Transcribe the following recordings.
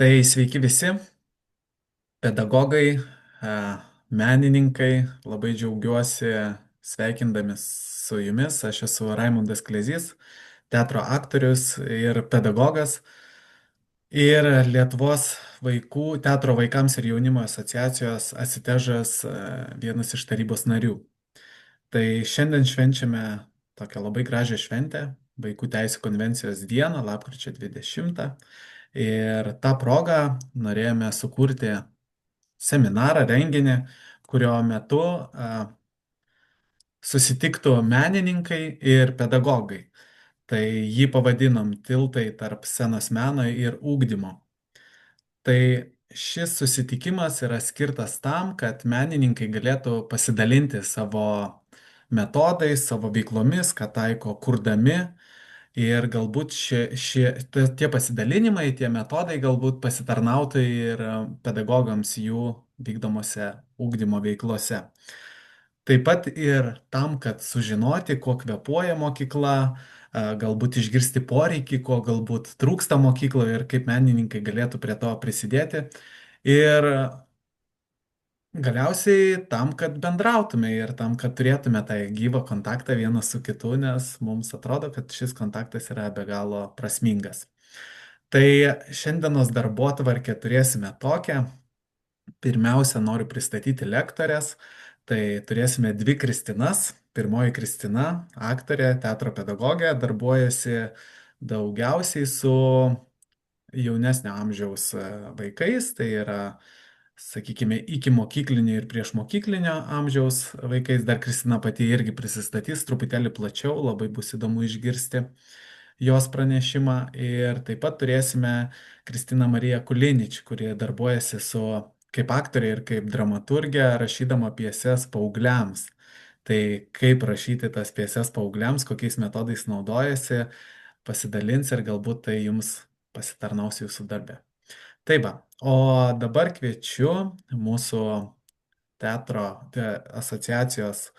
Tai sveiki visi, pedagogai, menininkai, labai džiaugiuosi sveikindami su jumis. Aš esu Raimundas Klezys, teatro aktorius ir pedagogas ir Lietuvos vaikų teatro vaikams ir jaunimo asociacijos Asitežas vienas iš tarybos narių. Tai šiandien švenčiame tokią labai gražią šventę, Vaikų teisų konvencijos dieną, lapkričio 20. Ir tą progą norėjome sukurti seminarą, renginį, kurio metu susitiktų menininkai ir pedagogai. Tai jį pavadinom Tiltai tarp scenos meno ir ūkdymo. Tai šis susitikimas yra skirtas tam, kad menininkai galėtų pasidalinti savo metodais, savo veiklomis, ką taiko kurdami. Ir galbūt tie pasidalinimai, tie metodai galbūt pasitarnautų ir pedagogams jų vykdomose ūkdymo veiklose. Taip pat ir tam, kad sužinoti, kuo kvėpuoja mokykla, galbūt išgirsti poreikį, ko galbūt trūksta mokykloje ir kaip menininkai galėtų prie to prisidėti. Ir galiausiai tam, kad bendrautume ir tam, kad turėtume tą gyvą kontaktą vienas su kitu, nes mums atrodo, kad šis kontaktas yra be galo prasmingas. Tai šiandienos darbotvarkę turėsime tokią. Pirmiausia, noriu pristatyti lektorės. Tai turėsime dvi Kristinas. Pirmoji Kristina, aktorė, teatro pedagogė, darbuojasi daugiausiai su jaunesnio amžiaus vaikais, tai yra, sakykime, iki mokyklinio ir prieš mokyklinio amžiaus vaikais. Dar Kristina pati irgi prisistatys truputėlį plačiau, labai bus įdomu išgirsti jos pranešimą. Ir taip pat turėsime Kristiną Mariją Kulinič, kuri darbuojasi kaip aktorė ir kaip dramaturgė, rašydama pjeses paaugliams. Tai kaip rašyti tas pjeses paaugliams, kokiais metodais naudojasi, pasidalins ir galbūt tai jums pasitarnaus jūsų darbe. Taip, o dabar kviečiu mūsų asociacijos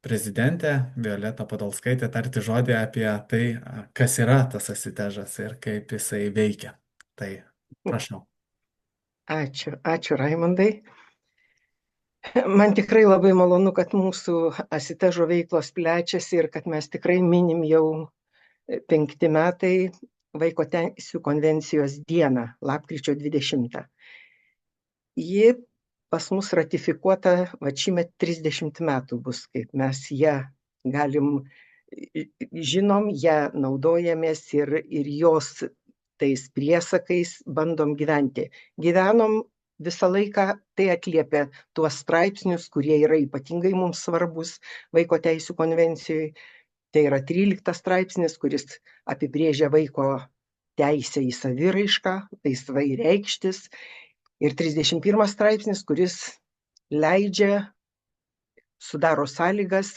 prezidentę Violetą Podolskaitę tarti žodį apie tai, kas yra tas asitežas ir kaip jisai veikia. Tai prašau. Ačiū Raimundai. Man tikrai labai malonu, kad mūsų asitežo veiklos plečiasi ir kad mes tikrai minim jau 5 metai Vaiko teisų konvencijos dieną, lapkričio 20. Ji pas mus ratifikuota, šįmet 30 metų bus, kaip mes ją žinom, ją naudojamės ir jos tais priesakais bandom gyventi. Gyvenom visą laiką, tai atliepia tuos straipsnius, kurie yra ypatingai mums svarbus Vaiko teisų konvencijoje. Tai yra 13 straipsnis, kuris apibrėžia vaiko teisę į saviraišką, laisvai reikštis. Ir 31 straipsnis, kuris sudaro sąlygas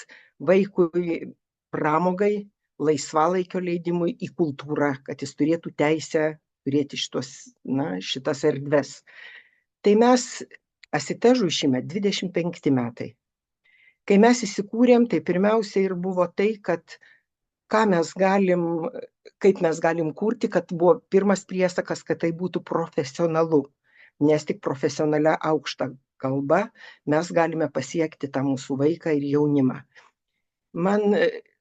vaikui pramogai, laisvalaikio leidimui į kultūrą, kad jis turėtų teisę turėti šitas erdves. Tai mes asitežui šįmet 25 metai. Kai mes įsikūrėm, tai pirmiausia ir buvo tai, kad kaip mes galim kurti, kad buvo pirmas priesakas, kad tai būtų profesionalu, nes tik profesionalia aukšta kalba mes galime pasiekti tą mūsų vaiką ir jaunimą. Man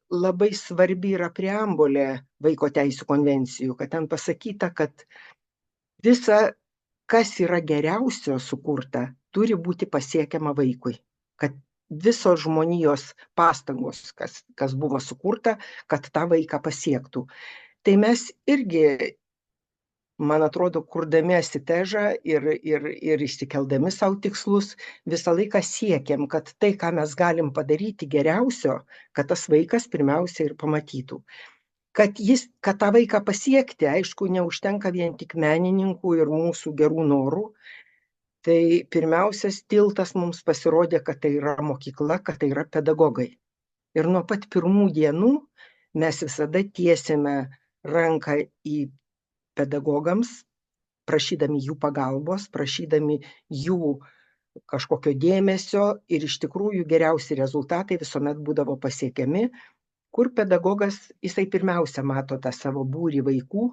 labai svarbi yra preambulė Vaiko teisų konvencijų, kad ten pasakyta, kad visa, kas yra geriausio sukurta, turi būti pasiekiama vaikui, kad visos žmonijos pastangos, kas buvo sukurta, kad tą vaiką pasiektų. Tai mes irgi, man atrodo, kurdami asitežą ir išsikeldami savo tikslus, visą laiką siekiam, kad tai, ką mes galim padaryti geriausio, kad tas vaikas pirmiausia ir pamatytų. Kad tą vaiką pasiekti, aišku, neužtenka vien tik menininkų ir mūsų gerų norų. Tai pirmiausias tiltas mums pasirodė, kad tai yra mokykla, kad tai yra pedagogai. Ir nuo pat pirmų dienų mes visada tiesėme ranką į pedagogams, prašydami jų pagalbos, prašydami jų kažkokio dėmesio ir iš tikrųjų geriausi rezultatai visuomet būdavo pasiekiami, kur pedagogas, jisai pirmiausia mato tą savo būrį vaikų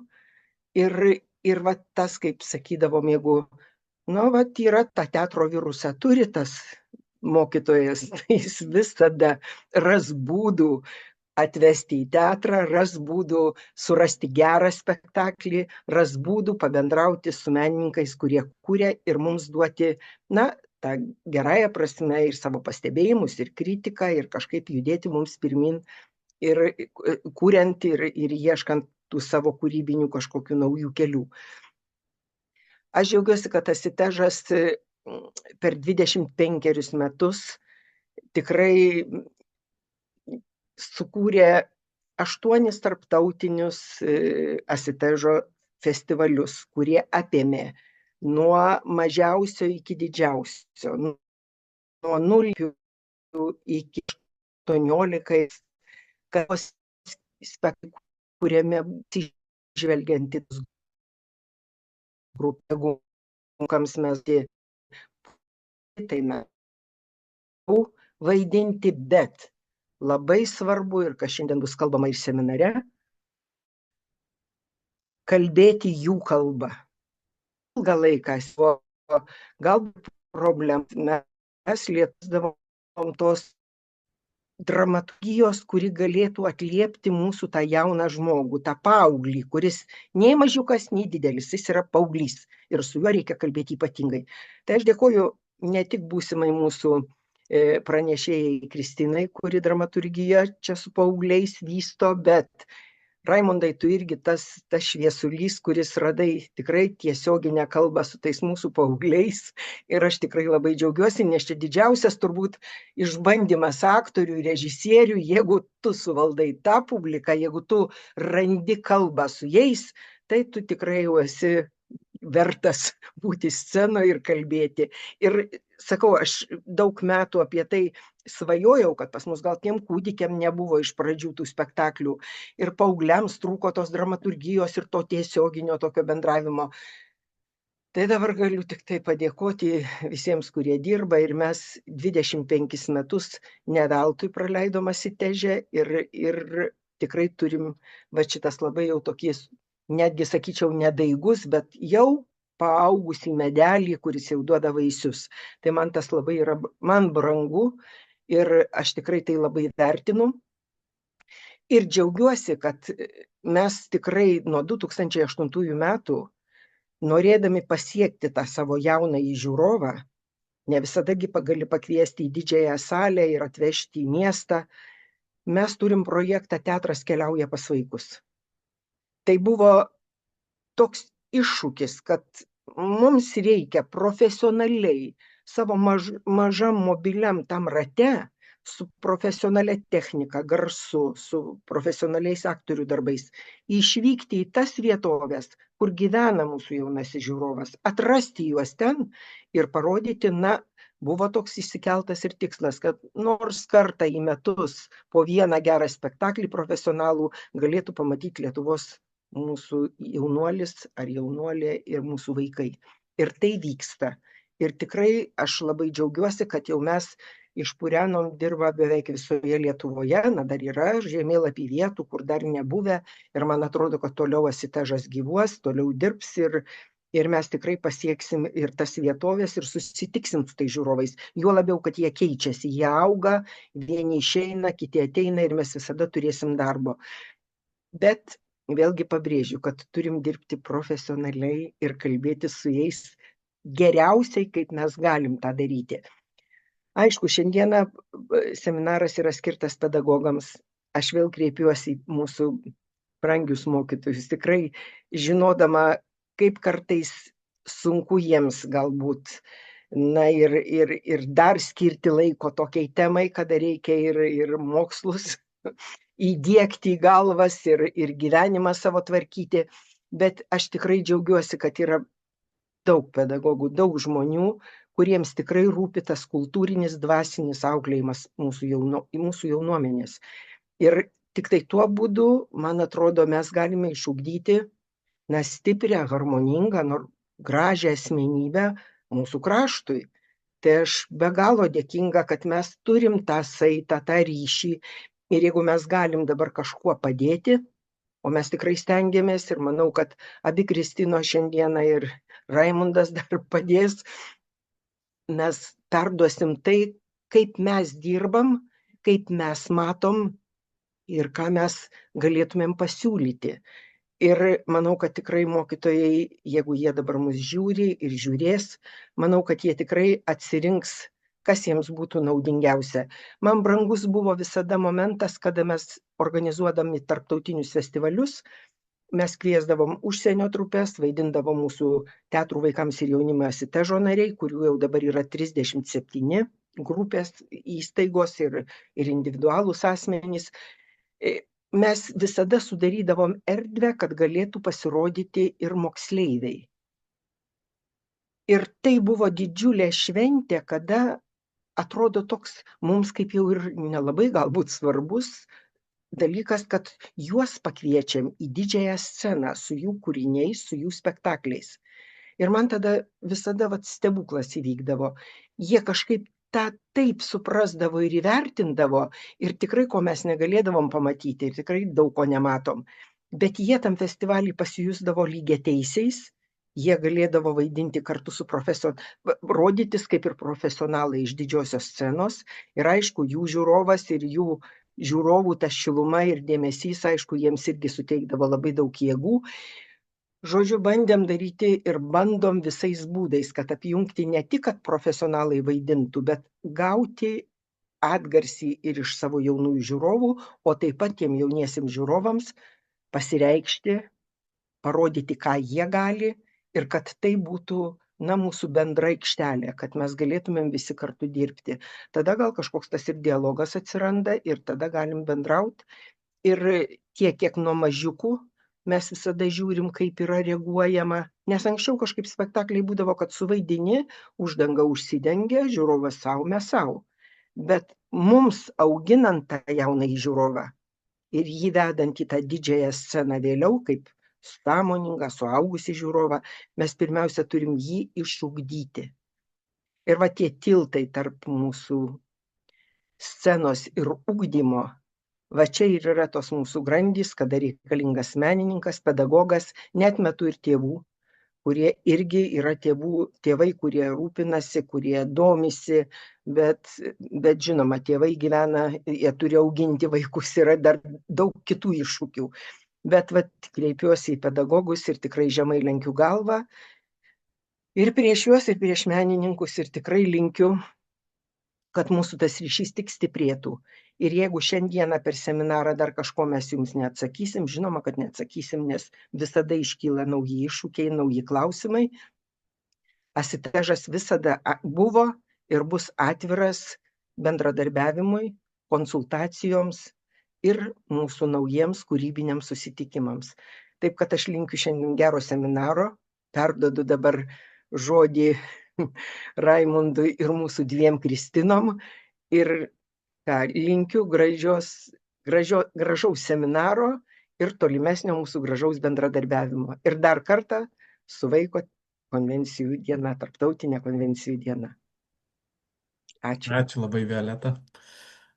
ir Ir va tas, kaip sakydavom, jeigu, yra ta teatro virusą, turi tas mokytojas, jis visada ras būdų atvesti į teatrą, ras būdų surasti gerą spektaklį, ras būdų pabendrauti su menininkais, kurie kūrė ir mums duoti, tą gerąją prasme ir savo pastebėjimus, ir kritiką, ir kažkaip judėti mums pirmin, ir kuriant, ir ieškant tų savo kūrybinių kažkokių naujų kelių. Aš džiaugiuosi, kad Asitežas per 25 metus tikrai sukūrė 8 tarptautinius Asitežo festivalius, kurie apėmė nuo mažiausio iki didžiausio, nuo 0 iki 18, kuriame žvelgiantis grupėgumkams mes tai mes vaidinti, bet labai svarbu, ir kas šiandien bus kalbama ir seminare, kalbėti jų kalbą. Ilgą laiką buvo galbūt problemų, mes lietuvdavom tos dramaturgijos, kuri galėtų atliepti mūsų tą jauną žmogų, tą paauglį, kuris nei mažiukas, nei didelis, jis yra paauglys ir su juo reikia kalbėti ypatingai. Tai aš dėkoju ne tik būsimai mūsų pranešėjai Kristinai, kuri dramaturgiją čia su paaugliais vysto, bet Raimondai, tu irgi tas šviesulys, kuris radai tikrai tiesioginę kalbą su tais mūsų paaugliais, ir aš tikrai labai džiaugiuosi, nes čia didžiausias turbūt išbandymas aktorių, režisierių, jeigu tu suvaldai tą publiką, jeigu tu randi kalbą su jais, tai tu tikrai jau esi vertas būti scenoje ir kalbėti. Ir sakau, aš daug metų apie tai svajojau, kad pas mus gal tiem kūdikiam nebuvo iš pradžių tų spektaklių ir paaugliams trūko tos dramaturgijos ir to tiesioginio tokio bendravimo. Tai dabar galiu tik tai padėkoti visiems, kurie dirba, ir mes 25 metus ne veltui praleidom Asiteže ir tikrai turim šitas labai jau tokies, netgi sakyčiau, nedaigus, bet jau paaugusi medelį, kuris jau duoda vaisius. Tai man tas labai yra, man brangu ir aš tikrai tai labai vertinu. Ir džiaugiuosi, kad mes tikrai nuo 2008 metų, norėdami pasiekti tą savo jaunąjį žiūrovą, ne visadagi gali pakviesti į didžiąją salę ir atvežti į miestą, mes turim projektą Teatras keliauja pas vaikus. Tai buvo toks iššūkis, kad mums reikia profesionaliai savo mažam mobiliam tam rate, su profesionalia technika, garsu, su profesionaliais aktorių darbais, išvykti į tas vietovės, kur gyvena mūsų jaunasis žiūrovas, atrasti juos ten ir parodyti, buvo toks išsikeltas ir tikslas, kad nors kartą į metus po vieną gerą spektaklį profesionalų galėtų pamatyti Lietuvos mūsų jaunuolis ar jaunuolė ir mūsų vaikai. Ir tai vyksta. Ir tikrai aš labai džiaugiuosi, kad jau mes išpurenom, dirba beveik visoje Lietuvoje, dar yra žemėlapį vietų, kur dar nebuvę, ir man atrodo, kad toliau Asitežas gyvuos, toliau dirbs ir mes tikrai pasieksim ir tas vietovės ir susitiksim su tai žiūrovais. Juo labiau, kad jie keičiasi, jie auga, vieni išeina, kiti ateina ir mes visada turėsim darbo. Bet vėlgi pabrėžiu, kad turim dirbti profesionaliai ir kalbėti su jais geriausiai, kaip mes galim tą daryti. Aišku, šiandieną seminaras yra skirtas pedagogams. Aš vėl kreipiuosi į mūsų brangius mokytojus, tikrai žinodama, kaip kartais sunku jiems galbūt, ir dar skirti laiko tokiai temai, kada reikia ir mokslus įdiegti į galvas ir gyvenimą savo tvarkyti, bet aš tikrai džiaugiuosi, kad yra daug pedagogų, daug žmonių, kuriems tikrai rūpi tas kultūrinis, dvasinis auklėjimas mūsų jaunuomenės. Ir tik tai tuo būdu, man atrodo, mes galime išugdyti stiprią, harmoningą, gražią asmenybę mūsų kraštui. Tai aš be galo dėkinga, kad mes turim tą saitą, tą ryšį. Ir jeigu mes galim dabar kažkuo padėti, o mes tikrai stengiamės ir manau, kad abi Kristino šiandieną ir Raimundas dar padės, mes perduosim tai, kaip mes dirbam, kaip mes matom ir ką mes galėtumėm pasiūlyti. Ir manau, kad tikrai mokytojai, jeigu jie dabar mus žiūri ir žiūrės, manau, kad jie tikrai atsirinks, kas jiems būtų naudingiausia. Man brangus buvo visada momentas, kada mes organizuodami tarptautinius festivalius, mes kviesdavom užsienio trupes, vaidindavom mūsų teatrų vaikams ir jaunimo asitežo nariai, kurių jau dabar yra 37 grupės įstaigos ir individualūs asmenys. Mes visada sudarydavom erdvę, kad galėtų pasirodyti ir moksleiviai. Ir tai buvo didžiulė šventė, kada atrodo toks mums kaip jau ir nelabai galbūt svarbus dalykas, kad juos pakviečiam į didžiąją sceną su jų kūriniais, su jų spektakliais. Ir man tada visada stebuklas įvykdavo. Jie kažkaip tą taip suprasdavo ir įvertindavo ir tikrai ko mes negalėdavom pamatyti ir tikrai daug ko nematom. Bet jie tam festivalį pasijusdavo lygiateisiais, jie galėdavo vaidinti kartu su rodytis kaip ir profesionalai iš didžiosios scenos ir aišku, jų žiūrovas ir jų žiūrovų ta šiluma ir dėmesys, aišku, jiems irgi suteikdavo labai daug jėgų. Žodžiu, bandėm daryti ir bandom visais būdais, kad apjungti ne tik, kad profesionalai vaidintų, bet gauti atgarsį ir iš savo jaunųjų žiūrovų, o taip pat tiem jauniesiems žiūrovams pasireikšti, parodyti, ką jie gali ir kad tai būtų, mūsų bendra aikštelė, kad mes galėtumėm visi kartu dirbti. Tada gal kažkoks tas ir dialogas atsiranda ir tada galim bendrauti. Ir tiek, kiek nuo mažiukų mes visada žiūrim, kaip yra reaguojama, nes anksčiau kažkaip spektakliai būdavo, kad suvaidini, uždanga užsidengia, žiūrovas savo, mes savo. Bet mums auginant tą jaunąjį žiūrovą ir jį vedant į tą didžiąją sceną vėliau, kaip sąmoningą, suaugusį žiūrovą, mes pirmiausia turim jį išugdyti. Ir va tie tiltai tarp mūsų scenos ir ugdymo, va čia ir yra tos mūsų grandys, kada reikalingas menininkas, pedagogas, neatmetu ir tėvų, kurie irgi yra tėvai, kurie rūpinasi, kurie domisi, bet žinoma, tėvai gyvena, jie turi auginti vaikus, yra dar daug kitų iššūkių. Bet kreipiuosi į pedagogus ir tikrai žemai lenkiu galvą ir prieš juos, ir prieš menininkus ir tikrai linkiu, kad mūsų tas ryšys tik stiprėtų. Ir jeigu šiandieną per seminarą dar kažko mes jums neatsakysim, žinoma, kad neatsakysim, nes visada iškyla nauji iššūkiai, nauji klausimai. Asitežas visada buvo ir bus atviras bendradarbiavimui, konsultacijoms ir mūsų naujiems kūrybiniams susitikimams. Taip, kad aš linkiu šiandien gero seminaro, perdodu dabar žodį Raimundui ir mūsų dviem Kristinom ir linkiu gražaus seminaro ir tolimesnio mūsų gražaus bendradarbiavimo. Ir dar kartą su Vaiko konvencijų diena, tarptautinė konvencijų diena. Ačiū. Ačiū labai, Violeta.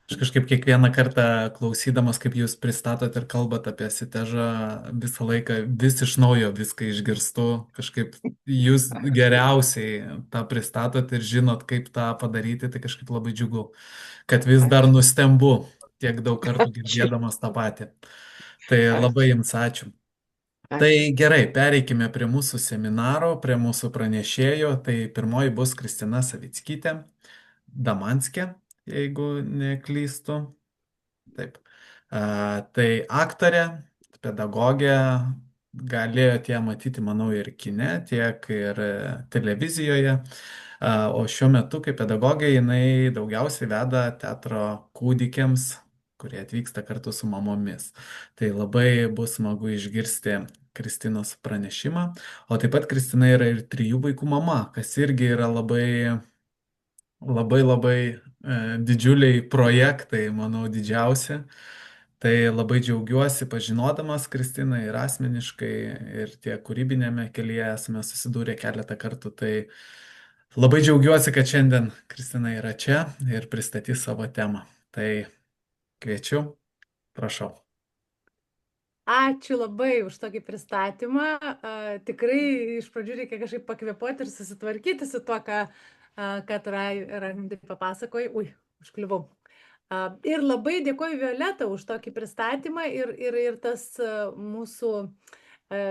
Aš kažkaip kiekvieną kartą klausydamas, kaip jūs pristatot ir kalbat apie Asitežą, visą laiką vis iš naujo viską išgirstu. Kažkaip jūs geriausiai tą pristatot ir žinot, kaip tą padaryti, tai kažkaip labai džiugu, kad vis dar nustembu tiek daug kartų girdėdamas tą patį. Tai labai jums ačiū. Tai gerai, pereikime prie mūsų seminaro, prie mūsų pranešėjo. Tai pirmoji bus Kristina Savickytė, Damanskė, jeigu neklystu. Taip. Tai aktorė, pedagogė, galėjote ją matyti, manau, ir kine, tiek ir televizijoje. O šiuo metu, kaip pedagogė, jinai daugiausiai veda teatro kūdikiams, kurie atvyksta kartu su mamomis. Tai labai bus smagu išgirsti Kristinos pranešimą. O taip pat Kristina yra ir 3 vaikų mama, kas irgi yra labai didžiuliai projektai, manau, didžiausi. Tai labai džiaugiuosi pažinodamas Kristiną ir asmeniškai, ir tiek kūrybinėme kelyje esame susidūrę keletą kartų. Tai labai džiaugiuosi, kad šiandien Kristina yra čia ir pristatys savo temą. Tai kviečiu, prašau. Ačiū labai už tokį pristatymą. Tikrai iš pradžių reikia kažkaip pakvėpuoti ir susitvarkyti su tuo, ką tu Raimundai papasakojai. Ui, užkliuvau. Ir labai dėkoju Violeta už tokį pristatymą ir tas mūsų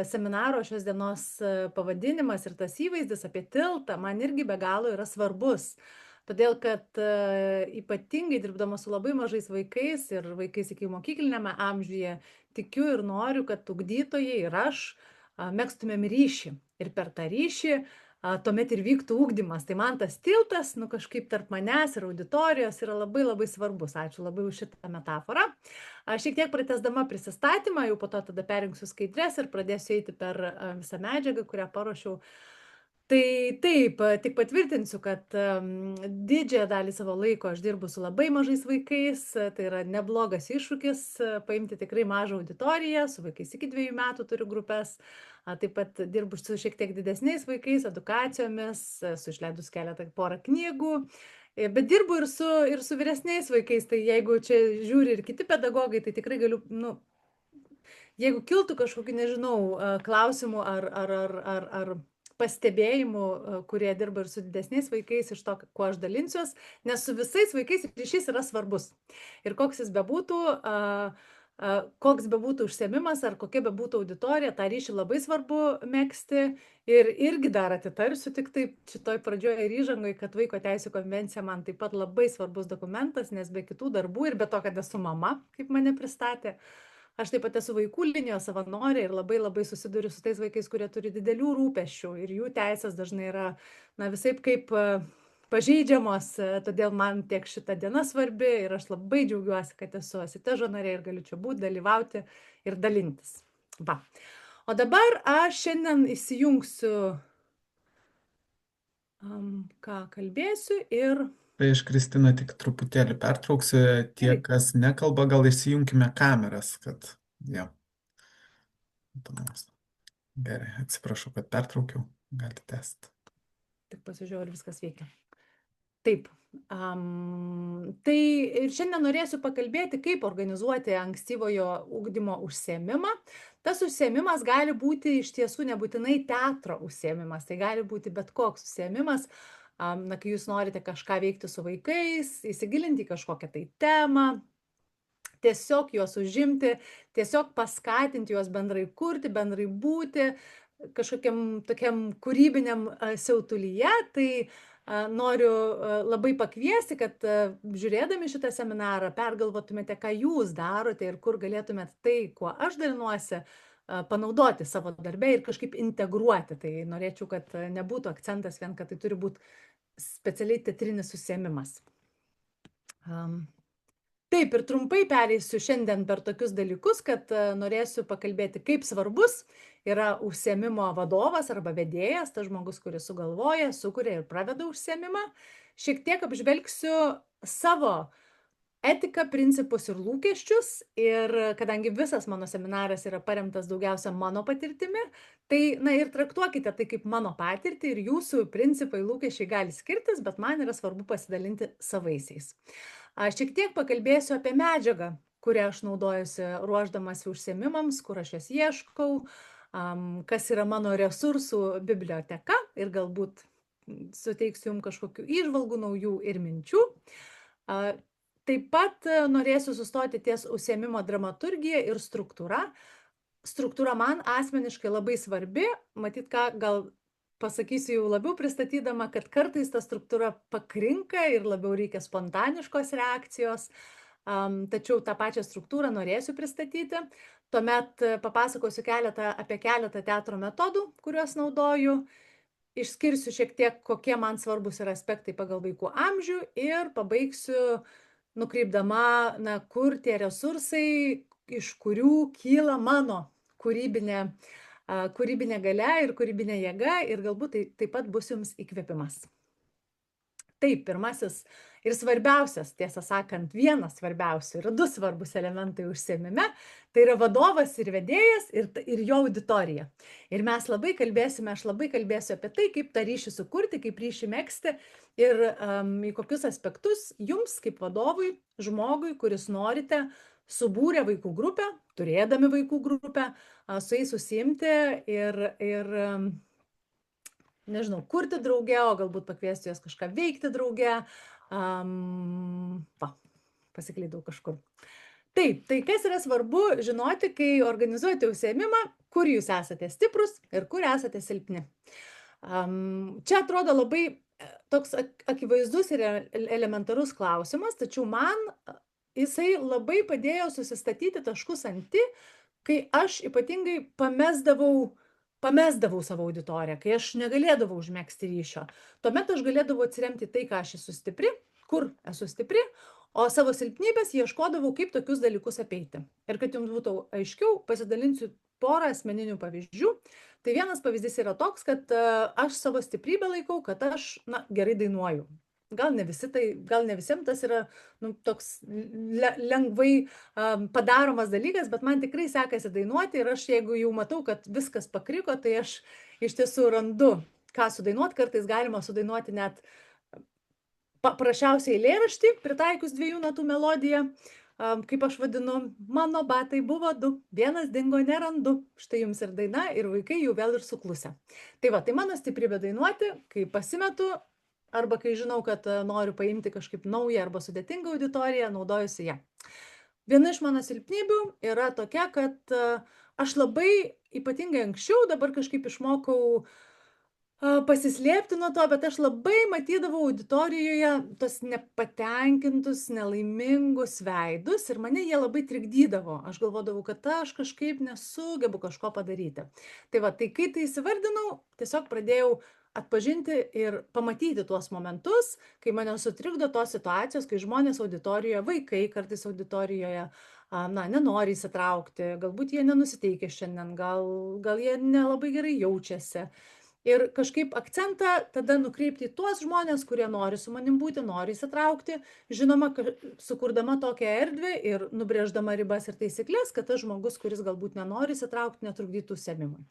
seminaro šios dienos pavadinimas ir tas įvaizdis apie tiltą man irgi be galo yra svarbus. Todėl, kad ypatingai dirbdama su labai mažais vaikais ir vaikais iki mokyklinėme amžiuje, tikiu ir noriu, kad ugdytojai ir aš megztumėm ryšį. Ir per tą ryšį tuomet ir vyktų ugdymas. Tai man tas tiltas, kažkaip tarp manęs ir auditorijos yra labai labai svarbus. Ačiū labai už šitą metaforą. Šiek tiek pratęsdama prisistatymą, jau po to tada perjungsiu skaidres ir pradėsiu eiti per visą medžiagą, kurią paruošiau. Tai taip, tik patvirtinsiu, kad didžiąją dalį savo laiko aš dirbu su labai mažais vaikais, tai yra neblogas iššūkis paimti tikrai mažą auditoriją, su vaikais iki 2 metų turiu grupės, taip pat dirbu su šiek tiek didesniais vaikais, edukacijomis, su išleidus porą knygų, bet dirbu ir su vyresniais vaikais, tai jeigu čia žiūri ir kiti pedagogai, tai tikrai galiu, jeigu kiltų kažkokių, nežinau, klausimų ar pastebėjimų, kurie dirba ir su didesniais vaikais, iš to, kuo aš dalinsiuos, nes su visais vaikais ryšys yra svarbus. Ir koks jis bebūtų, koks bebūtų užsiėmimas ar kokia bebūtų auditorija, tą ryšį labai svarbu megzti. Ir irgi dar atitarsiu tik taip šitoj pradžioje ir įžangoje, kad Vaiko teisių konvencija man taip pat labai svarbus dokumentas, nes be kitų darbų ir be to, kad esu mama, kaip mane pristatė, aš taip pat esu vaikų linijos savanorė ir labai labai susiduriu su tais vaikais, kurie turi didelių rūpesčių ir jų teisės dažnai yra, visaip kaip pažeidžiamos, todėl man tiek šita diena svarbi ir aš labai džiaugiuosi, kad esu Asitežo narė ir galiu čia būti, dalyvauti ir dalintis. Va. O dabar aš šiandien įsijungsiu, ką kalbėsiu ir... Tai aš Kristina tik truputėlį pertrauksiu, tie, kas nekalba, gal įsijunkime kameras, kad jau. Gerai, atsiprašau, kad pertraukiau, galite tęsti. Tik pasižiūrėjau, ar viskas veikia. Taip, tai ir šiandien norėsiu pakalbėti, kaip organizuoti ankstyvojo ugdymo užsiėmimą. Tas užsiėmimas gali būti iš tiesų nebūtinai teatro užsiėmimas, tai gali būti bet koks užsiėmimas, kai jūs norite kažką veikti su vaikais, įsigilinti į kažkokią tai temą, tiesiog juos užimti, tiesiog paskatinti juos bendrai kurti, bendrai būti, kažkokiam tokiam kūrybiniam siautulyje, tai noriu labai pakviesti, kad žiūrėdami šitą seminarą pergalvotumėte, ką jūs darote ir kur galėtumėte tai, kuo aš dalinuosi, panaudoti savo darbe ir kažkaip integruoti. Tai norėčiau, kad nebūtų akcentas vien, kad tai turi būti specialiai teatrinis užsiėmimas. Taip, ir trumpai pereisiu šiandien per tokius dalykus, kad norėsiu pakalbėti, kaip svarbus yra užsiėmimo vadovas arba vedėjas, tas žmogus, kuris sugalvoja, sukuria ir praveda užsiėmimą. Šiek tiek apžvelgsiu savo etiką, principus ir lūkesčius. Ir kadangi visas mano seminaras yra paremtas daugiausia mano patirtimi, tai ir traktuokite tai kaip mano patirtį ir jūsų principai, lūkesčiai gali skirtis, bet man yra svarbu pasidalinti savaisiais. Aš šiek tiek pakalbėsiu apie medžiagą, kurią aš naudojusi ruošdamasi užsiėmimams, kur aš jas ieškau, kas yra mano resursų biblioteka ir galbūt suteiksiu jums kažkokių įžvalgų naujų ir minčių. Taip pat norėsiu sustoti ties užsiėmimo dramaturgija ir struktūra. Struktūra man asmeniškai labai svarbi, matyt, ką gal pasakysiu jau labiau pristatydama, kad kartais ta struktūra pakrinka ir labiau reikia spontaniškos reakcijos, tačiau tą pačią struktūrą norėsiu pristatyti. Tuomet papasakosiu apie keletą teatro metodų, kuriuos naudoju, išskirsiu šiek tiek, kokie man svarbus yra aspektai pagal vaikų amžių ir pabaigsiu nukreipdama, kur tie resursai, iš kurių kyla mano kūrybinė galia ir kūrybinė jėga ir galbūt tai taip pat bus jums įkvėpimas. Taip, pirmasis ir svarbiausias, tiesą sakant, vienas svarbiausių ir 2 svarbus elementai užsiėmime, tai yra vadovas ir vedėjas ir jo auditorija. Ir mes aš labai kalbėsiu apie tai, kaip tą ryšį sukurti, kaip ryšį megzti ir į kokius aspektus jums kaip vadovui, žmogui, kuris norite subūrę vaikų grupę, turėdami vaikų grupę, su jais užsiimti ir nežinau, kurti drauge, o galbūt pakviesti juos kažką veikti drauge. Pasiklydau kažkur. Taip, tai kas yra svarbu žinoti, kai organizuojate užsiėmimą, kur jūs esate stiprus ir kur esate silpni. Čia atrodo labai toks akivaizdus ir elementarus klausimas, tačiau man jisai labai padėjo susistatyti taškus ant i, kai aš ypatingai pamesdavau savo auditoriją, kai aš negalėdavau užmegzti ryšio. Tuomet aš galėdavau atsiremti tai, ką aš esu stipri, kur esu stipri, o savo silpnybės ieškodavau, kaip tokius dalykus apeiti. Ir kad jums būtų aiškiau, pasidalinsiu porą asmeninių pavyzdžių. Tai vienas pavyzdys yra toks, kad aš savo stiprybę laikau, kad aš gerai dainuoju. Gal ne visiems tas yra toks lengvai padaromas dalykas, bet man tikrai sekasi dainuoti ir aš, jeigu jau matau, kad viskas pakriko, tai aš iš tiesų randu, ką sudainuoti. Kartais galima sudainuoti net paprasčiausiai eilėraštį, pritaikius 2 natų melodiją, kaip aš vadinu, mano batai buvo 2, vienas dingo nerandu. Štai jums ir daina, ir vaikai jau vėl ir suklusę. Tai mano stiprybė dainuoti, kai pasimetu, arba kai žinau, kad noriu paimti kažkaip naują arba sudėtingą auditoriją, naudojusi ją. Viena iš mano silpnybių yra tokia, kad aš labai ypatingai anksčiau, dabar kažkaip išmokau pasislėpti nuo to, bet aš labai matydavau auditorijoje tos nepatenkintus, nelaimingus veidus ir mane jie labai trikdydavo. Aš galvodavau, kad aš kažkaip nesugebu kažko padaryti. Tai kai tai įsivardinau, tiesiog pradėjau atpažinti ir pamatyti tuos momentus, kai mane sutrikdo tos situacijos, kai žmonės auditorijoje, vaikai kartais auditorijoje, nenori įsitraukti, galbūt jie nenusiteikia šiandien, gal jie nelabai gerai jaučiasi. Ir kažkaip akcentą tada nukreipti į tuos žmonės, kurie nori su manim būti, nori įsitraukti, žinoma, sukurdama tokią erdvę ir nubrėždama ribas ir taisyklės, kad tas žmogus, kuris galbūt nenori įsitraukti, netrukdytų užsiėmimui.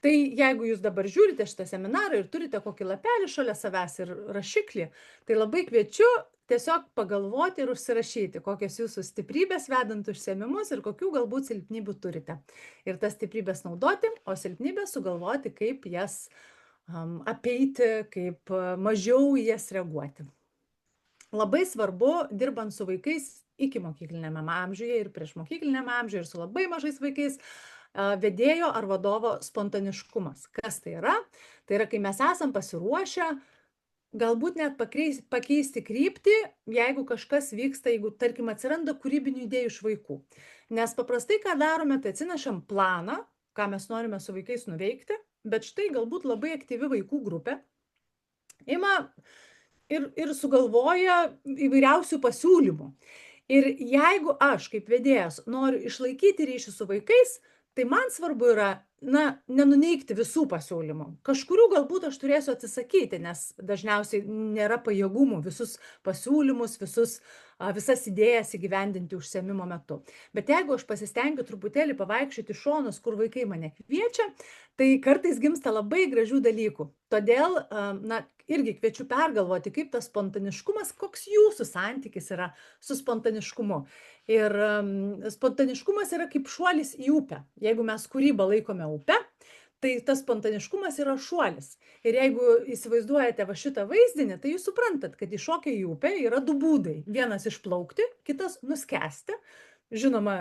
Tai jeigu jūs dabar žiūrite šitą seminarą ir turite kokį lapelį šalia savęs ir rašiklį, tai labai kviečiu tiesiog pagalvoti ir užsirašyti, kokios jūsų stiprybės vedant užsiėmimus ir kokių galbūt silpnybių turite. Ir tas stiprybės naudoti, o silpnybės sugalvoti, kaip jas apeiti, kaip mažiau į jas reaguoti. Labai svarbu, dirbant su vaikais iki mokyklinėme amžiuje ir prieš mokyklinėme amžiuje ir su labai mažais vaikais, vedėjo ar vadovo spontaniškumas. Kas tai yra? Tai yra, kai mes esam pasiruošę galbūt net pakeisti kryptį, jeigu kažkas vyksta, jeigu, tarkim, atsiranda kūrybinių idėjų iš vaikų. Nes paprastai, ką darome, tai atsinešam planą, ką mes norime su vaikais nuveikti, bet štai galbūt labai aktyvi vaikų grupė ima ir sugalvoja įvairiausių pasiūlymų. Ir jeigu aš kaip vedėjas noriu išlaikyti ryšį su vaikais, tai man svarbu yra, nenuneigti visų pasiūlymų. Kažkurių galbūt aš turėsiu atsisakyti, nes dažniausiai nėra pajėgumų visus pasiūlymus, visas idėjas įgyvendinti užsiėmimo metu. Bet jeigu aš pasistengiu truputėlį pavaikščioti šonus, kur vaikai mane kviečia, tai kartais gimsta labai gražių dalykų. Todėl, irgi kviečiu pergalvoti, kaip tas spontaniškumas, koks jūsų santykis yra su spontaniškumu. Ir spontaniškumas yra kaip šuolis į upę. Jeigu mes kūrybą laikome upe, tai tas spontaniškumas yra šuolis. Ir jeigu įsivaizduojate šitą vaizdinį, tai jūs suprantat, kad įšokę į upę yra 2 būdai. Vienas išplaukti, kitas nuskęsti. Žinoma,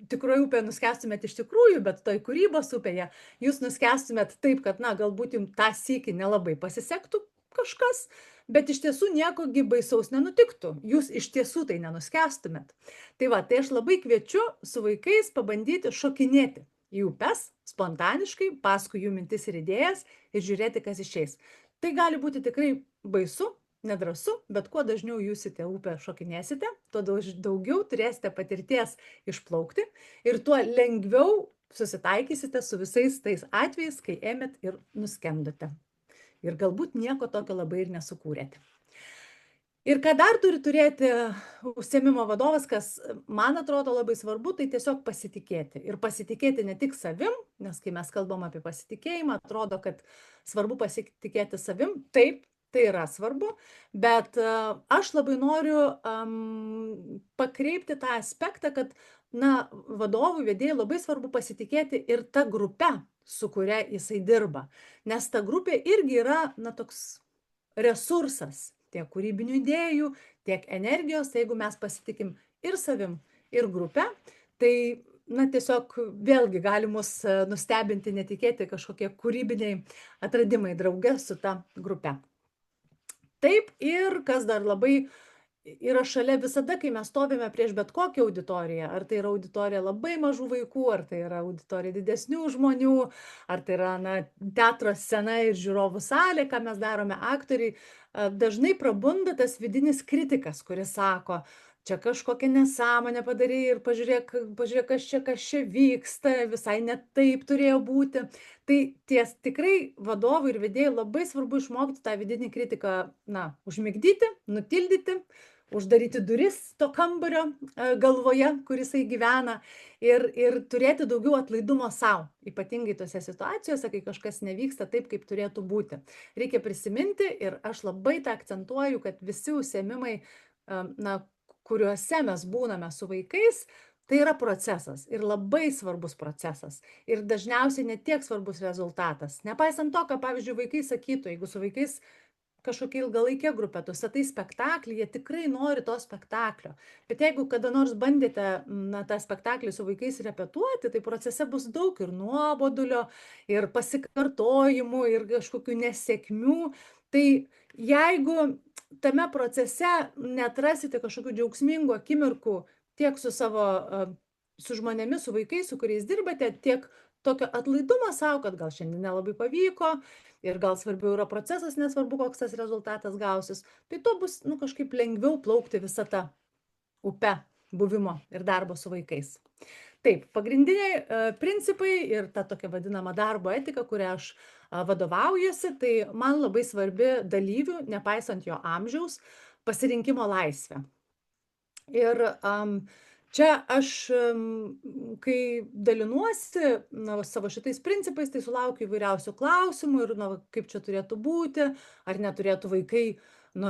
tikroje upėje nuskęstumėt iš tikrųjų, bet toj kūrybos upėje jūs nuskęstumėt taip, kad, galbūt jums tą sykį nelabai pasisektų kažkas, bet iš tiesų nieko baisaus nenutiktų. Jūs iš tiesų tai nenuskęstumėt. Tai aš labai kviečiu su vaikais pabandyti šokinėti į upes spontaniškai, paskui jų mintis ir idėjas ir žiūrėti, kas išeis. Tai gali būti tikrai baisu, nedrąsu, bet kuo dažniau jūs į tą upę šokinėsite, tuo daugiau turėsite patirties išplaukti ir tuo lengviau susitaikysite su visais tais atvejais, kai ėmėt ir nuskendote. Ir galbūt nieko tokio labai ir nesukūrėte. Ir ką dar turi turėti užsiėmimo vadovas, kas man atrodo labai svarbu, tai tiesiog pasitikėti. Ir pasitikėti ne tik savim, nes kai mes kalbam apie pasitikėjimą, atrodo, kad svarbu pasitikėti savim. Taip, Tai yra svarbu, bet aš labai noriu pakreipti tą aspektą, kad vadovui, vedėjui labai svarbu pasitikėti ir ta grupe, su kuria jisai dirba. Nes ta grupė irgi yra toks resursas tiek kūrybinių idėjų, tiek energijos, tai jeigu mes pasitikim ir savim, ir grupę, tai tiesiog vėlgi gali mus nustebinti netikėti kažkokie kūrybiniai atradimai drauge su ta grupe. Taip, ir kas dar labai yra šalia visada, kai mes stovime prieš bet kokią auditoriją, ar tai yra auditorija labai mažų vaikų, ar tai yra auditorija didesnių žmonių, ar tai yra teatro scena ir žiūrovų salė, ką mes darome aktoriai, dažnai prabunda tas vidinis kritikas, kuris sako, čia kažkokią nesąmonę padarei ir pažiūrėk, kas čia vyksta, visai ne taip turėjo būti. Tai tikrai vadovui ir vedėjui labai svarbu išmokti tą vidinį kritiką, užmigdyti, nutildyti, uždaryti duris to kambario galvoje, kur jisai gyvena ir turėti daugiau atlaidumo savo, ypatingai tose situacijose, kai kažkas nevyksta taip, kaip turėtų būti. Reikia prisiminti ir aš labai tą akcentuoju, kad visi užsiėmimai, kuriuose mes būname su vaikais, tai yra procesas ir labai svarbus procesas ir dažniausiai ne tiek svarbus rezultatas. Nepaisant to, ką, pavyzdžiui, vaikai sakytų, jeigu su vaikais kažkokia ilgalaikė grupė, tu statai spektaklį, jie tikrai nori to spektaklio. Bet jeigu kada nors bandėte tą spektaklį su vaikais repetuoti, tai procese bus daug ir nuobodulio, ir pasikartojimų, ir kažkokių nesėkmių. Tai jeigu tame procese neatrasite kažkokių džiaugsmingų akimirkų tiek su žmonėmis, su vaikais, su kuriais dirbate, tiek tokio atlaidumo savo, kad gal šiandien nelabai pavyko ir gal svarbiau yra procesas, nesvarbu, koks tas rezultatas gausis, tai to bus kažkaip lengviau plaukti visą tą upę buvimo ir darbo su vaikais. Taip, pagrindiniai principai ir ta tokia vadinama darbo etika, kurią aš vadovaujuosi, tai man labai svarbi dalyvių, nepaisant jo amžiaus, pasirinkimo laisvė. Ir čia aš, kai dalinuosi savo šitais principais, tai sulaukiu įvairiausių klausimų ir kaip čia turėtų būti, ar neturėtų vaikai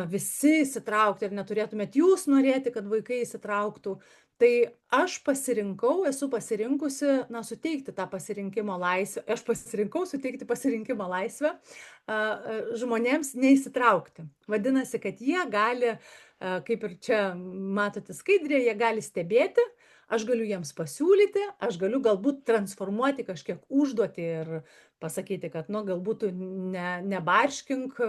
visi įsitraukti, ar neturėtumėt jūs norėti, kad vaikai įsitrauktų. Tai aš esu pasirinkusi suteikti tą pasirinkimo laisvę, aš pasirinkau suteikti pasirinkimo laisvę žmonėms neįsitraukti. Vadinasi, kad jie gali, kaip ir čia matote skaidrėje, jie gali stebėti, aš galiu jiems pasiūlyti, aš galiu galbūt transformuoti kažkiek užduotį ir pasakyti, kad galbūt tu nebarškink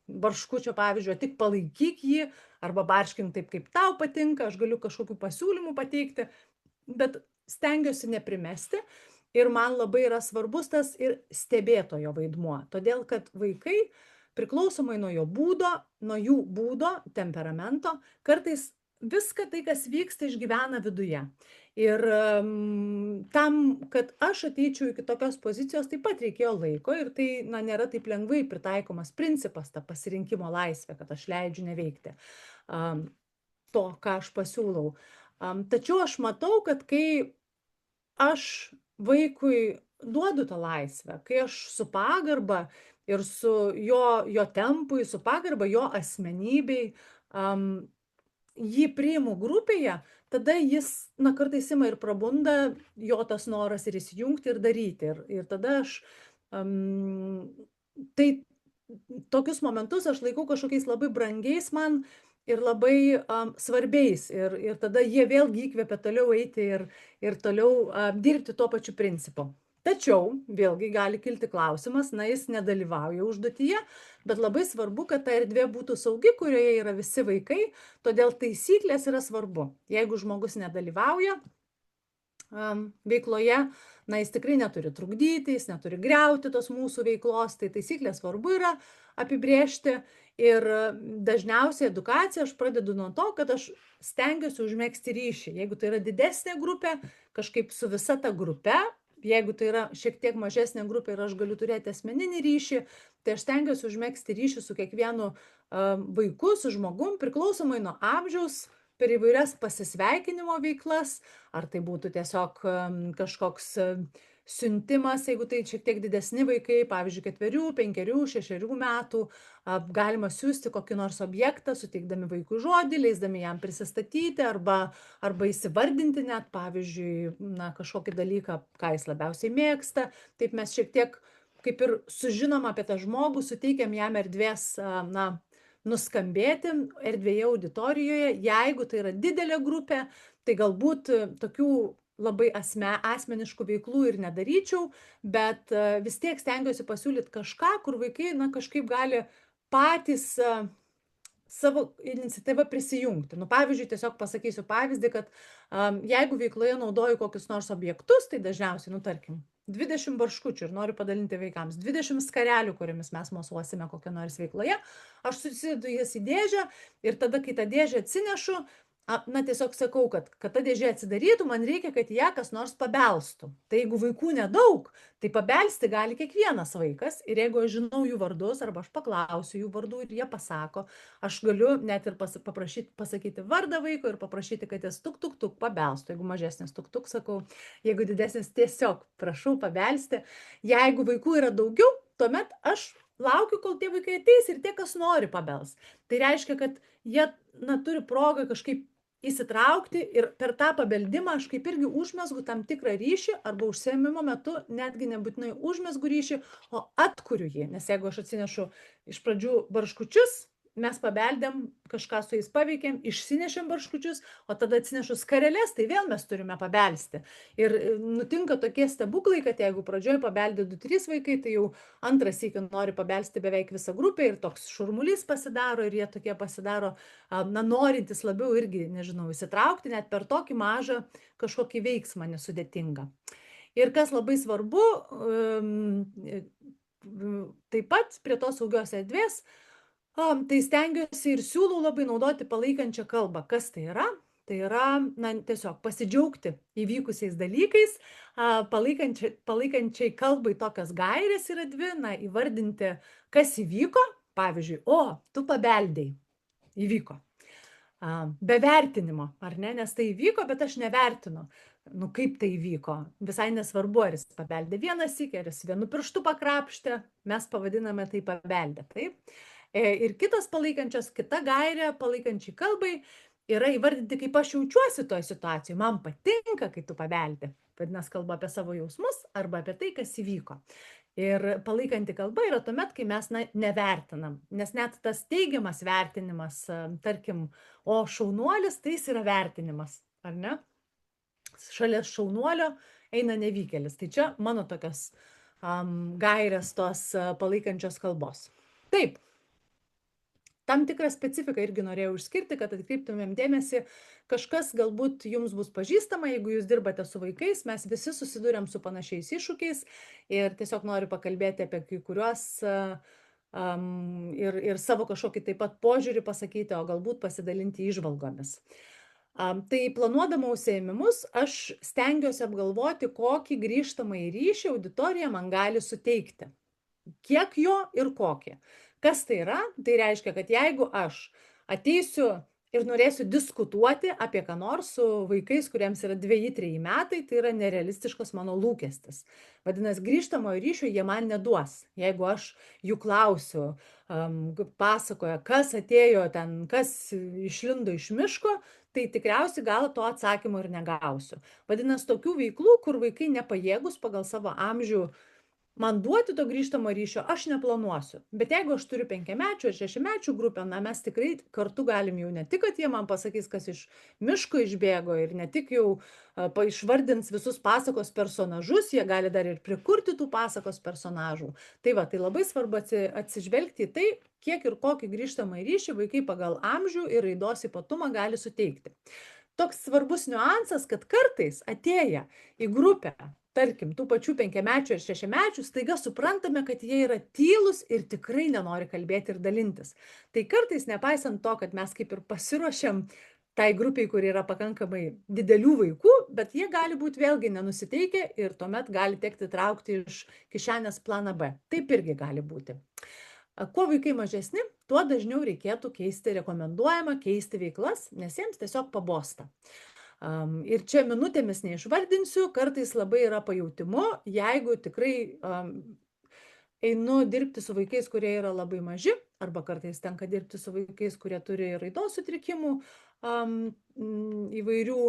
barškučio pavyzdžio, tik palaikyk jį, arba barškink taip, kaip tau patinka, aš galiu kažkokių pasiūlymų pateikti, bet stengiuosi neprimesti ir man labai yra svarbus tas ir stebėtojo vaidmuo, todėl kad vaikai, priklausomai nuo jų būdo, temperamento, kartais viską tai, kas vyksta, išgyvena viduje. Ir tam, kad aš ateičiau iki tokios pozicijos, taip pat reikėjo laiko ir tai nėra taip lengvai pritaikomas principas, ta pasirinkimo laisvė, kad aš leidžiu neveikti to, ką aš pasiūlau. Tačiau aš matau, kad kai aš vaikui duodu tą laisvę, kai aš su pagarba ir su jo tempui, su pagarba jo asmenybei, jį priimu grupėje, tada jis kartais ima ir prabunda jo tas noras ir įsijungti ir daryti. Ir tada aš tokius momentus aš laikau kažkokiais labai brangiais man ir labai svarbiais. Ir tada jie vėlgi įkvepia toliau eiti ir toliau dirbti tuo pačiu principu. Tačiau vėlgi gali kilti klausimas, jis nedalyvauja užduotyje, bet labai svarbu, kad ta erdvė būtų saugi, kurioje yra visi vaikai, todėl taisyklės yra svarbu. Jeigu žmogus nedalyvauja veikloje, jis tikrai neturi trukdyti, jis neturi griauti tos mūsų veiklos, tai taisyklės svarbu yra apibrėžti. Ir dažniausiai edukaciją aš pradedu nuo to, kad aš stengiuosi užmegzti ryšį. Jeigu tai yra didesnė grupė, kažkaip su visa ta grupe, jeigu tai yra šiek tiek mažesnė grupė ir aš galiu turėti asmeninį ryšį, tai aš stengiuosi užmegzti ryšį su kiekvienu vaiku, su žmogum, priklausomai nuo amžiaus, per įvairias pasisveikinimo veiklas, ar tai būtų tiesiog kažkoks siuntimas, jeigu tai šiek tiek didesni vaikai, pavyzdžiui, 4, 5, 6 metų, galima siūsti kokį nors objektą, suteikdami vaikui žodį, leisdami jam prisistatyti arba įsivardinti net, pavyzdžiui, na, kažkokį dalyką, ką jis labiausiai mėgsta. Taip mes šiek tiek kaip ir sužinom apie tą žmogų, suteikiam jam erdvės, na, nuskambėti erdvėje auditorijoje. Jeigu tai yra didelė grupė, tai galbūt tokių labai asmeniškų veiklų ir nedaryčiau, bet vis tiek stengiuosi pasiūlyti kažką, kur vaikai, na, kažkaip gali patys savo iniciatyvą prisijungti. Nu, pavyzdžiui, tiesiog pasakysiu pavyzdį, kad jeigu veikloje naudoju kokius nors objektus, tai dažniausiai, nu, tarkim, 20 barškučių ir noriu padalinti vaikams, 20 skarelių, kuriamis mes mosuosime kokią nors veikloje, aš susidedu jas į dėžę ir tada, kai tą dėžę atsinešu, na, tiesiog sakau, kad ta dėžė atsidarytų, man reikia, kad ją kas nors pabelstų. Tai jeigu vaikų nedaug, tai pabelsti gali kiekvienas vaikas ir jeigu aš žinau jų vardus arba aš paklausiu jų vardų ir jie pasako, aš galiu net ir pasakyti vardą vaiko ir paprašyti, kad jis tuk, tuk, tuk pabelstų. Jeigu mažesnis tuk, tuk sakau, jeigu didesnis tiesiog prašau pabelsti. Jeigu vaikų yra daugiau, tuomet aš laukiu, kol tie vaikai ateis ir tie, kas nori pabels. Tai reiškia, kad jie, na, turi progą kažkaip įsitraukti ir per tą pabeldimą aš kaip irgi užmesgu tam tikrą ryšį arba užsiėmimo metu netgi nebūtinai užmesgu ryšį, o atkuriu jį. Nes jeigu aš atsinešu iš pradžių barškučius, mes pabeldėm, kažką su jais paveikėm, išsinešėm barškučius, o tada atsinešu skareles, tai vėl mes turime pabelsti. Ir nutinka tokie stebuklai, kad jeigu pradžioje pabeldė 2-3 vaikai, tai jau antras sykį nori pabelsti beveik visą grupę ir toks šurmulys pasidaro ir jie tokie pasidaro, na, norintys labiau irgi, nežinau, įsitraukti net per tokį mažą kažkokį veiksmą nesudėtingą. Ir kas labai svarbu, taip pat prie tos saugios erdvės, tai stengiuosi ir siūlau labai naudoti palaikančią kalbą. Kas tai yra? Tai yra, na, tiesiog pasidžiaugti įvykusiais dalykais, palaikančiai kalbai tokias gairės yra 2, na, įvardinti, kas įvyko, pavyzdžiui, o, tu pabeldėjai, įvyko. Be vertinimo, ar ne, nes tai įvyko, bet aš nevertinu. Nu, kaip tai įvyko? Visai nesvarbu, ar jis pabeldė vieną sykį, ar jis vienu pirštu pakrapštė, mes pavadiname tai pabeldę, taip? Ir kita gairė palaikančiai kalbai yra įvardinti, kaip aš jaučiuosi toje situacijoje. Man patinka, kai tu pabeldi. Vadinasi, kalba apie savo jausmus arba apie tai, kas įvyko. Ir palaikanti kalba yra tuomet, kai mes, na, nevertinam. Nes net tas teigiamas vertinimas, tarkim, o šaunuolis, tai jis yra vertinimas, ar ne? Šalia šaunuolio eina nevykėlis. Tai čia mano tokios gairės tos palaikančios kalbos. Taip. Tam tikrą specifiką irgi norėjau išskirti, kad atkreiptumėm dėmesį, kažkas galbūt jums bus pažįstama, jeigu jūs dirbate su vaikais, mes visi susiduriam su panašiais iššūkiais ir tiesiog noriu pakalbėti apie kai kuriuos ir savo kažkokį taip pat požiūrį pasakyti, o galbūt pasidalinti įžvalgomis. Tai planuodama užsiėmimus, aš stengiuosi apgalvoti, kokį grįžtamąjį ryšį auditorija man gali suteikti. Kiek jo ir kokį. Kas tai yra? Tai reiškia, kad jeigu aš ateisiu ir norėsiu diskutuoti apie ką nors su vaikais, kuriems yra 2-3 metai, tai yra nerealistiškas mano lūkestis. Vadinasi, grįžtamojo ryšio jie man neduos. Jeigu aš jų klausiu, pasakoja, kas atėjo ten, kas išlindo iš miško, tai tikriausiai gal to atsakymo ir negausiu. Vadinasi, tokių veiklų, kur vaikai nepajėgus pagal savo amžių man duoti to grįžtamo ryšio, aš neplanuosiu. Bet jeigu aš turiu 5-mečių ar 6-mečių grupę, na, mes tikrai kartu galim jau ne tik, kad jie man pasakys, kas iš miško išbėgo ir ne tik jau išvardins visus pasakos personažus, jie gali dar ir prikurti tų pasakos personažų. Tai va, tai labai svarbu atsižvelgti į tai, kiek ir kokį grįžtamą ryšį vaikai pagal amžių ir raidos ypatumą gali suteikti. Toks svarbus niuansas, kad kartais atėję į grupę, tarkim, tų pačių 5-mečių ir 6-mečių, staiga suprantame, kad jie yra tylūs ir tikrai nenori kalbėti ir dalintis. Tai kartais, nepaisant to, kad mes kaip ir pasiruošiam tai grupiai, kur yra pakankamai didelių vaikų, bet jie gali būti vėlgi nenusiteikę ir tuomet gali tekti traukti iš kišenės planą B. Taip irgi gali būti. Kuo vaikai mažesni, tuo dažniau reikėtų rekomenduojama keisti veiklas, nes jiems tiesiog pabosta. Ir čia minutėmis neišvardinsiu, kartais labai yra pajautimu, jeigu tikrai einu dirbti su vaikais, kurie yra labai maži, arba kartais tenka dirbti su vaikais, kurie turi raidos sutrikimų, įvairių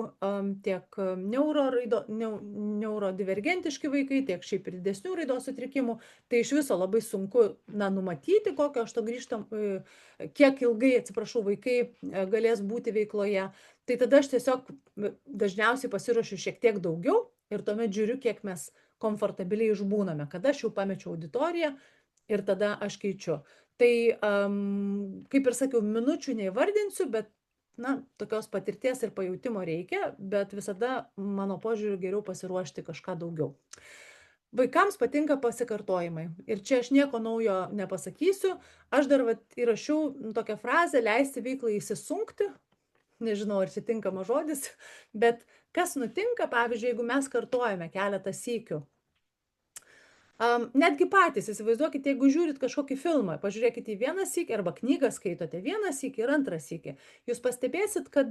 tiek neurodivergentiški vaikai, tiek šiaip ir didesnių raidos sutrikimų, tai iš viso labai sunku numatyti, kokio aš to kiek ilgai, atsiprašau, vaikai galės būti veikloje. Tai tada aš tiesiog dažniausiai pasiruošiu šiek tiek daugiau ir tuomet žiūriu, kiek mes komfortabiliai išbūname, kada aš jau pamečiau auditoriją ir tada aš keičiu. Tai, kaip ir sakiau, minučių neįvardinsiu, bet tokios patirties ir pajautimo reikia, bet visada mano požiūriu geriau pasiruošti kažką daugiau. Vaikams patinka pasikartojimai. Ir čia aš nieko naujo nepasakysiu. Aš dar įrašiau tokią frazę, leisti veiklai įsisunkti. Nežinau, ar čia tinkamas žodis, bet kas nutinka, pavyzdžiui, jeigu mes kartojame keletą sykių. Netgi patys, įsivaizduokite, jeigu žiūrit kažkokį filmą, pažiūrėkite į vieną sykį arba knygą skaitote vieną sykį ir antrą sykį. Jūs pastebėsit, kad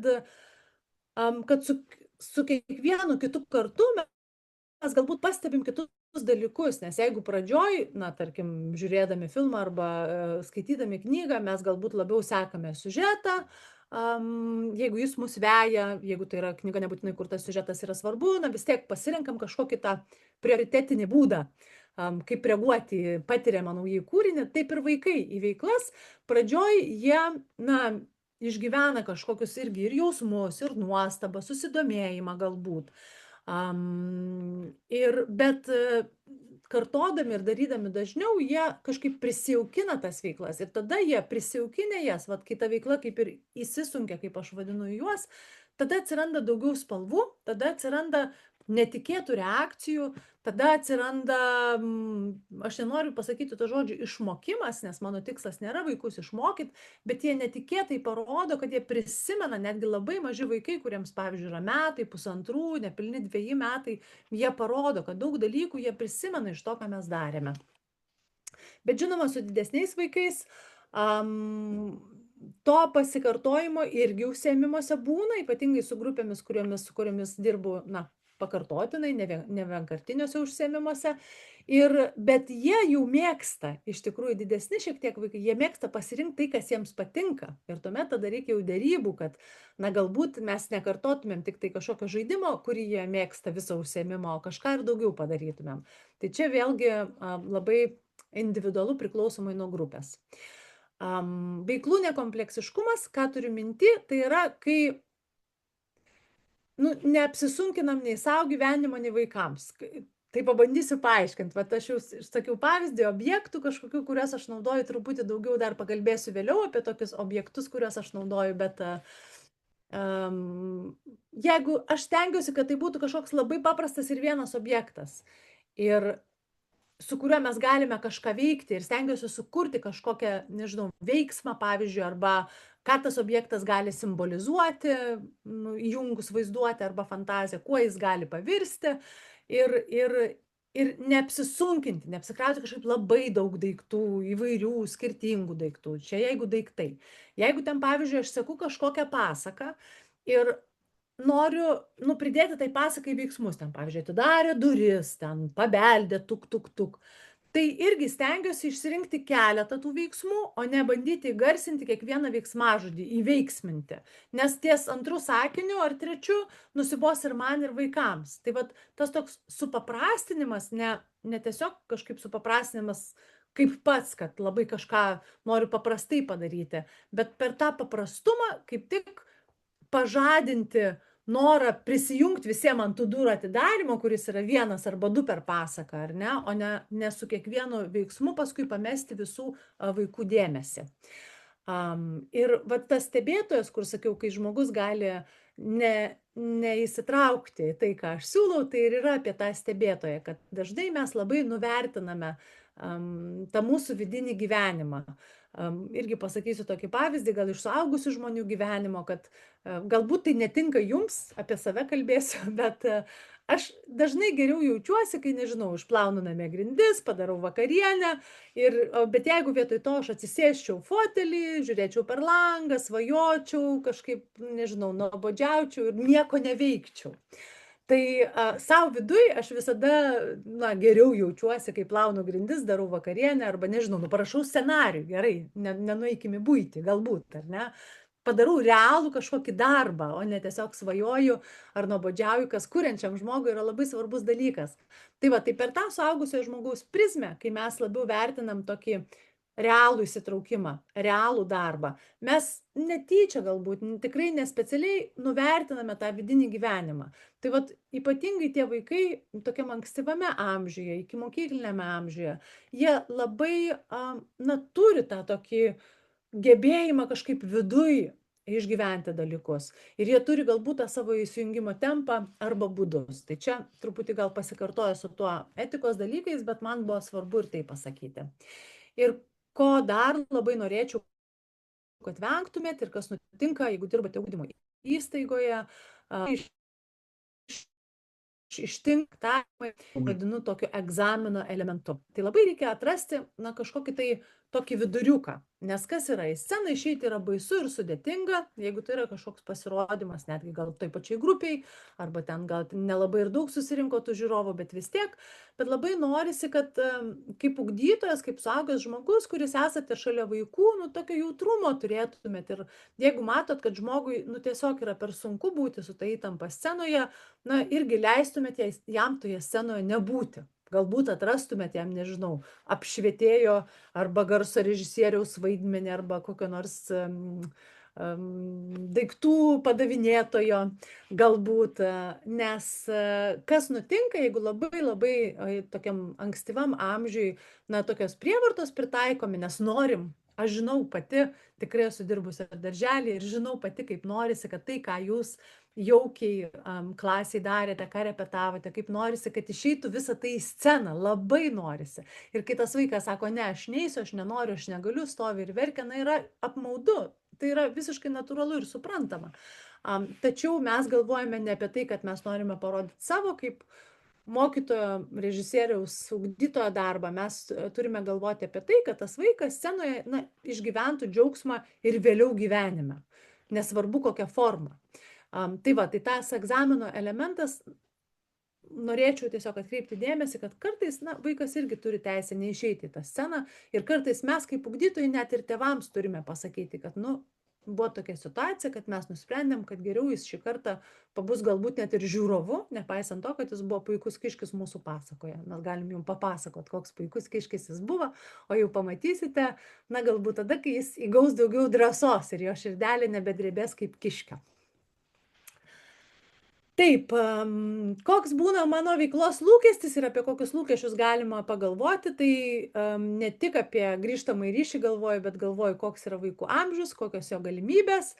su kiekvienu kitu kartu mes galbūt pastebim kitus dalykus, nes jeigu pradžioj, tarkim, žiūrėdami filmą arba skaitydami knygą, mes galbūt labiau sekame siužetą, jeigu jis mus veja, jeigu tai yra knyga nebūtinai, kur tas siužetas yra svarbu, vis tiek pasirenkam kažkokį tą prioritetinį būdą, kaip reaguoti patiriamą naują kūrinį, taip ir vaikai į veiklas. Pradžioj jie, išgyvena kažkokius irgi ir jausmus, ir nuostabą, susidomėjimą galbūt. Bet kartodami ir darydami dažniau, jie kažkaip prisijaukina tas veiklas ir tada jie prisijaukinę jas, kai ta veikla kaip ir įsisunkia, kaip aš vadinu juos, tada atsiranda daugiau spalvų, tada atsiranda netikėtų reakcijų, tada atsiranda, aš nenoriu pasakyti to žodžio išmokimas, nes mano tikslas nėra vaikus išmokyti, bet jie netikėtai parodo, kad jie prisimena, netgi labai maži vaikai, kuriems, pavyzdžiui, yra metai, pusantrų, nepilni 2 metai, jie parodo, kad daug dalykų jie prisimena iš to, ką mes darėme. Bet žinoma, su didesniais vaikais to pasikartojimo irgi užsiėmimuose būna, ypatingai su grupėmis, su kuriomis dirbu, pakartotinai, ne vienkartiniuose užsiėmimuose. Bet jie jau mėgsta, iš tikrųjų didesni šiek tiek vaikai, jie mėgsta pasirinkti tai, kas jiems patinka. Ir tuomet tada reikia jau derybų, kad, galbūt mes nekartotumėm tik tai kažkokio žaidimo, kurį jie mėgsta visą užsiėmimą, o kažką ir daugiau padarytumėm. Tai čia vėlgi labai individualu priklausomai nuo grupės. Veiklų nekompleksiškumas, ką turiu minty, tai yra, kai neapsisunkinam nei savo gyvenimo, nei vaikams. Tai pabandysiu paaiškinti. Aš jau sakiau pavyzdį objektų kažkokių, kuriuos aš naudoju, truputį daugiau dar pakalbėsiu vėliau apie tokius objektus, kuriuos aš naudoju, bet jeigu aš stengiuosi, kad tai būtų kažkoks labai paprastas ir vienas objektas, ir su kuriuo mes galime kažką veikti ir stengiuosi sukurti kažkokią, nežinau, veiksmą, pavyzdžiui, arba ką tas objektas gali simbolizuoti, įjungus vaizduotę arba fantaziją, kuo jis gali pavirsti ir neapsisunkinti, neapsikrauti kažkaip labai daug daiktų, įvairių, skirtingų daiktų. Čia jeigu daiktai. Jeigu ten, pavyzdžiui, aš seku kažkokią pasaką ir noriu pridėti tai pasakai veiksmus, ten, pavyzdžiui, atidarė duris, ten pabeldė, tuk, tuk, tuk. Tai irgi stengiuosi išsirinkti keletą tų veiksmų, o ne bandyti įgarsinti kiekvieną veiksmažodį, įveiksminti. Nes ties antrų sakinių ar trečių nusibos ir man, ir vaikams. Tai tas toks supaprastinimas, ne tiesiog kažkaip supaprastinimas kaip pats, kad labai kažką noriu paprastai padaryti, bet per tą paprastumą kaip tik pažadinti norą prisijungti visiems ant tų durų atidarimo, kuris yra 1 arba 2 per pasaką, ar ne, o ne su kiekvienu veiksmu paskui pamesti visų vaikų dėmesį. Ir tas stebėtojas, kur sakiau, kai žmogus gali neįsitraukti į tai, ką aš siūlau, tai ir yra apie tą stebėtoją, kad dažnai mes labai nuvertiname tą mūsų vidinį gyvenimą. Irgi pasakysiu tokį pavyzdį, gal iš suaugusių žmonių gyvenimo, kad galbūt tai netinka jums, apie save kalbėsiu, bet aš dažnai geriau jaučiuosi, kai, nežinau, išplaunu namie grindis, padarau vakarienę, bet jeigu vietoj to aš atsisėsčiau fotelį, žiūrėčiau per langą, svajočiau, kažkaip, nežinau, nuobodžiaučiau ir nieko neveikčiau. Tai savo viduj aš visada, geriau jaučiuosi, kai plaunu grindis, darau vakarienę arba, nežinau, parašau scenarijų, gerai, nenueikim į buitį, galbūt, ar ne? Padarau realų kažkokį darbą, o ne tiesiog svajoju ar nuobodžiauju, kas kuriančiam žmogui yra labai svarbus dalykas. Tai va, tai per tą suaugusiojo žmogaus prizmę, kai mes labiau vertinam tokį realų įsitraukimą, realų darbą, mes netyčia galbūt, tikrai nespecialiai nuvertiname tą vidinį gyvenimą. Tai vat ypatingai tie vaikai tokiam ankstyvame amžiuje, ikimokykliniame amžiuje, jie labai turi tą tokį gebėjimą kažkaip viduj išgyventi dalykus. Ir jie turi galbūt tą savo įsijungimo tempą arba būdus. Tai čia truputį gal pasikartoja su tuo etikos dalykais, bet man buvo svarbu ir tai pasakyti. Ir ko dar labai norėčiau, kad vengtumėt ir kas nutinka, jeigu dirbate ugdymo įstaigoje, ištinka, vadinu tokiu egzamino elementu. Tai labai reikia atrasti, kažkokį tai tokį viduriuką, nes kas yra, į sceną išeiti yra baisu ir sudėtinga, jeigu tai yra kažkoks pasirodymas, netgi gal toj pačiai grupiai, arba ten gal nelabai ir daug susirinko tų žiūrovų, bet vis tiek, bet labai norisi, kad kaip ugdytojas, kaip suaugęs žmogus, kuris esate šalia vaikų, tokio jautrumo turėtumėt ir jeigu matot, kad žmogui, tiesiog yra per sunku būti su ta įtampa scenoje, irgi leistumėt jam toje scenoje nebūti. Galbūt atrastumėt jam, nežinau, apšvietėjo arba garso režisieriaus vaidmenį arba kokio nors daiktų padavinėtojo galbūt, nes kas nutinka, jeigu labai tokiam ankstyvam amžiui, tokios prievartos pritaikomi, nes norim, aš žinau pati, tikrai esu dirbusi darželį ir žinau pati, kaip norisi, kad tai, ką jūs jaukiai klasiai darėte, ką repetavote, kaip norisi, kad išeitų visą tai į sceną, labai norisi. Ir kai tas vaikas sako, ne, aš neisiu, aš nenoriu, aš negaliu, stovi ir verkia, yra apmaudu. Tai yra visiškai natūralu ir suprantama. Tačiau mes galvojame ne apie tai, kad mes norime parodyti savo kaip mokytojo, režisieriaus, ugdytojo darbą. Mes turime galvoti apie tai, kad tas vaikas scenoje išgyventų džiaugsmą ir vėliau gyvenime. Nesvarbu kokią formą. Tai va, tai tas egzamino elementas, norėčiau tiesiog atkreipti dėmesį, kad kartais, vaikas irgi turi teisę neišeiti į tą sceną ir kartais mes kaip ugdytojai net ir tėvams turime pasakyti, kad, buvo tokia situacija, kad mes nusprendėm, kad geriau jis šį kartą pabus galbūt net ir žiūrovu, nepaisant to, kad jis buvo puikus kiškis mūsų pasakoje. Mes galim jums papasakot, koks puikus kiškis jis buvo, o jau pamatysite, galbūt tada, kai jis įgaus daugiau drąsos ir jo širdelė nebedrebės kaip kiškio. Taip, koks būna mano veiklos lūkestis ir apie kokius lūkesčius galima pagalvoti, tai ne tik apie grįžtamąjį ryšį galvoju, bet galvoju, koks yra vaikų amžius, kokios jo galimybės.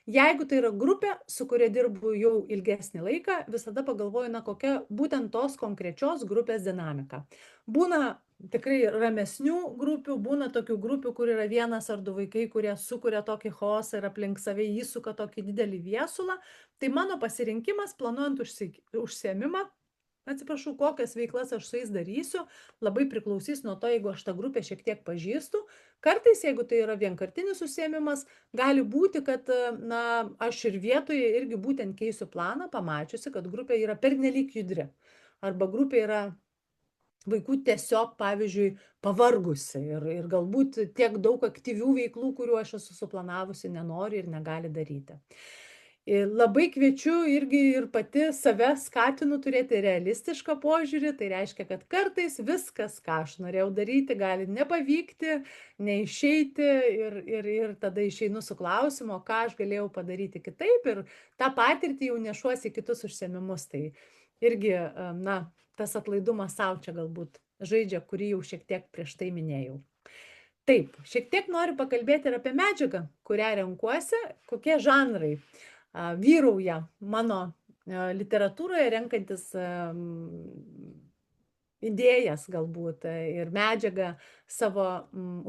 Jeigu tai yra grupė, su kuria dirbu jau ilgesnį laiką, visada pagalvoju, kokia būtent tos konkrečios grupės dinamika. Būna tikrai ramesnių grupių, būna tokių grupių, kur yra vienas ar du vaikai, kurie sukuria tokį chaosą ir aplink save įsuka tokį didelį viesulą. Tai mano pasirinkimas, planuojant užsiėmimą, kokias veiklas aš su jais darysiu, labai priklausys nuo to, jeigu aš tą grupę šiek tiek pažįstu. Kartais, jeigu tai yra vienkartinis užsiėmimas, gali būti, kad aš ir vietoje irgi būtent keisiu planą, pamačiusi, kad grupė yra pernelyg judri. Arba grupė yra vaikų tiesiog, pavyzdžiui, pavargusi ir galbūt tiek daug aktyvių veiklų, kuriuo aš esu suplanavusi, nenori ir negali daryti. Ir labai kviečiu irgi ir pati save skatinu turėti realistišką požiūrį, tai reiškia, kad kartais viskas, ką aš norėjau daryti, gali nepavykti, neišeiti ir tada išeinu su klausimu, ką aš galėjau padaryti kitaip ir tą patirtį jau nešuosi į kitus užsiėmimus. Tai irgi, tas atlaidumas savo čia galbūt žaidžia, kurį jau šiek tiek prieš tai minėjau. Taip, šiek tiek noriu pakalbėti ir apie medžiagą, kurią renkuosi, kokie žanrai vyrauja mano literatūroje, renkantis idėjas galbūt ir medžiagą savo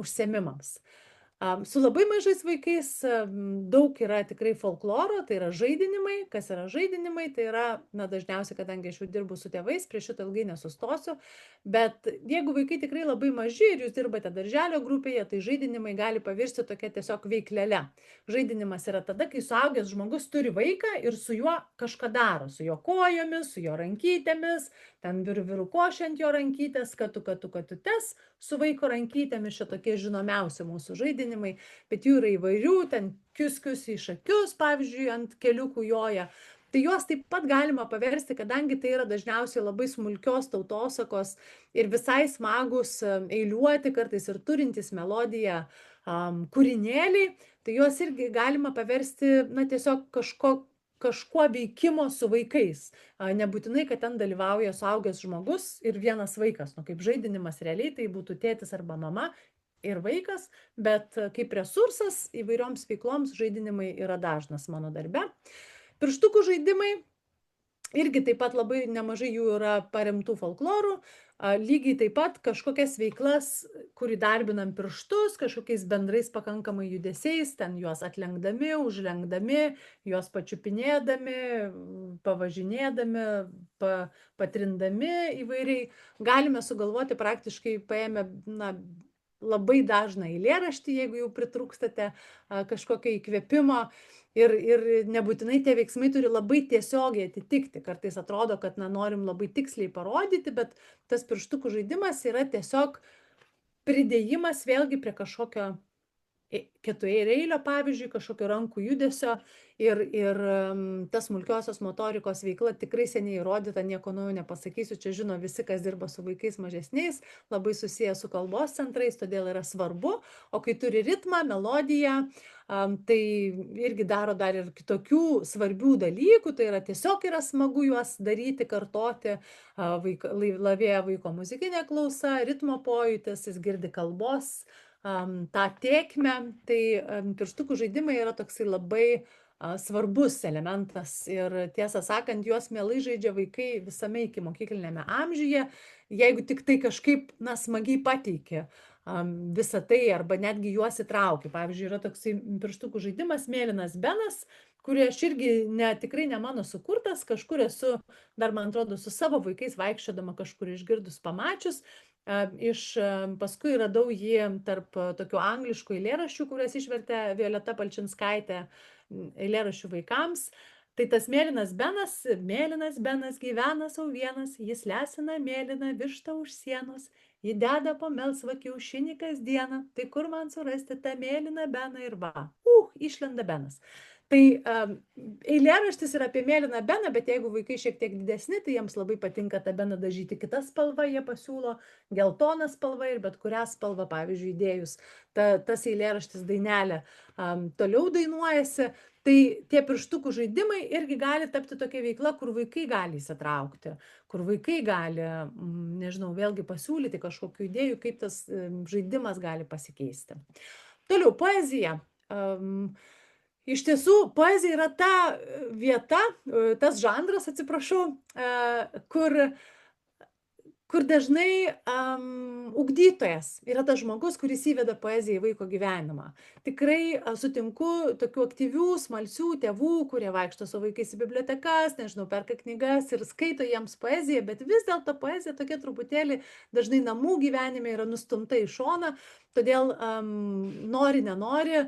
užsiėmimams. Su labai mažais vaikais daug yra tikrai folkloro, tai yra žaidinimai. Kas yra žaidinimai? Tai yra, na, dažniausiai, kadangi aš jau dirbu su tėvais, prie šito ilgai nesustosiu, bet jeigu vaikai tikrai labai maži ir jūs dirbate darželio grupėje, tai žaidinimai gali pavirsti tokia tiesiog veiklele. Žaidinimas yra tada, kai suaugęs žmogus turi vaiką ir su juo kažką daro, su jo kojomis, su jo rankytėmis, ten viru košė ant jo rankytės, katutes, su vaiko rankytėmis, šitokie žinomiausi mūsų žaidinimai, bet jų yra įvairių, ten kiuskius iš akius, pavyzdžiui, ant keliukų joja. Tai juos taip pat galima paversti, kadangi tai yra dažniausiai labai smulkios tautosakos ir visai smagus eiliuoti, kartais ir turintys melodiją kūrinėliai, tai juos irgi galima paversti, na, tiesiog kažkuo veikimo su vaikais. Nebūtinai, kad ten dalyvauja suaugęs žmogus ir vienas vaikas, nu, kaip žaidinimas realiai, tai būtų tėtis arba mama ir vaikas, bet kaip resursas įvairioms veikloms žaidinimai yra dažnas mano darbe. Pirštukų žaidimai, irgi taip pat labai nemažai jų yra paremtų folklorų, lygiai taip pat kažkokias veiklas, kur įdarbinam pirštus, kažkokiais bendrais pakankamai judesiais, ten juos atlenkdami, užlenkdami, juos pačiupinėdami, pavažinėdami, patrindami įvairiai, galime sugalvoti praktiškai paėmę, na, labai dažną eilėraštį, jeigu jau pritrūkstate kažkokio įkvėpimo. Ir nebūtinai tie veiksmai turi labai tiesiogiai atitikti. Kartais atrodo, kad norim labai tiksliai parodyti, bet tas pirštukų žaidimas yra tiesiog pridėjimas vėlgi prie kažkokio keturėlio, pavyzdžiui, kažkokio rankų judesio ir tas smulkiosios motorikos veikla tikrai seniai įrodyta, nieko naujo nepasakysiu, čia žino visi, kas dirba su vaikais mažesniais, labai susiję su kalbos centrais, todėl yra svarbu, o kai turi ritmą, melodiją, tai irgi daro dar ir kitokių svarbių dalykų, tai yra tiesiog yra smagu juos daryti, kartoti, lavėja vaiko muzikinė klausa, ritmo pojūtis, jis girdi kalbos, tą tėkmę, tai pirštukų žaidimai yra toksai labai svarbus elementas ir tiesą sakant, juos mielai žaidžia vaikai visame ikimokyklinėme amžiuje, jeigu tik tai kažkaip, na, smagiai pateikia visą tai arba netgi juos įtraukia. Pavyzdžiui, yra toksai pirštukų žaidimas Mėlynas Benas, kurį aš irgi tikrai ne mano sukurtas, kažkur esu, dar man atrodo, su savo vaikais vaikščiodama kažkur išgirdus, pamačius. Paskui radau jį tarp tokių angliškų eilėraščių, kurias išvertė Violeta Palčinskaitė, eilėraščių vaikams. Tai tas Mėlynas Benas gyvena sau vienas, jis lesina mėlyną vištą už sienos, jį deda po melsvą kiaušinį kasdieną, tai kur man surasti tą Mėlyną Beną ir va, išlenda Benas. Tai eilėraštis yra apie Mėlyną Beną, bet jeigu vaikai šiek tiek didesni, tai jiems labai patinka tą beną dažyti kitą spalvą, jie pasiūlo geltoną spalvą ir bet kurią spalvą, pavyzdžiui, įdėjus tas eilėraštis dainelę toliau dainuojasi. Tai tie pirštukų žaidimai irgi gali tapti tokia veikla, kur vaikai gali įsitraukti, kur vaikai gali, nežinau, vėlgi pasiūlyti kažkokių idėjų, kaip tas žaidimas gali pasikeisti. Toliau, poezija. Iš tiesų, poezija yra ta vieta, tas žanras, atsiprašau, kur dažnai ugdytojas yra tas žmogus, kuris įveda poeziją į vaiko gyvenimą. Tikrai sutinku tokių aktyvių, smalsių tėvų, kurie vaikšto su vaikais į bibliotekas, nežinau, perka knygas ir skaito jiems poeziją, bet vis dėlto poezija tokia truputėlį dažnai namų gyvenime yra nustumta į šoną, todėl nori, nenori,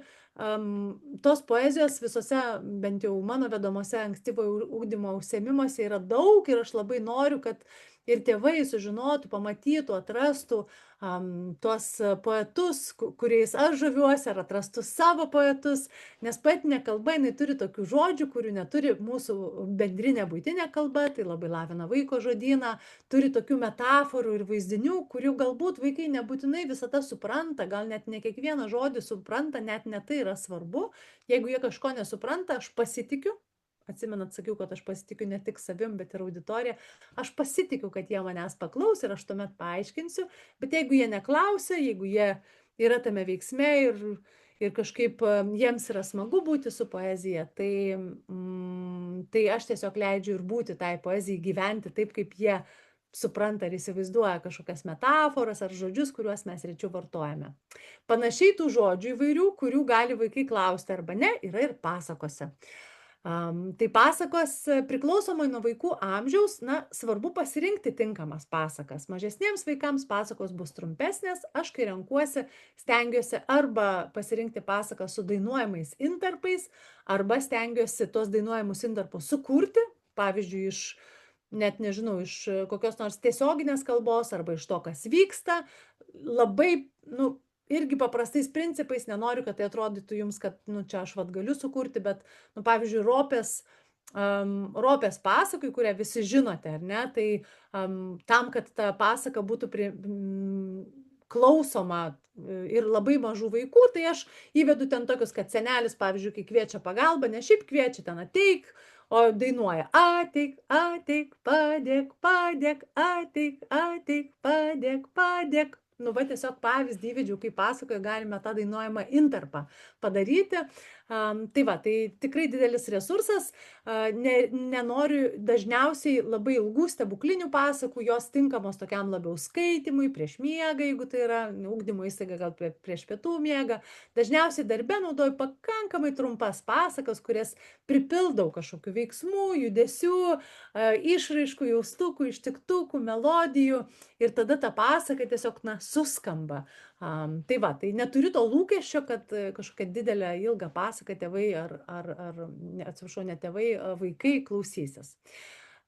tos poezijos visose, bent jau mano vedomose ankstyvojo ugdymo užsiėmimuose yra daug ir aš labai noriu, kad ir tėvai sužinotų, pamatytų, atrastų tuos poetus, kuriais aš žaviuosi, ar atrastų savo poetus, nes poetinė kalba, jinai turi tokių žodžių, kurių neturi mūsų bendrinė buitinė kalba, tai labai lavina vaiko žodyną, turi tokių metaforų ir vaizdinių, kurių galbūt vaikai nebūtinai visada supranta, gal net ne kiekvieną žodį supranta, net ne tai yra svarbu. Jeigu jie kažko nesupranta, aš pasitikiu. Atsimenat, sakiau, kad aš pasitikiu ne tik savim, bet ir auditorija. Aš pasitikiu, kad jie manęs paklaus ir aš tuomet paaiškinsiu, bet jeigu jie neklausia, jeigu jie yra tame veiksme ir kažkaip jiems yra smagu būti su poezija, tai aš tiesiog leidžiu ir būti tai poezijai, gyventi taip, kaip jie supranta ir įsivaizduoja kažkokias metaforas ar žodžius, kuriuos mes rečiau vartojame. Panašiai tų žodžių įvairių, kurių gali vaikai klausti arba ne, yra ir pasakose. Tai pasakos priklausomai nuo vaikų amžiaus, svarbu pasirinkti tinkamas pasakas. Mažesniems vaikams pasakos bus trumpesnės, aš kai renkuosi, stengiuosi arba pasirinkti pasaką su dainuojamais intarpais, arba stengiuosi tos dainuojamus intarpus sukurti, pavyzdžiui, net nežinau, iš kokios nors tiesioginės kalbos arba iš to, kas vyksta. Labai, irgi paprastais principais, nenoriu, kad tai atrodytų jums, kad, čia aš galiu sukurti, bet, pavyzdžiui, Ropės pasakui, kurią visi žinote, ar ne, tai tam, kad ta pasaka būtų klausoma ir labai mažų vaikų, tai aš įvedu ten tokius, kad senelis, pavyzdžiui, kai kviečia pagalbą, ne šiaip kviečia ten ateik, o dainuoja ateik, ateik, padėk, padėk, ateik, ateik, padėk, padėk. Tiesiog pavyzdį įvedžiau, kaip pasakoje galime tą dainuojamą intarpą padaryti. Tai tikrai didelis resursas. Nenoriu dažniausiai labai ilgų stebuklinių pasakų, jos tinkamos tokiam labiau skaitimui, prieš miegą, jeigu tai yra ugdymo įstaiga, gal prieš pietų miegą. Dažniausiai darbe naudoju pakankamai trumpas pasakas, kurias pripildau kažkokių veiksmų, judesių, išraiškų, jaustukų, ištiktukų, melodijų ir tada ta pasaka tiesiog suskamba. Tai neturiu to lūkesčio, kad kažkokia didelė ilga pasaka tėvai ne tėvai, vaikai klausysis.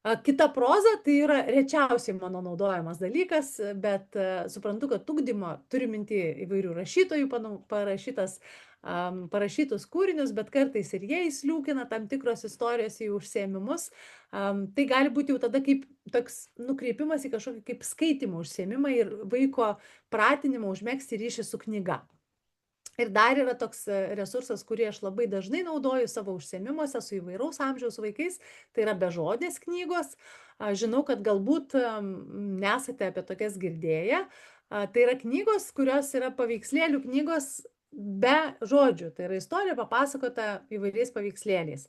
Kita proza tai yra rečiausiai mano naudojamas dalykas, bet suprantu, kad ugdymo turi minti įvairių rašytojų parašytus kūrinius, bet kartais ir jie įsliūkina tam tikros istorijos į užsiėmimus. Tai gali būti jau tada kaip toks nukreipimas į kažkokį kaip skaitimo užsiėmimą ir vaiko pratinimą užmegzti ryšį su knyga. Ir dar yra toks resursas, kurį aš labai dažnai naudoju savo užsiėmimuose su įvairaus amžiaus vaikais, tai yra bežodės knygos. Žinau, kad galbūt nesate apie tokias girdėję. Tai yra knygos, kurios yra paveikslėlių knygos be žodžių. Tai yra istorija papasakota įvairiais paveikslėliais.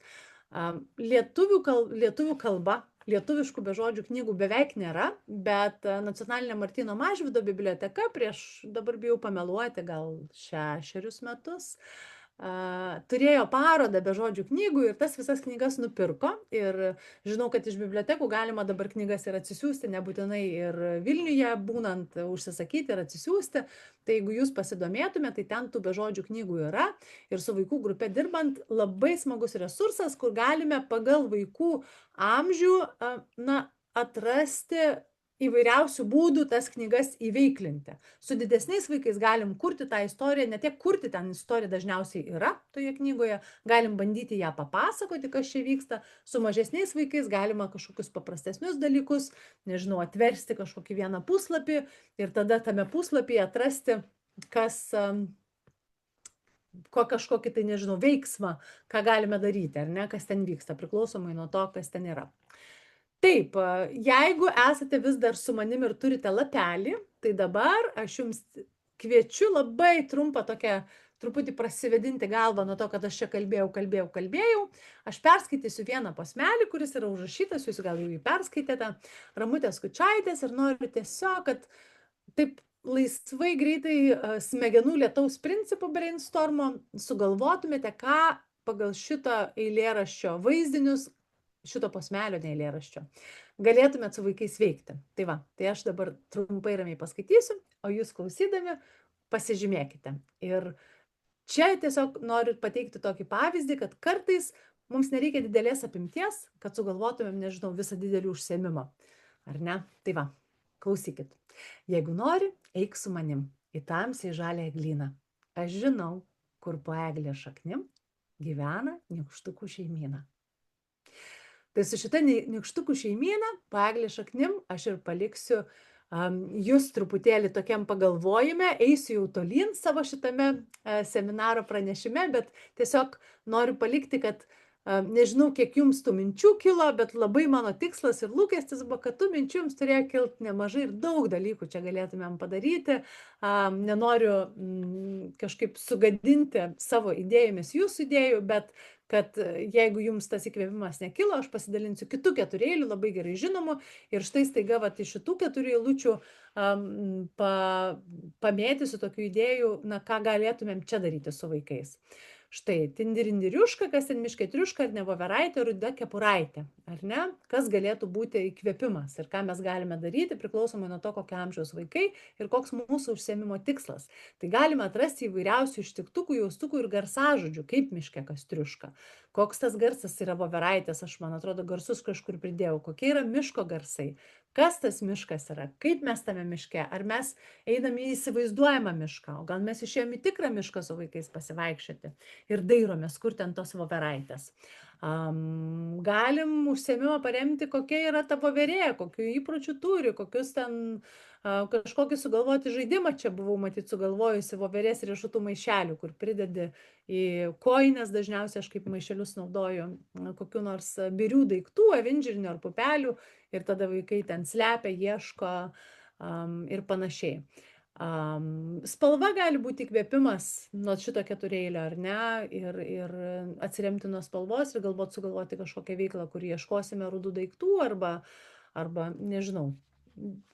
Lietuvių kalba, lietuviškų bežodžių knygų beveik nėra, bet Nacionalinė Martyno Mažvydo biblioteka dabar bijau pameluoti, gal 6 metus, turėjo parodą bežodžių knygų ir tas visas knygas nupirko. Ir žinau, kad iš bibliotekų galima dabar knygas ir atsisiųsti, nebūtinai ir Vilniuje būnant užsisakyti ir atsisiųsti. Tai jeigu jūs pasidomėtumėte, tai ten tų bežodžių knygų yra. Ir su vaikų grupe dirbant labai smagus resursas, kur galime pagal vaikų amžių atrasti įvairiausių būdų tas knygas įveiklinti. Su didesniais vaikais galim kurti tą istoriją, ne tiek kurti, ten istorija dažniausiai yra toje knygoje, galim bandyti ją papasakoti, kas čia vyksta. Su mažesniais vaikais galima kažkokius paprastesnius dalykus, nežinau, atversti kažkokį vieną puslapį ir tada tame puslapyje atrasti, kažkokį tai, nežinau, veiksmą, ką galime daryti, ar ne, kas ten vyksta, priklausomai nuo to, kas ten yra. Taip, jeigu esate vis dar su manim ir turite lapelį, tai dabar aš jums kviečiu labai trumpą tokią, truputį prasivedinti galvą nuo to, kad aš čia kalbėjau. Aš perskaitysiu vieną posmelį, kuris yra užrašytas, jūs gal jau jį perskaitėte, Ramutės Skučaitės, ir noriu tiesiog, kad taip laisvai greitai smegenų lietaus principų brainstormo sugalvotumėte, ką pagal šito eilėraščio vaizdinius, šito posmelio ne eilėraščio, galėtumėt su vaikais veikti. Tai aš dabar trumpai ramiai paskaitysiu, o jūs klausydami pasižymėkite. Ir čia tiesiog noriu pateikti tokį pavyzdį, kad kartais mums nereikia didelės apimties, kad sugalvotumėm, nežinau, visą didelį užsiėmimą. Ar ne? Klausykit. Jeigu nori, eik su manim į tamsiai žalią eglyną. Aš žinau, kur po eglės šaknim gyvena nykštukų šeimyna. Tai su šita nykštukų šeimyna, po eglės šaknim, aš ir paliksiu jūs truputėlį tokiam pagalvojime, eisiu jau tolyn savo šitame seminaro pranešime, bet tiesiog noriu palikti, kad Nežinau, kiek jums tų minčių kilo, bet labai mano tikslas ir lūkestis buvo, kad tų minčių jums turėjo kilti nemažai ir daug dalykų čia galėtumėm padaryti. Nenoriu kažkaip sugadinti savo idėjomis jūsų idėjų, bet kad jeigu jums tas įkvėpimas nekilo, aš pasidalinsiu kitų 4 eilių, labai gerai žinomų, ir štai staiga vat, iš šitų 4 eilučių pamėtysiu tokių idėjų, na, ką galėtumėm čia daryti su vaikais. Štai, tindirindiriuška, kas ten miške triuška, ar ne voveraitė, ruda kepuraitė, ar ne? Kas galėtų būti įkvėpimas ir ką mes galime daryti, priklausomai nuo to, kokio amžiaus vaikai ir koks mūsų užsiėmimo tikslas. Tai galime atrasti įvairiausių ištiktukų, jaustukų ir garsažodžių, kaip miške kas triuška. Koks tas garsas yra voveraitės, aš man atrodo garsus kažkur pridėjau, kokie yra miško garsai, kas tas miškas yra, kaip mes tame miške, ar mes einame į įsivaizduojamą mišką, o gal mes išėjome į tikrą mišką su vaikais pasivaikščioti ir dairomės, kur ten tos voveraitės. Galim užsiėmimą paremti, kokia yra ta voverė, kokių įpročių turi, kokius ten kažkokį sugalvoti žaidimą. Čia buvau matyti sugalvojusi voverės riešutų maišelių, kur pridedi į kojines, dažniausiai aš kaip maišelius naudoju kokiu nors birių daiktų, avinžirnių ar pupelių, ir tada vaikai ten slepia, ieško ir panašiai. Spalva gali būti įkvėpimas nuo šito 4 eilio, ar ne, ir atsiremti nuo spalvos ir galbūt sugalvoti kažkokią veiklą, kur ieškosime rudų daiktų arba nežinau,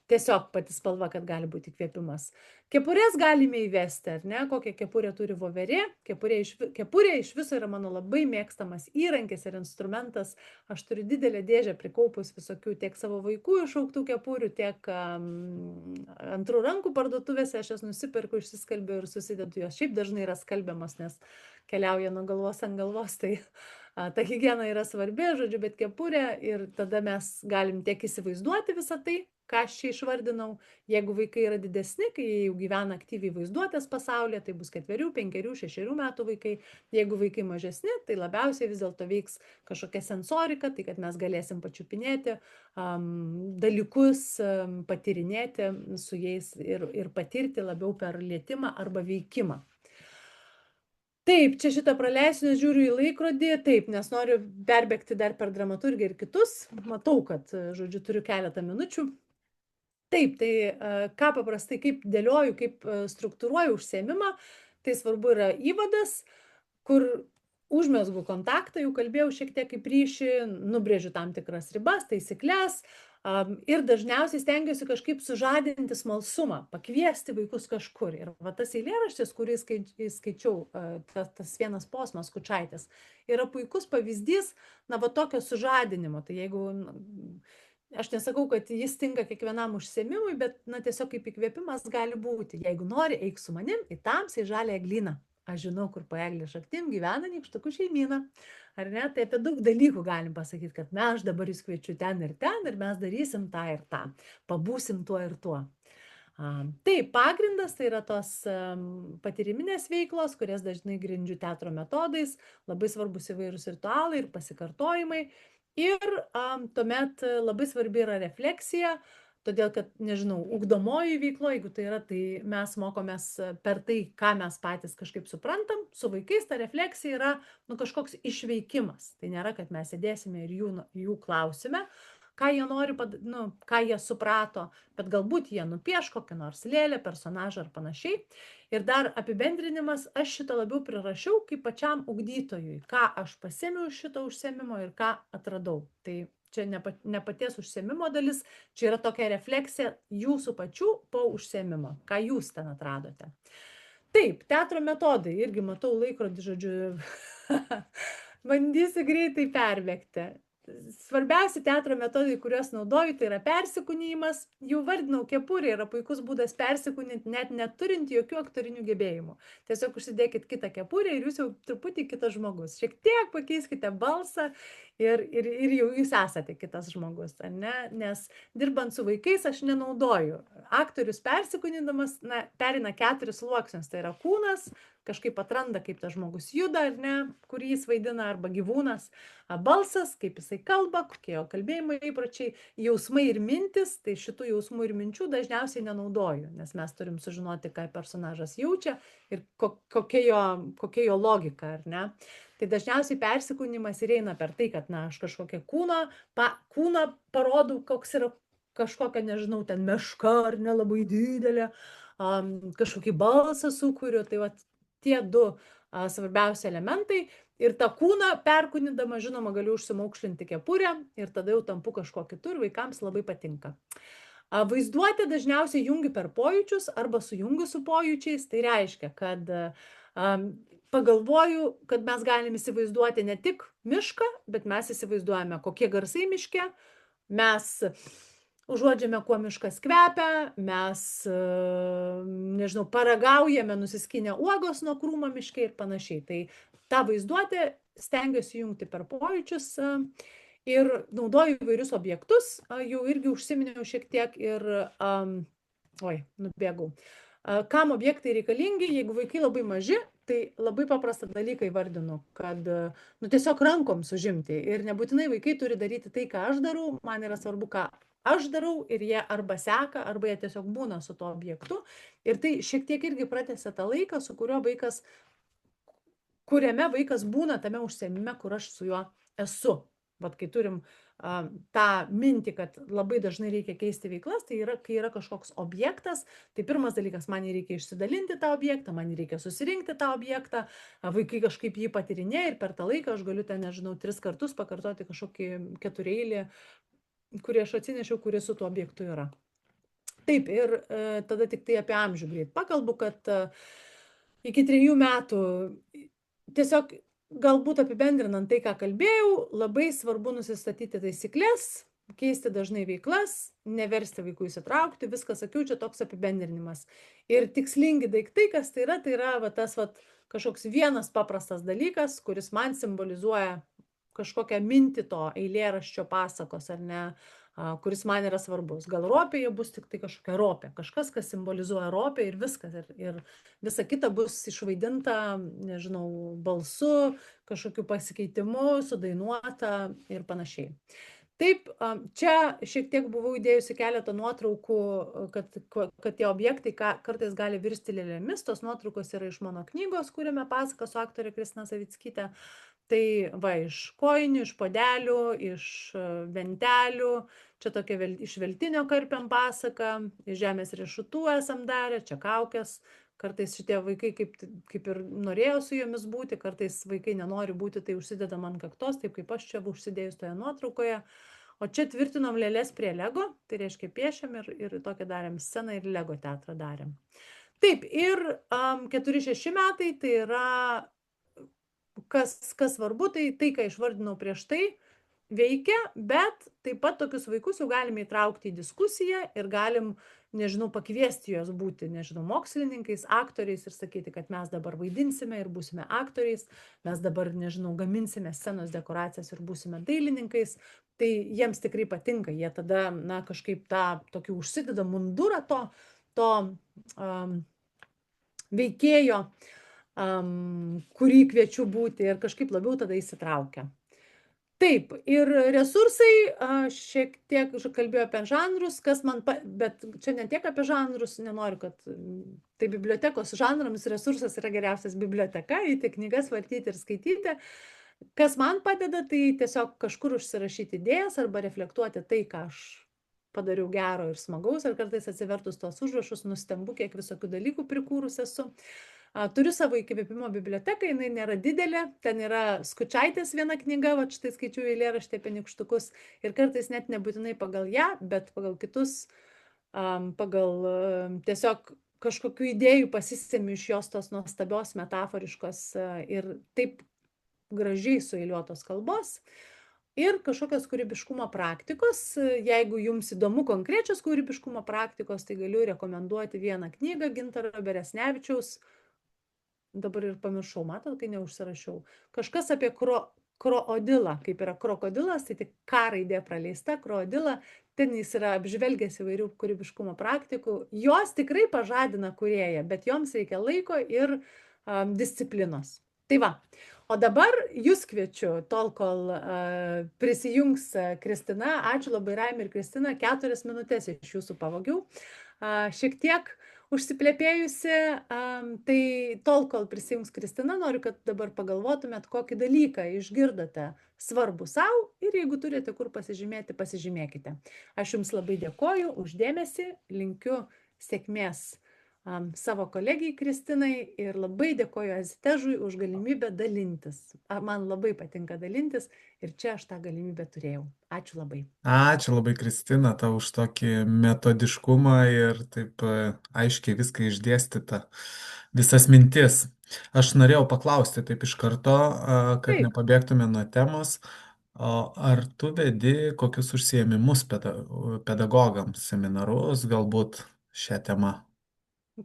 tiesiog pati spalva, kad gali būti įkvėpimas. Kepurės galime įvesti, ar ne, kokią kepurę turi voverė. Kepurė iš viso yra mano labai mėgstamas įrankis ir instrumentas. Aš turiu didelę dėžę prikaupus visokių tiek savo vaikų išaugtų kepurių, tiek antrų rankų parduotuvėse. Aš jas nusipirku, išsiskalbiu ir susidedu. Jos šiaip dažnai yra skalbiamas, nes keliauja nuo galvos ant galvos, tai ta higiena yra svarbi, žodžiu, bet kepurė, ir tada mes galim tiek įsivaizduoti visą tai, ką aš čia išvardinau. Jeigu vaikai yra didesni, kai jie jau gyvena aktyviai vaizduotės pasaulyje, tai bus 4, 5, 6 metų vaikai. Jeigu vaikai mažesni, tai labiausiai vis dėlto veiks kažkokia sensorika, tai kad mes galėsim pačiupinėti dalykus, patyrinėti su jais ir patirti labiau per lietimą arba veikimą. Taip, čia šitą praleisiu, nes žiūriu į laikrodį, taip, nes noriu perbėgti dar per dramaturgiją ir kitus. Matau, kad, žodžiu, turiu keletą minučių. Taip, tai ką paprastai, kaip dėlioju, kaip struktūruoju užsiėmimą, tai svarbu yra įvadas, kur užmesgu kontaktą, jau kalbėjau šiek tiek kaip ryšį, nubrėžiu tam tikras ribas, taisyklės, ir dažniausiai stengiuosi kažkaip sužadinti smalsumą, pakviesti vaikus kažkur. Ir va tas eilėraštis, kurį skaičiau, tas vienas posmas Kučaitės, yra puikus pavyzdys, na, va tokio sužadinimo. Tai jeigu, aš nesakau, kad jis tinka kiekvienam užsiėmimui, bet, na, tiesiog kaip įkvėpimas gali būti. Jeigu nori, eik su manim į tamsiai žalią eglyną. Aš žinau, kur po eglės šaktim gyvena nykštukų šeimyna. Ar ne? Tai apie daug dalykų galim pasakyti, kad aš dabar jūs kviečiu ten ir mes darysim tą ir tą. Pabūsim tuo ir tuo. Taip, pagrindas tai yra tos patyriminės veiklos, kurias dažnai grindžiu teatro metodais, labai svarbus įvairūs ritualai ir pasikartojimai. Ir tuomet labai svarbi yra refleksija, todėl kad, nežinau, ugdomoji veiklo, jeigu tai yra, tai mes mokomės per tai, ką mes patys kažkaip suprantam. Su vaikais ta refleksija yra kažkoks išveikimas. Tai nėra, kad mes sėdėsime ir jų klausime, ką jie nori, ką jie suprato, bet galbūt jie nupieš kokią nors lėlę, personažą ar panašiai. Ir dar apibendrinimas, aš šitą labiau prirašiau kaip pačiam ugdytojui, ką aš pasėmiau iš šito užsiėmimo ir ką atradau. Tai čia ne paties užsiėmimo dalis, čia yra tokia refleksija jūsų pačių po užsiėmimo, ką jūs ten atradote. Taip, teatro metodai, irgi matau laikrodį, žodžiu, bandysiu greitai perbėgti. Svarbiausi teatro metodai, kuriuos naudoju, tai yra persikūnijimas. Jau vardinau, kepurė yra puikus būdas persikūninti, net neturint jokių aktorinių gebėjimų. Tiesiog užsidėkit kitą kepurę ir jūs jau truputį kitas žmogus. Šiek tiek pakeiskite balsą ir jau jūs esate kitas žmogus, ar ne? Nes dirbant su vaikais aš nenaudoju. Aktorius persikūnindamas, perina 4 sluoksnius. Tai yra kūnas, kažkaip atranda, kaip tas žmogus juda, ar ne, kurį jis vaidina, arba gyvūnas. Balsas, kaip jisai kalba, kokie jo kalbėjimo įpročiai, jausmai ir mintis. Tai šitų jausmų ir minčių dažniausiai nenaudoju, nes mes turim sužinoti, ką personažas jaučia ir kokia jo logika, ar ne. Tai dažniausiai persikūnimas ir eina per tai, kad, na, aš kažkokią kūną parodau, koks yra kažkokia, nežinau, ten meška ar nelabai didelė, kažkokį balsą sukuriu, tai va tie du svarbiausi elementai. Ir tą kūną perkūnydama, žinoma, galiu užsimaukšlinti kepurę ir tada jau tampu kažko kitur, vaikams labai patinka. Vaizduotę dažniausiai jungi per pojūčius arba sujungi su pojūčiais, tai reiškia, kad pagalvoju, kad mes galim įsivaizduoti ne tik mišką, bet mes įsivaizduojame, kokie garsai miške, mes užuodžiame, kuo miškas kvepia, mes, nežinau, paragaujame nusiskinę uogos nuo krūmo miške ir panašiai. Tai tą vaizduotę stengiuosi jungti per pojūčius ir naudoju įvairius objektus, jau irgi užsiminiau šiek tiek ir, nubėgau. Kam objektai reikalingi, jeigu vaikai labai maži, tai labai paprastą dalyką įvardinu, kad tiesiog rankom sužimti ir nebūtinai vaikai turi daryti tai, ką aš darau, man yra svarbu, ką aš darau ir jie arba seka, arba jie tiesiog būna su tuo objektu ir tai šiek tiek irgi pratęsia tą laiką, kuriame vaikas būna tame užsiėmime, kur aš su juo esu. Vat kai turim tą mintį, kad labai dažnai reikia keisti veiklas, tai yra, kai yra kažkoks objektas, tai pirmas dalykas, man reikia išsidalinti tą objektą, man reikia susirinkti tą objektą, vaikai kažkaip jį patirinėja ir per tą laiką aš galiu ten, nežinau, 3 kartus pakartoti kažkokį 4-eilį, kurį aš atsinešiau, kuris su tuo objektu yra. Taip, ir tada tik tai apie amžių greit pakalbu, kad iki 3 metų tiesiog galbūt apibendrinant tai, ką kalbėjau, labai svarbu nusistatyti taisyklės, keisti dažnai veiklas, neversti vaikų įsitraukti, viską sakiau, čia toks apibendrinimas. Ir tikslingi daiktai, kas tai yra va, tas va, kažkoks vienas paprastas dalykas, kuris man simbolizuoja kažkokią mintį to eilėraščio pasakos, ar ne, kuris man yra svarbus. Gal ropėje bus tik tai kažkokia ropė, kažkas, kas simbolizuoja ropę ir viskas. Ir visa kita bus išvaidinta, nežinau, balsu, kažkokiu pasikeitimu, sudainuota ir panašiai. Taip, čia šiek tiek buvau įdėjusi keletą nuotraukų, kad tie objektai kartais gali virsti lėlėmis. Tos nuotraukos yra iš mano knygos, kuriame pasaka su aktorė Kristina Savickytė. Tai va, iš kojinių, iš podelių, iš ventelių, čia tokia iš veltinio karpiam pasaka, iš žemės riešutų esam darę, čia kaukės. Kartais šitie vaikai kaip ir norėjo su jomis būti, kartais vaikai nenori būti, tai užsidedam ant kaktos, taip kaip aš čia užsidėjus toje nuotraukoje. O čia tvirtinom lėlės prie Lego, tai reiškia piešiam ir tokią darėm sceną ir Lego teatrą darėm. Taip, ir 4-6 metai tai yra, kas svarbu, tai ką išvardinau prieš tai, veikia, bet taip pat tokius vaikus jau galime įtraukti į diskusiją ir galim, nežinau, pakviesti juos būti, nežinau, mokslininkais, aktoriais ir sakyti, kad mes dabar vaidinsime ir būsime aktoriais, mes dabar, nežinau, gaminsime scenos dekoracijas ir būsime dailininkais, tai jiems tikrai patinka, jie tada, na, kažkaip tą tokį užsideda mundurą to veikėjo, kurį kviečiu būti ir kažkaip labiau tada įsitraukia. Taip, ir resursai, šiek tiek kalbėjau apie žanrus, bet čia ne tiek apie žanrus, nenoriu, kad tai bibliotekos žanrams resursas yra geriausias biblioteka, įti knygas vartyti ir skaityti. Kas man padeda, tai tiesiog kažkur užsirašyti idėjas arba reflektuoti tai, ką aš padariau gero ir smagaus, ir kartais atsivertus tos užrašus nustembu, kiek visokių dalykų prikūrus esu. Turiu savo įkvėpimo biblioteką, jinai nėra didelė, ten yra Skučaitės viena knyga, va štai skaičiu eilėraštį apie nykštukus ir kartais net nebūtinai pagal ją, bet pagal kitus, pagal tiesiog kažkokių idėjų pasisemiu iš jos tos nuostabios metaforiškos ir taip gražiai sueiliuotos kalbos. Ir kažkokios kūrybiškumo praktikos, jeigu jums įdomu konkrečios kūrybiškumo praktikos, tai galiu rekomenduoti vieną knygą Gintaro Beresnevičiaus, dabar ir pamiršau, matot, kai neužsirašiau. Kažkas apie kroodilą, kaip yra krokodilas, tai tik K raidė praleista, kroodilą, ten jis yra apžvelgęs įvairių kūrybiškumo praktikų. Jos tikrai pažadina kūrėją, bet joms reikia laiko ir disciplinos. Tai va, o dabar jūs kviečiu, tol kol prisijungs Kristina, ačiū labai Raimi ir Kristina, 4 minutės iš jūsų pavogiau. Šiek tiek užsiplepėjusi. Tai tol, kol prisijungs Kristina, noriu, kad dabar pagalvotumėt, kokį dalyką išgirdote svarbu savo ir jeigu turite kur pasižymėti, pasižymėkite. Aš Jums labai dėkoju uždėmesi, linkiu sėkmės savo kolegijai Kristinai ir labai dėkoju Azitežui už galimybę dalintis. Man labai patinka dalintis ir čia aš tą galimybę turėjau. Ačiū labai. Ačiū labai, Kristina, tau už tokį metodiškumą ir taip aiškiai viską išdėstyta, visas mintis. Aš norėjau paklausti taip iš karto, kad Taip. nepabėgtume nuo temos. O ar tu vedi kokius užsiėmimus pedagogams, seminarus galbūt šią temą?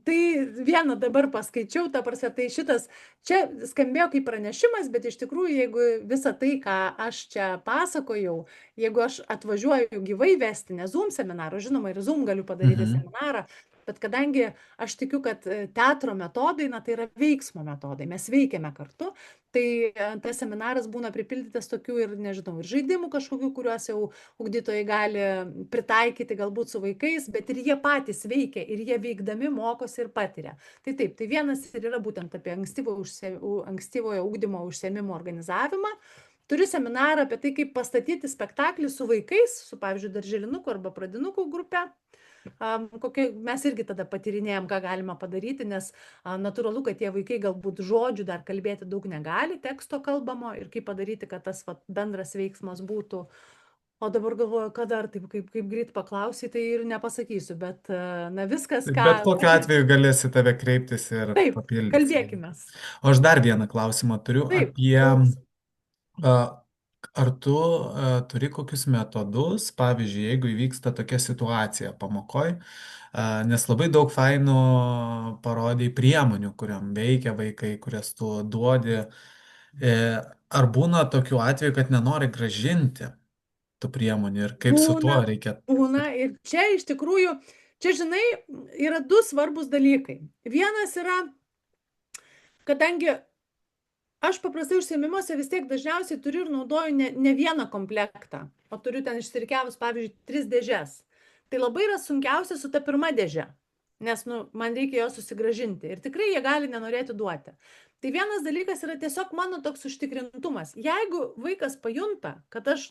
Tai vieną dabar paskaičiau, ta prasme, tai šitas čia skambėjo kaip pranešimas, bet iš tikrųjų, jeigu visą tai, ką aš čia pasakojau, jeigu aš atvažiuoju gyvai vesti, ne Zoom seminaro, žinoma, ir Zoom galiu padaryti Mhm. seminarą, bet kadangi aš tikiu, kad teatro metodai, na tai yra veiksmo metodai, mes veikiame kartu, tai tas seminaras būna pripildytas tokių ir, nežinau, ir žaidimų kažkokių, kuriuos jau ugdytojai gali pritaikyti galbūt su vaikais, bet ir jie patys veikia ir jie veikdami mokosi ir patiria. Tai taip, tai vienas ir yra būtent apie ankstyvojo ugdymo užsiėmimo organizavimą. Turiu seminarą apie tai, kaip pastatyti spektaklį su vaikais, su, pavyzdžiui, darželinukų arba pradinukų grupe. Mes irgi tada patyrinėjom, ką galima padaryti, nes natūralu, kad tie vaikai galbūt žodžių dar kalbėti daug negali, teksto kalbamo ir kaip padaryti, kad tas bendras veiksmas būtų. O dabar galvoju, kad dar taip, kaip greit paklausai, tai ir nepasakysiu, bet na viskas, ką... Bet kokiu atveju galėsi tave kreiptis ir Taip, papildyti. kalbėkime. O aš dar vieną klausimą turiu Taip, apie, klausom. ar tu turi kokius metodus, pavyzdžiui, jeigu įvyksta tokia situacija pamokoj, nes labai daug fainų parodai priemonių, kuriam veikia vaikai, kurias tu duodi. Ar būna tokių atvejų, kad nenori gražinti tų priemonių ir kaip su tuo Būna, reikia? būna ir čia iš tikrųjų, čia žinai, yra du svarbus dalykai. Vienas yra, kadangi aš paprastai užsiėmimuose vis tiek dažniausiai turiu ir naudoju ne vieną komplektą, o turiu ten išsirikiavus, pavyzdžiui, 3 dėžes. Tai labai yra sunkiausia su ta pirma dėže, nes man reikia jo susigrąžinti ir tikrai jie gali nenorėti duoti. Tai vienas dalykas yra tiesiog mano toks užtikrintumas. Jeigu vaikas pajunta, kad aš,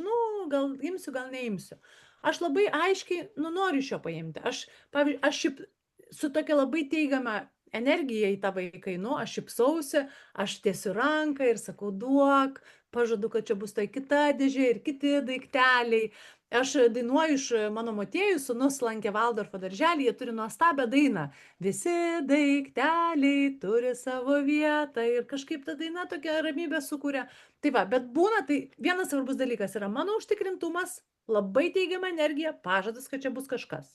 gal imsiu, gal neimsiu, aš labai aiškiai, noriu iš jo paimti. Pavyzdžiui, aš šiaip su tokia labai teigiama energija į tą vaiką einu, aš šypsausi, aš tiesiu ranką ir sakau duok, pažadu, kad čia bus tai kita dėžė ir kiti daikteliai. Aš dainuoju iš mano motiejų, sūnus lankė Valdorfo darželį, jie turi nuostabią dainą. Visi daikteliai turi savo vietą ir kažkaip ta daina tokia ramybė sukuria. Tai va, bet būna, tai vienas svarbus dalykas yra mano užtikrintumas, labai teigiama energija, pažadas, kad čia bus kažkas.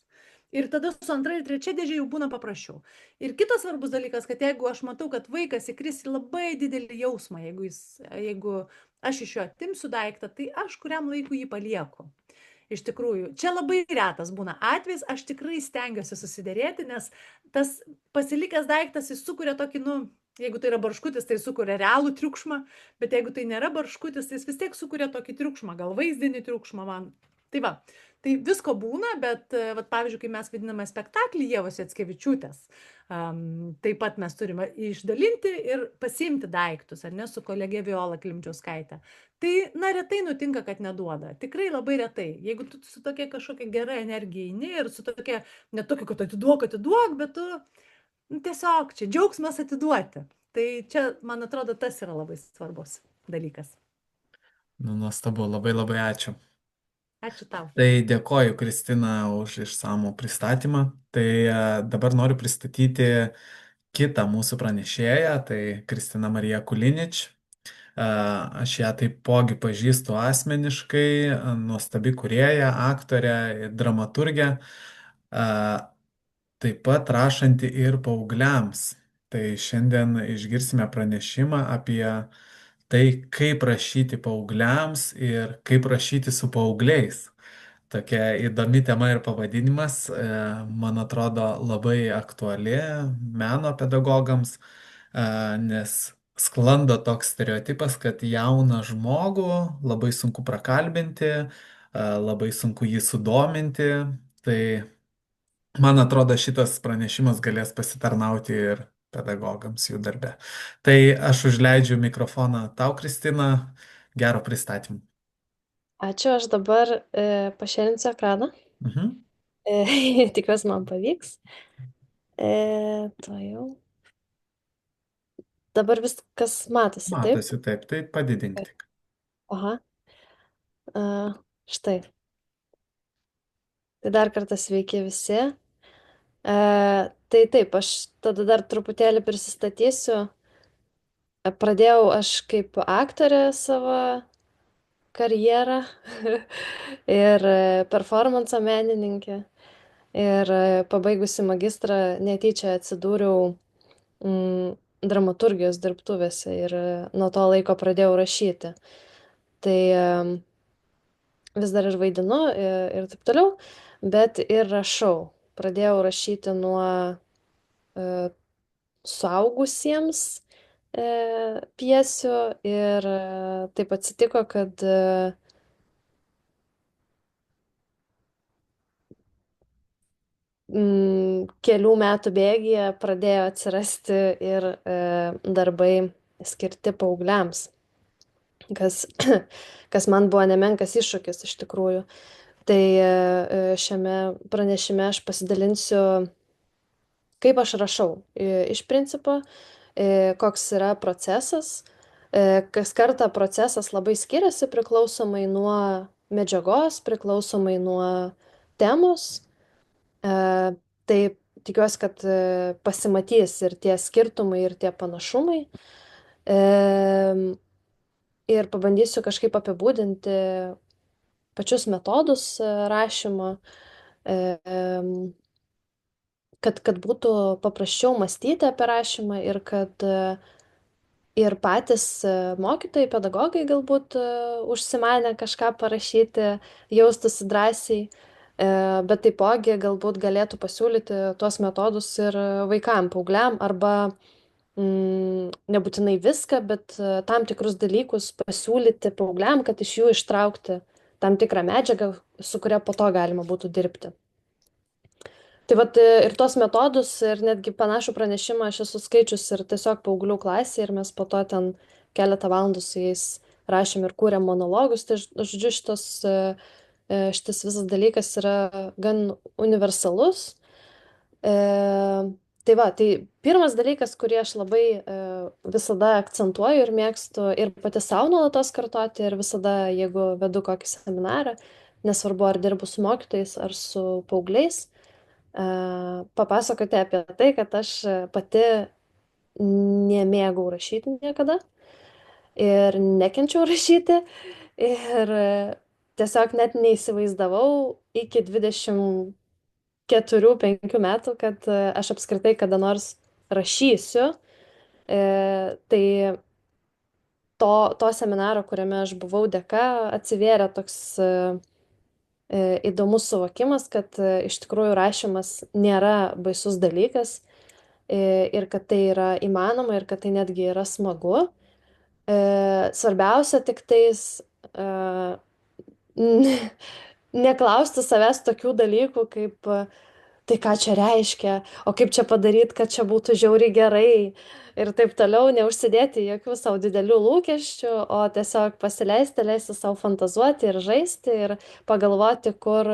Ir tada su antra ir trečia dėžė jau būna paprasčiau. Ir kitas svarbus dalykas, kad jeigu aš matau, kad vaikas įkris į labai didelį jausmą, jeigu aš iš jo atimsiu daiktą, tai aš kuriam laikui jį palieku. Iš tikrųjų, čia labai retas būna atvejis, aš tikrai stengiuosi susidėrėti, nes tas pasilikęs daiktas jis sukuria tokį, jeigu tai yra barškutis, tai sukuria realų triukšmą, bet jeigu tai nėra barškutis, tai jis vis tiek sukuria tokį triukšmą, gal vaizdinį triukšmą man. Tai va, tai visko būna, bet, pavyzdžiui, kai mes vadiname spektaklį Ievos Jackevičiūtės, taip pat mes turime išdalinti ir pasiimti daiktus, ar ne, su kolegė Viola Klimčiauskaitė. Tai, retai nutinka, kad neduoda. Tikrai labai retai. Jeigu tu su tokia kažkokia gera energija eini ir su tokia, ne tokia, kad atiduok, bet tu tiesiog čia džiaugsmas atiduoti. Tai čia, man atrodo, tas yra labai svarbus dalykas. Nuostabu, labai labai ačiū. Ačiū tau. Tai dėkoju, Kristina, už išsamų pristatymą. Tai dabar noriu pristatyti kitą mūsų pranešėją, tai Kristina Marija Kulinič. Aš ją taipogi pažįstu asmeniškai, nuostabi kūrėja, aktorė, dramaturgė, taip pat rašanti ir paaugliams. Tai šiandien išgirsime pranešimą apie tai, kaip rašyti paaugliams ir kaip rašyti su paaugliais. Tokia įdomi tema ir pavadinimas, man atrodo, labai aktuali meno pedagogams, nes sklando toks stereotipas, kad jauną žmogų labai sunku prakalbinti, labai sunku jį sudominti. Tai Man atrodo, šitas pranešimas galės pasitarnauti ir pedagogams jų darbe. Tai aš užleidžiu mikrofoną tau, Kristina. Gero pristatymų. Ačiū, aš dabar pašėrinsiu ekraną. Mhm. Tikiuosi, man pavyks. To jau. Dabar viskas matosi, taip? Matosi taip, tai padidink tik. Aha. Štai. Tai dar kartą sveiki visi. Tai taip, aš tada dar truputėlį prisistatysiu. Pradėjau aš kaip aktorė savo karjerą ir performanso menininkė. Ir pabaigusi magistrą netyčia atsidūriau dramaturgijos dirbtuvėse ir nuo to laiko pradėjau rašyti. Tai vis dar ir vaidinu ir taip toliau, bet ir rašau. Pradėjau rašyti nuo suaugusiems pjesių ir taip atsitiko, kad kelių metų bėgyje pradėjo atsirasti ir darbai skirti paaugliams, kas man buvo nemenkas iššūkis iš tikrųjų. Tai šiame pranešime aš pasidalinsiu, kaip aš rašau. Iš principo, koks yra procesas. Kas kartą procesas labai skiriasi priklausomai nuo medžiagos, priklausomai nuo temos. Tai tikiuosi, kad pasimatys ir tie skirtumai, ir tie panašumai. Ir pabandysiu kažkaip apibūdinti pačius metodus rašymo, kad būtų paprasčiau mąstyti apie rašymą ir kad ir patys mokytojai, pedagogai galbūt užsimanę kažką parašyti, jaustųsi drąsiai, bet taipogi galbūt galėtų pasiūlyti tuos metodus ir vaikam, paaugliam, arba nebūtinai viską, bet tam tikrus dalykus pasiūlyti paaugliam, kad iš jų ištraukti tam tikrą medžiagą, su kuria po to galima būtų dirbti. Tai vat ir tos metodus, ir netgi panašų pranešimą aš esu skaičius ir tiesiog paauglių klasėje, ir mes po to ten keletą valandų su jais rašėm ir kūrėm monologus. Tai žodžiu, šitas visas dalykas yra gan universalus. Tai va, tai pirmas dalykas, kurį aš labai visada akcentuoju ir mėgstu ir pati savo nuolatos kartoti, ir visada, jeigu vedu kokį seminarą, nesvarbu ar dirbu su mokytojais ar su paaugliais, papasakoti apie tai, kad aš pati nemėgau rašyti niekada ir nekenčiau rašyti ir tiesiog net neįsivaizdavau iki 24-5 metų, kad aš apskritai kada nors rašysiu. Tai to seminaro, kuriame aš buvau dėka, atsivėrė toks įdomus suvokimas, kad iš tikrųjų rašymas nėra baisus dalykas ir kad tai yra įmanoma ir kad tai netgi yra smagu. Svarbiausia tik tais neklausti savęs tokių dalykų kaip tai ką čia reiškia, o kaip čia padaryti, kad čia būtų žiauriai gerai ir taip toliau, neužsidėti jokių savo didelių lūkesčių, o tiesiog pasileisti, leisti savo fantazuoti ir žaisti ir pagalvoti, kur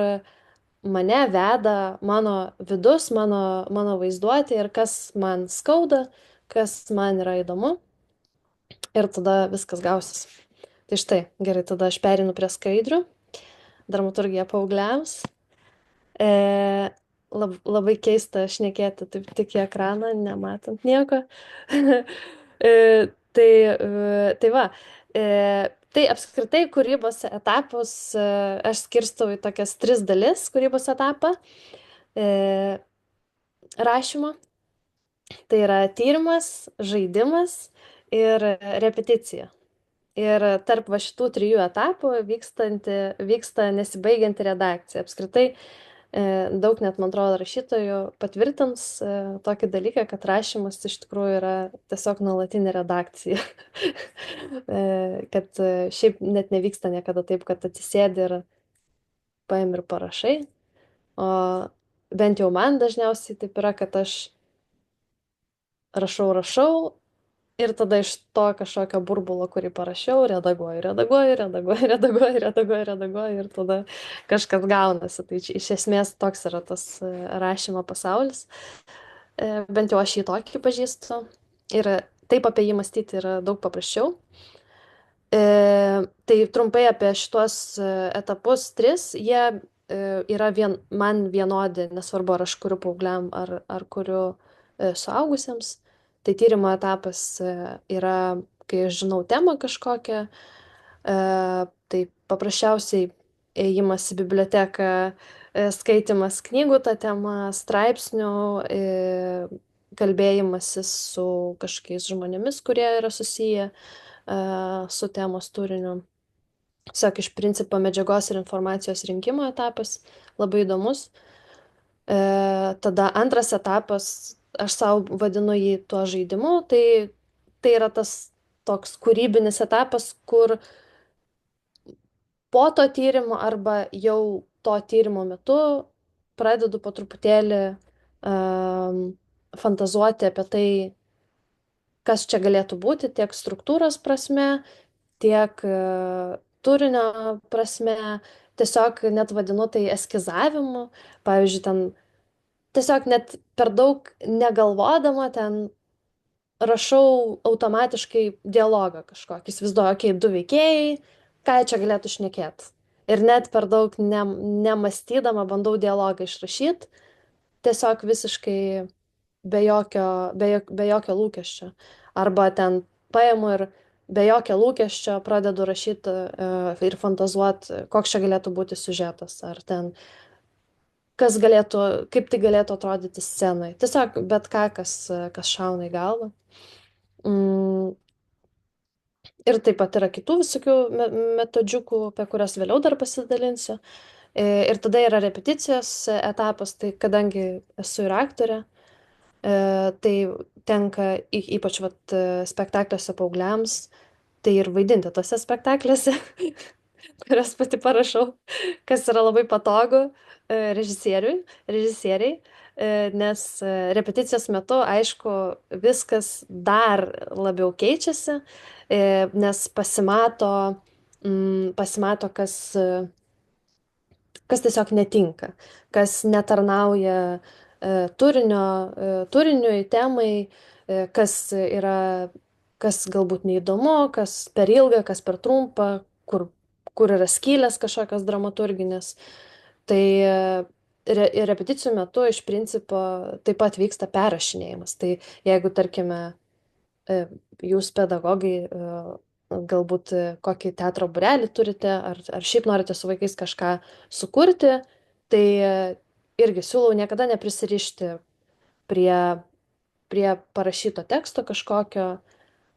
mane veda mano vidus, mano vaizduotė ir kas man skauda, kas man yra įdomu ir tada viskas gausis. Tai štai, gerai, tada aš perinu prie skaidrių. Dramaturgija paaugliams. Labai keista šnekėti taip tik į ekraną, nematant nieko. Tai va, tai apskritai kūrybos etapus aš skirstau į tokias 3 dalis kūrybos etapą rašymo. Tai yra tyrimas, žaidimas ir repeticija. Ir tarp va šitų 3 etapų vyksta nesibaigianti redakcija. Apskritai, daug net, man atrodo, rašytojų patvirtins tokį dalyką, kad rašymas iš tikrųjų yra tiesiog nuolatinė redakcija. Kad šiaip net nevyksta niekada taip, kad atsisėdi ir paimi ir parašai, o bent jau man dažniausiai taip yra, kad aš rašau ir tada iš to kažkokio burbulo, kurį parašiau, redaguoju ir tada kažkas gaunasi. Tai iš esmės toks yra tas rašymo pasaulis. Bent jau aš jį tokį pažįstu. Ir taip apie jį mąstyti yra daug paprasčiau. Tai trumpai apie šitos etapus tris. Jie yra man vienodi, nesvarbu, ar aš kuriu paaugliam, ar kuriu suaugusiems. Tai tyrimo etapas yra, kai aš žinau temą kažkokią, tai paprasčiausiai ėjimas į biblioteką, skaitimas knygų tą temą, straipsnių, kalbėjimasis su kažkokiais žmonėmis, kurie yra susiję su temos turiniu. Tiesiog iš principo medžiagos ir informacijos rinkimo etapas labai įdomus. Tada antras etapas, aš savo vadinu jį tuo žaidimu, tai yra tas toks kūrybinis etapas, kur po to tyrimo arba jau to tyrimo metu pradedu po truputėlį fantazuoti apie tai, kas čia galėtų būti tiek struktūros prasme, tiek turinio prasme. Tiesiog net vadinu tai eskizavimu. Pavyzdžiui, ten tiesiog net per daug negalvodama ten rašau automatiškai dialogą kažkokį. Įsivaizduoju, okei, du veikėjai, ką jie čia galėtų šnekėti. Ir net per daug nemąstydama bandau dialogą išrašyti, tiesiog visiškai be jokio lūkesčio. Arba ten paimu ir be jokio lūkesčio pradedu rašyti ir fantazuoti, koks čia galėtų būti siužetas. Ar ten kaip tai galėtų atrodyti scenai. Tiesiog bet ką, kas šauna į galvą. Ir taip pat yra kitų visokių metodžiukų, apie kurias vėliau dar pasidalinsiu. Ir tada yra repeticijos etapas, tai kadangi esu ir aktorė, tai tenka ypač spektakliuose paaugliams, tai ir vaidinti tose spektakliuose, kurias pati parašau, kas yra labai patogu režisieriai, nes repeticijos metu, aišku, viskas dar labiau keičiasi, nes pasimato, kas tiesiog netinka, kas netarnauja turiniui, temai, kas galbūt neįdomu, kas per ilga, kas per trumpa, kur yra skylės kažkokios dramaturginės. Tai repeticijų metu iš principo taip pat vyksta perrašinėjimas. Tai jeigu, tarkime, jūs pedagogai galbūt kokį teatro būrelį turite, ar šiaip norite su vaikais kažką sukurti, tai irgi siūlau niekada neprisirišti prie parašyto teksto kažkokio,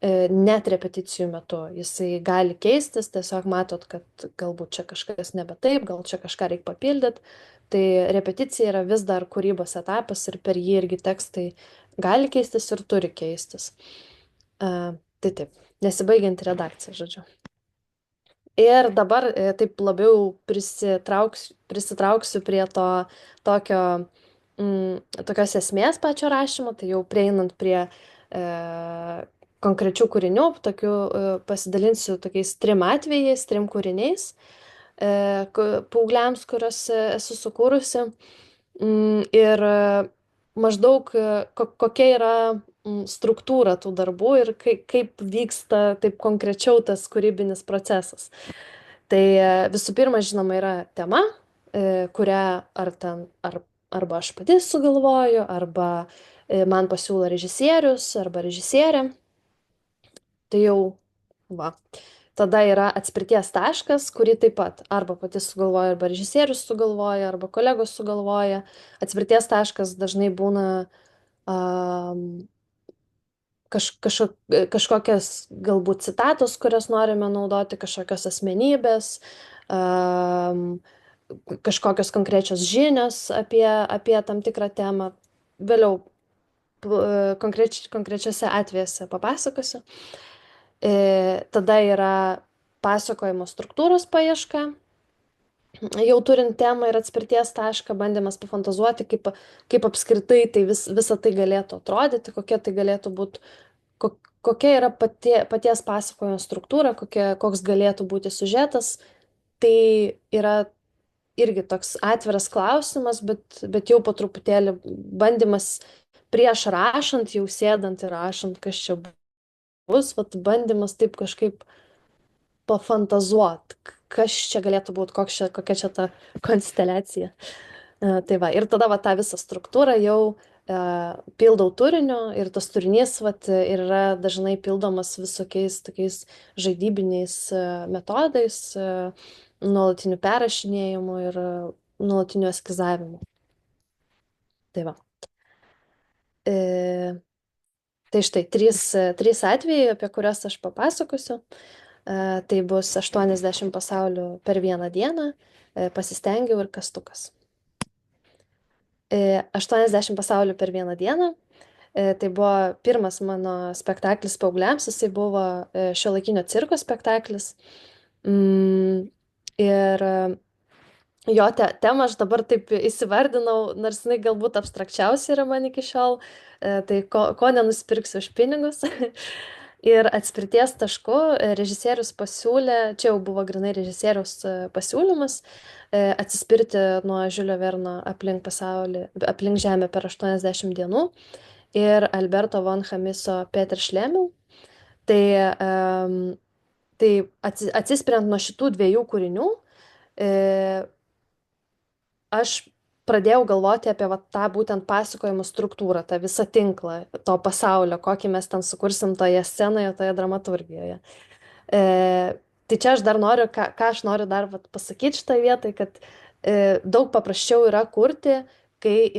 net repeticijų metu. Jisai gali keistis, tiesiog matot, kad galbūt čia kažkas nebe taip, gal čia kažką reikia papildyti. Tai repeticija yra vis dar kūrybos etapas ir per jį irgi tekstai gali keistis ir turi keistis. Tai taip, nesibaigianti redakcija, žodžiu. Ir dabar taip labiau prisitrauksiu prie tokios esmės pačio rašymo, tai jau prieinant prie konkrečių kūrinių, pasidalinsiu tokiais 3 atvejais, 3 kūriniais paaugliams, kuriuos esu sukūrusi. Ir maždaug kokia yra struktūra tų darbų ir kaip vyksta taip konkrečiau tas kūrybinis procesas. Tai visų pirma, žinoma, yra tema, kurią arba aš pati sugalvoju, arba man pasiūlo režisierius arba režisierė. Tai jau, tada yra atspirties taškas, kurį taip pat arba pati sugalvoja, arba režisierius sugalvoja, arba kolegos sugalvoja. Atspirties taškas dažnai būna kažkokios galbūt citatos, kurias norime naudoti, kažkokios asmenybės, kažkokios konkrečios žinios apie tam tikrą temą. Vėliau konkrečiose atvejuose papasakosiu. Tada yra pasakojimo struktūros paieška. jau turint temą ir atspirties tašką, bandymas pafantazuoti, kaip apskritai visa tai galėtų atrodyti, kokia tai galėtų būti, kokia yra paties pasakojimo struktūra, koks galėtų būti siužetas. Tai yra irgi toks atviras klausimas, bet jau po truputėlį bandymas prieš rašant, jau sėdant ir rašant, kas čia bus, vat bandymas taip kažkaip pafantazuot, kas čia galėtų būti, kokia čia ta konsteliacija. Tai va, ir tada va tą visą struktūrą jau pildau turiniu ir tas turinys vat, ir yra dažnai pildomas visokiais tokiais žaidybiniais metodais, nuolatiniu perrašinėjimu ir nuolatiniu eskizavimu. Tai va. Tai štai trys atvejai, apie kuriuos aš papasakosiu. Tai bus 80 pasaulių per vieną dieną, pasistengiau ir kastukas. 80 pasaulių per vieną dieną. Tai buvo pirmas mano spektaklis paaugliams, jisai buvo šiuolaikinio cirko spektaklis. Ir jo temą aš dabar taip įsivardinau, nors jinai galbūt abstrakčiausia yra man iki šiol, tai ko nenusipirksiu už pinigus. Ir atspirties tašku režisierius pasiūlė, čia jau buvo grinai režisieriaus pasiūlymas, atsispirti nuo Žiulio Verno aplink pasaulį, aplink Žemę per 80 dienų ir Alberto von Chamiso Peter Šlemil. Tai atsispiriant nuo šitų dviejų kūrinių, aš pradėjau galvoti apie tą būtent pasakojimo struktūrą, tą visą tinklą to pasaulio, kokį mes ten sukursim toje scenoje, toje dramaturgijoje. Tai čia aš dar noriu, ką aš noriu dar pasakyti šitą vietą, kad daug paprasčiau yra kurti, kai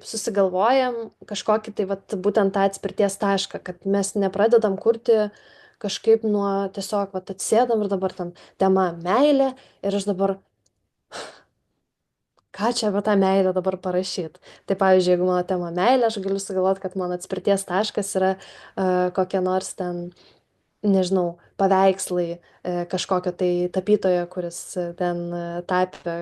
susigalvojam kažkokį tai būtent tą atspirties tašką, kad mes nepradedam kurti kažkaip nuo tiesiog atsėdam ir dabar ten tema meilė ir aš dabar ką čia apie tą meilę dabar parašyti. Tai pavyzdžiui, jeigu mano tema meilė, aš galiu sugalvoti, kad mano atspirties taškas yra kokie nors ten, nežinau, paveikslai kažkokio tai tapytojo, kuris ten tapė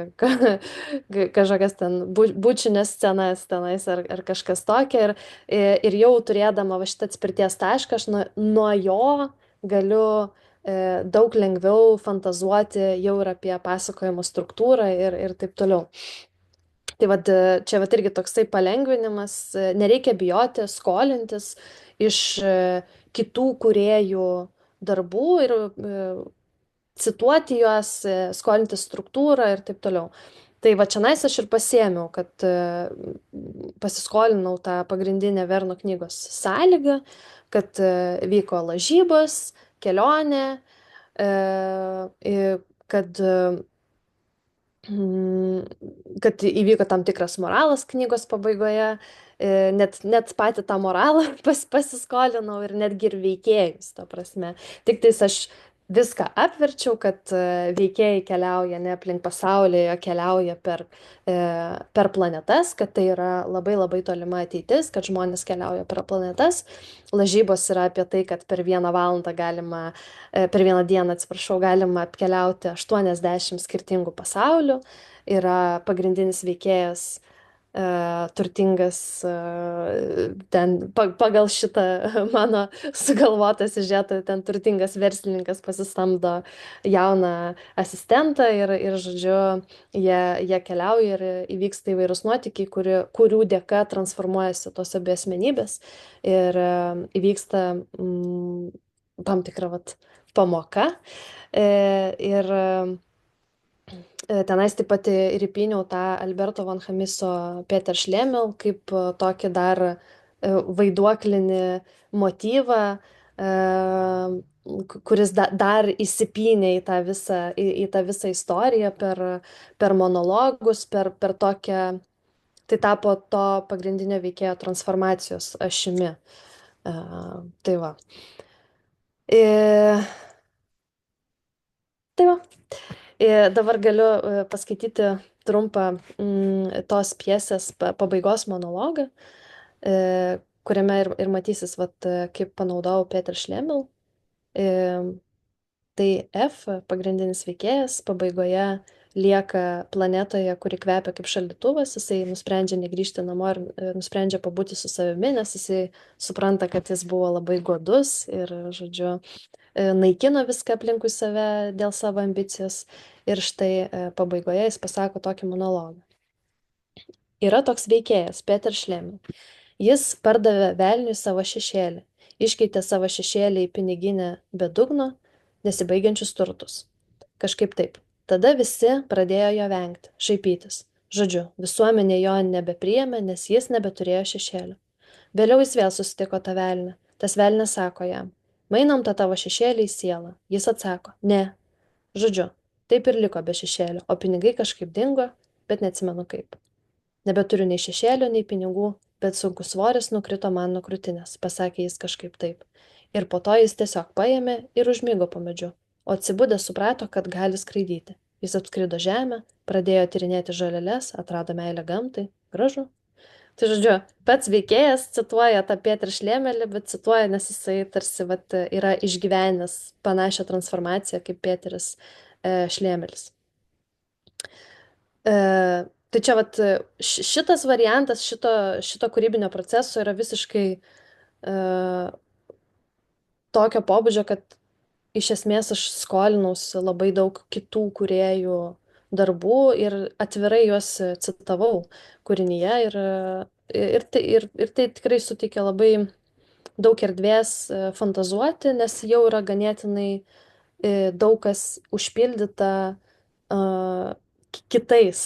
kažkokias ten bučinės scenas tenais ar kažkas tokio. Ir jau turėdama va šitą atspirties tašką, aš nuo jo galiu daug lengviau fantazuoti jau ir apie pasakojimo struktūrą ir taip toliau. Tai čia irgi toksai palengvinimas, nereikia bijoti skolintis iš kitų kūrėjų darbų ir cituoti juos, skolinti struktūrą ir taip toliau. Tai va čianais aš ir pasiėmiau, kad pasiskolinau tą pagrindinę Verno knygos sąlygą, kad vyko lažybos, kelionė, kad įvyko tam tikras moralas knygos pabaigoje, net patį tą moralą pasiskolinau ir netgi ir veikėjus, ta prasme. Tik tais aš viską apverčiau, kad veikėjai keliauja ne aplink pasaulį, o keliauja per planetas, kad tai yra labai labai tolima ateitis, kad žmonės keliauja per planetas. Lažybos yra apie tai, kad per vieną dieną, galima apkeliauti 80 skirtingų pasaulių. Yra pagrindinis veikėjas turtingas, ten pagal šitą mano sugalvotą siužetą, ten turtingas verslininkas pasisamdo jauną asistentą ir žodžiu, jie keliauja ir įvyksta įvairūs nuotykiai, kurių dėka transformuojasi tos abi asmenybės ir įvyksta tam tikra pamoka. Ir tenais taip pat ir įpyniau tą Alberto von Chamiso Peter Šlemil kaip tokį dar vaiduoklinį motyvą, kuris dar įsipynė į tą visą istoriją per monologus, per tokią, tai tapo to pagrindinio veikėjo transformacijos ašimi. Tai va. Tai va. Dabar galiu paskaityti trumpą tos pjesės pabaigos monologą, kuriame ir matysis, kaip panaudojau Peter Šlemil. Tai F, pagrindinis veikėjas, pabaigoje lieka planetoje, kuri kvepia kaip šaldytuvas, jisai nusprendžia negrįžti namo ir nusprendžia pabūti su savimi, nes jisai supranta, kad jis buvo labai godus ir, žodžiu, naikino viską aplinkui save dėl savo ambicijos. Ir štai pabaigoje jis pasako tokį monologą. Yra toks veikėjas, Peter Šlemė. Jis pardavė velniui savo šešėlį, iškeitė savo šešėlį į piniginę be dugno, nesibaigiančius turtus. Kažkaip taip. Tada visi pradėjo jo vengti, šaipytis. Žodžiu, visuomenė jo nebepriėmė, nes jis nebeturėjo šešėlio. Vėliau jis vėl susitiko tą velnį. Tas velnis sako jam, mainom tą tavo šešėlį į sielą. Jis atsako, ne. Žodžiu, taip ir liko be šešėlio, o pinigai kažkaip dingo, bet neatsimenu kaip. Nebeturiu nei šešėlio, nei pinigų, bet sunkus svoris nukrito man nuo krūtinės, pasakė jis kažkaip taip. Ir po to jis tiesiog paėmė ir užmigo po medžiu, o atsibudęs suprato, kad gali skraidyti. Jis apskrido žemę, pradėjo tyrinėti žoleles, atrado meilę gamtai. Gražu. Tai žodžiu, pats veikėjas cituoja tą Petrą Šlėmelį, bet cituoja, nes jisai tarsi yra išgyvenęs panašią transformaciją kaip Peteris Šlėmelis. Tai čia šitas variantas šito kūrybinio proceso yra visiškai tokio pobūdžio, kad iš esmės aš skolinausi labai daug kitų kūrėjų darbų ir atvirai juos citavau kūrinyje ir tai tikrai suteikia labai daug erdvės fantazuoti, nes jau yra ganėtinai daug kas užpildyta kitais.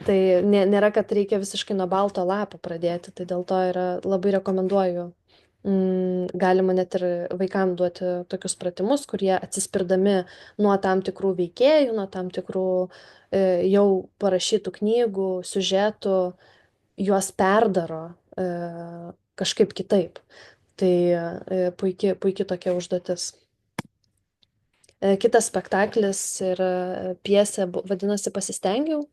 Tai nėra, kad reikia visiškai nuo balto lapo pradėti, tai dėl to labai rekomenduoju. Galima net ir vaikams duoti tokius pratimus, kurie atsispirdami nuo tam tikrų veikėjų, nuo tam tikrų jau parašytų knygų, siužetų, juos perdaro kažkaip kitaip. Tai puikiai tokia užduotis. Kitas spektaklis ir pjesė vadinosi Pasistengiau.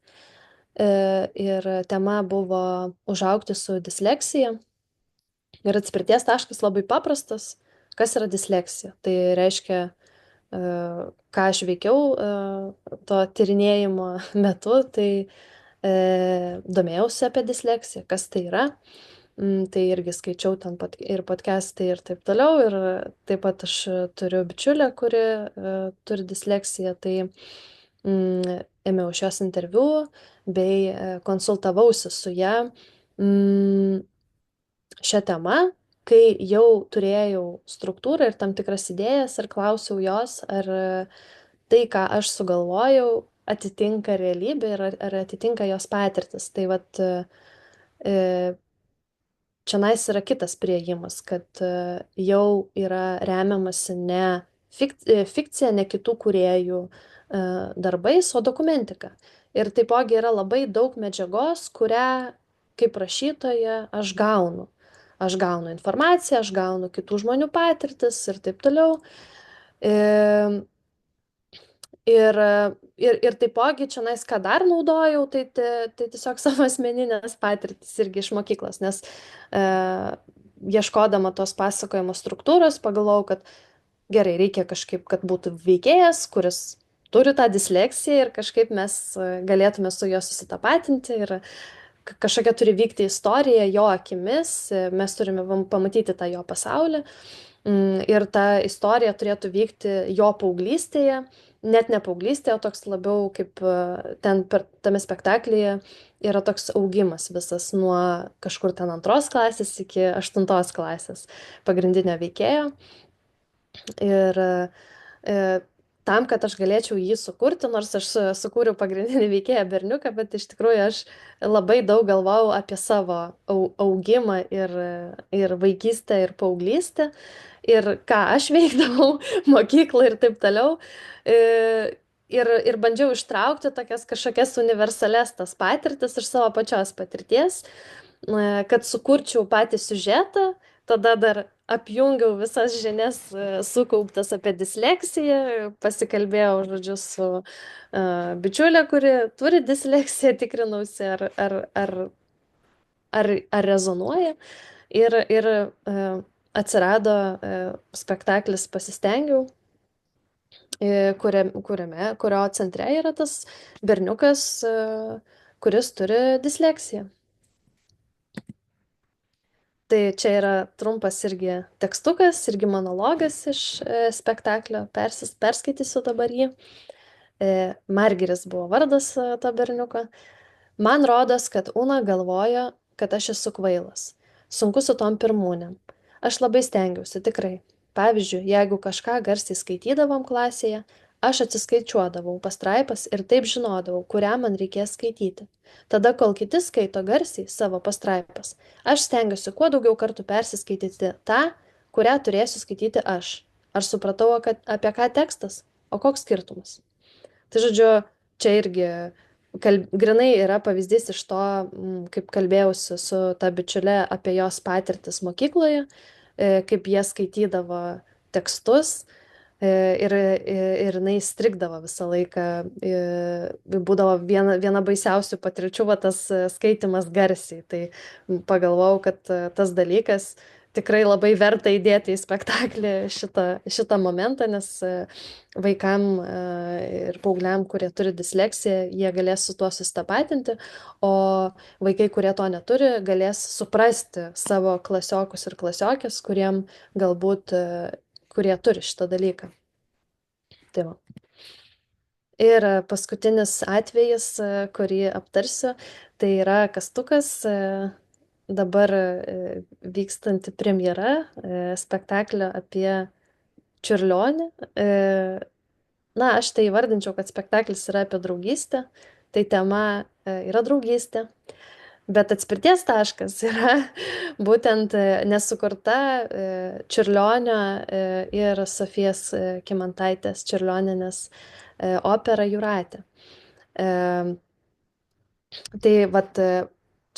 Ir tema buvo užaugti su disleksija. Ir atspirties taškas labai paprastas. Kas yra disleksija? Tai reiškia, ką aš veikiau to tyrinėjimo metu, tai domėjausi apie disleksiją, kas tai yra. Tai irgi skaičiau ten ir podcastai ir taip toliau. Ir taip pat aš turiu bičiulę, kuri turi disleksiją. Tai ėmiau šios interviu bei konsultavausi su ją šią temą, kai jau turėjau struktūrą ir tam tikras idėjas ir klausiau jos, ar tai, ką aš sugalvojau, atitinka realybę ir ar atitinka jos patirtis. Tai čionais yra kitas priėjimas, kad jau yra remiamasi ne fikcija, ne kitų kūrėjų darbais, o dokumentika. Ir taipogi yra labai daug medžiagos, kurią kaip rašytoja aš gaunu. Aš gaunu informaciją, aš gaunu kitų žmonių patirtis ir taip toliau. Ir taipogi čionais, ką dar naudojau, tai tiesiog savo asmeninės patirtis irgi iš mokyklos, nes ieškodama tos pasakojimo struktūros, pagalvojau, kad gerai, reikia kažkaip, kad būtų veikėjas, kuris turi tą disleksiją ir kažkaip mes galėtume su juo susitapatinti ir kažkokia turi vykti istorija jo akimis, mes turime pamatyti tą jo pasaulį ir ta istorija turėtų vykti jo paauglystėje, net ne paauglystėje, o toks labiau kaip tame spektaklyje yra toks augimas visas nuo kažkur ten 2 klasės iki 8 klasės pagrindinio veikėjo. Ir tam, kad aš galėčiau jį sukurti, nors aš sukūriau pagrindinį veikėją berniuką, bet iš tikrųjų aš labai daug galvojau apie savo augimą ir vaikystę ir paauglystę ir ką aš veikdavau mokyklą ir taip toliau. Ir bandžiau ištraukti tokias kažkokias universales tas patirtis iš savo pačios patirties, kad sukurčiau patį siužetą, tada dar apjungiau visas žinias sukauptas apie disleksiją, pasikalbėjau, žodžiu, su bičiulė, kuri turi disleksiją, tikrinausi, ar rezonuoja. Ir atsirado spektaklis Pasistengiau. kurio centre yra tas berniukas, kuris turi disleksiją. Tai čia yra trumpas irgi tekstukas, irgi monologas iš spektaklio, perskaitysiu dabar jį. Margiris buvo vardas to berniuko. Man rodos, kad Una galvojo, kad aš esu kvailas. Sunku su tom pirmūnėm. Aš labai stengiausi, tikrai. Pavyzdžiui, jeigu kažką garsiai skaitydavom klasėje, aš atsiskaičiuodavau pastraipas ir taip žinodavau, kurią man reikės skaityti. Tada, kol kiti skaito garsiai savo pastraipas, aš stengiuosi kuo daugiau kartų persiskaityti tą, kurią turėsiu skaityti aš. Ar supratau, apie ką tekstas? O koks skirtumas? Tai žodžiu, čia irgi grinai yra pavyzdys iš to, kaip kalbėjausi su ta bičiule apie jos patirtis mokykloje, kaip jie skaitydavo tekstus ir jinai strigdavo visą laiką. Būdavo viena baisiausių patirčių, tas skaitimas garsiai. Tai pagalvojau, kad tas dalykas tikrai labai verta įdėti į spektaklį šitą momentą, nes vaikam ir paaugliam, kurie turi disleksiją, jie galės su tuo susitapatinti, o vaikai, kurie to neturi, galės suprasti savo klasiokus ir klasiokės, kurie turi šitą dalyką. Tai va. Ir paskutinis atvejis, kurį aptarsiu, tai yra Kastukas, dabar vykstanti premjera spektaklio apie Čiurlionį. Na, aš tai įvardinčiau, kad spektaklis yra apie draugystę, tai tema yra draugystė, bet atspirties taškas yra būtent nesukurta Čiurlionio ir Sofijos Kymantaitės Čiurlionienės opera Jūratė. Tai vat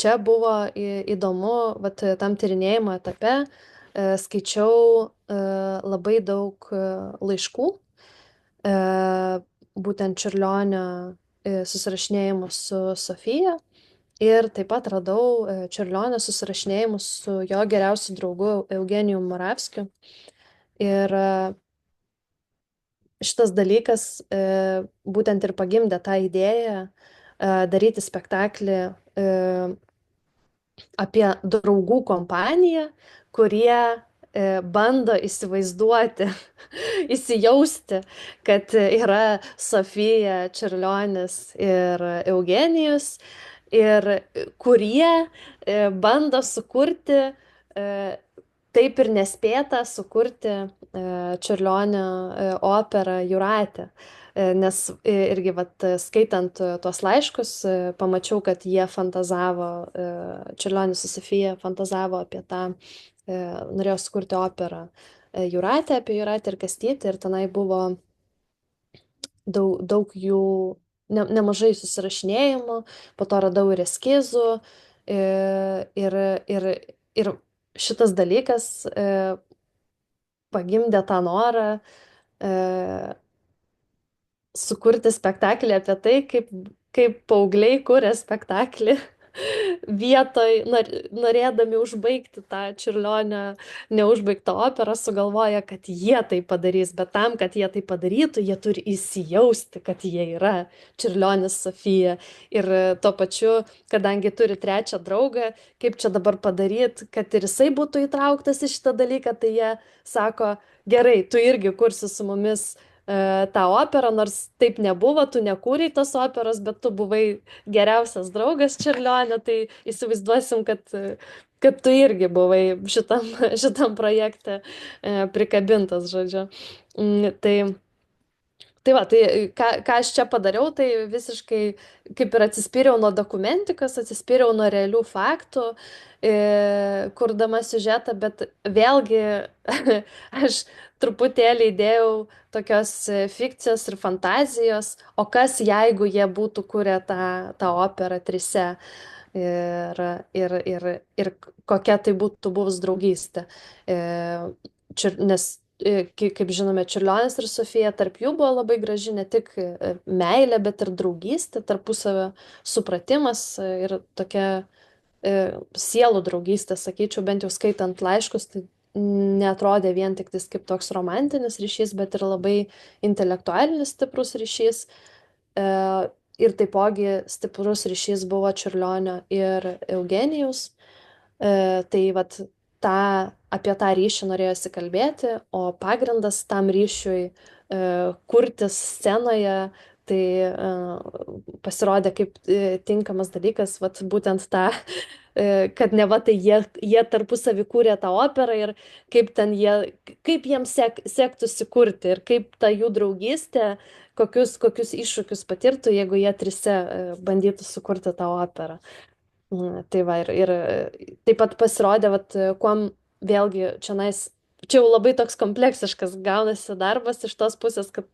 čia buvo įdomu, vat tam tyrinėjimo etape skaičiau labai daug laiškų, būtent Čiurlionio susirašinėjimus su Sofija, ir taip pat radau Čiurlionio susirašinėjimus su jo geriausiu draugu Eugenijum Moravskiu. Ir šitas dalykas būtent ir pagimdė tą idėją daryti spektaklį apie draugų kompaniją, kurie bando įsivaizduoti, įsijausti, kad yra Sofija, Čiurlionis ir Eugenijus, ir kurie bando sukurti taip ir nespėta sukurti Čiurlionio operą Jūratė. Nes irgi skaitant tuos laiškus, pamačiau, kad jie fantazavo, Čiurlionis su Sofija fantazavo apie tą, norėjo sukurti operą Jūratė, apie Jūratę ir Kastytį, ir tenai buvo daug jų, nemažai susirašinėjimų, po to radau ir eskizų, ir šitas dalykas pagimdė tą norą sukurti spektaklį apie tai, kaip paaugliai kuria spektaklį vietoj, norėdami užbaigti tą Čiurlionio neužbaigtą operą, sugalvoja, kad jie tai padarys, bet tam, kad jie tai padarytų, jie turi įsijausti, kad jie yra Čiurlionis, Sofija. Ir tuo pačiu, kadangi turi trečią draugą, kaip čia dabar padaryti, kad ir jisai būtų įtrauktas į šitą dalyką, tai jie sako, gerai, tu irgi kursi su mumis tą operą, nors taip nebuvo, tu nekūrei tos operos, bet tu buvai geriausias draugas Čiurlionio, tai įsivaizduosim, kad tu irgi buvai šitam projekte prikabintas, žodžiu. Tai va, ką aš čia padariau, tai visiškai kaip ir atsispyriau nuo dokumentikos, atsispyriau nuo realių faktų, kurdama siužetą, bet vėlgi aš truputėlį įdėjau tokios fikcijos ir fantazijos, o kas jeigu jie būtų kūrę tą operą trise ir kokia tai būtų buvus draugystė. Nes, kaip žinome, Čiurlionis ir Sofija, tarp jų buvo labai graži ne tik meilė, bet ir draugystė, tarpusavio supratimas ir tokia sielų draugystė, sakyčiau, bent jau skaitant laiškus, tai netrodė vien tik tais kaip toks romantinis ryšys, bet ir labai intelektualinis stiprus ryšys. E, ir taipogi stiprus ryšys buvo Čiurlionio ir Eugenijaus. Tai vat apie tą ryšį norėjosi kalbėti, o pagrindas tam ryšiui kurtis scenoje, tai pasirodė kaip tinkamas dalykas, vat būtent kad neva tai jie tarpusavį kūrė tą operą ir kaip jiems sektųsi kurti ir kaip ta jų draugystė, kokius iššūkius patirtų, jeigu jie trise bandytų sukurti tą operą. Tai va, ir taip pat pasirodė, vat, kuom vėlgi čia jau labai toks kompleksiškas gaunasi darbas iš tos pusės, kad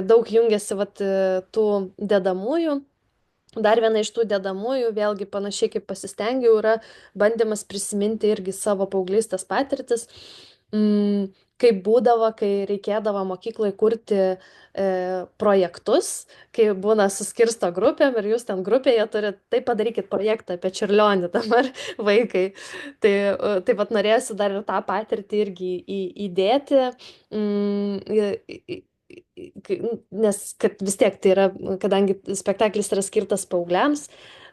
daug jungiasi vat, tų dedamųjų. Dar viena iš tų dedamųjų, vėlgi panašiai kaip pasistengiau, yra bandymas prisiminti irgi savo paauglystės patirtis, kaip būdavo, kai reikėdavo mokyklai kurti projektus, kai būna suskirsto grupėm ir jūs ten grupėje turite, tai padarykit projektą apie Čiurlionį dabar vaikai. Tai pat norėsiu dar ir tą patirtį irgi įdėti, nes kad vis tiek tai yra, kadangi spektaklis yra skirtas paaugliams,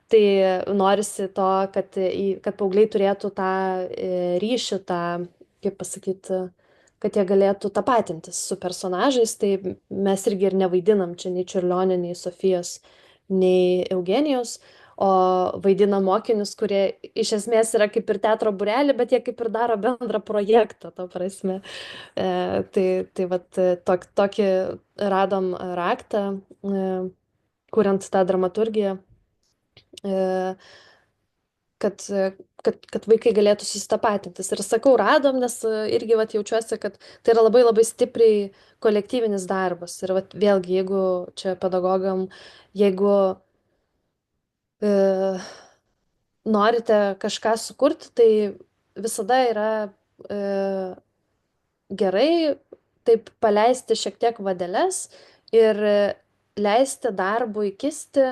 tai norisi to, kad paaugliai turėtų tą ryšį, kaip pasakyti, kad jie galėtų tapatintis su personažais, tai mes irgi ir nevaidinam čia nei Čiurlionio, nei Sofijos, nei Eugenijaus, o vaidinam mokinius, kurie iš esmės yra kaip ir teatro būrelį, bet jie kaip ir daro bendrą projektą, to prasme. Tai vat tokį radom raktą, kuriant tą dramaturgiją, kad vaikai galėtų susitapatintis. Ir sakau, radom, nes irgi vat, jaučiuosi, kad tai yra labai labai stipriai kolektyvinis darbas. Ir vat, vėlgi, jeigu čia pedagogam, jeigu norite kažką sukurti, tai visada yra gerai taip paleisti šiek tiek vadeles ir leisti darbui kisti,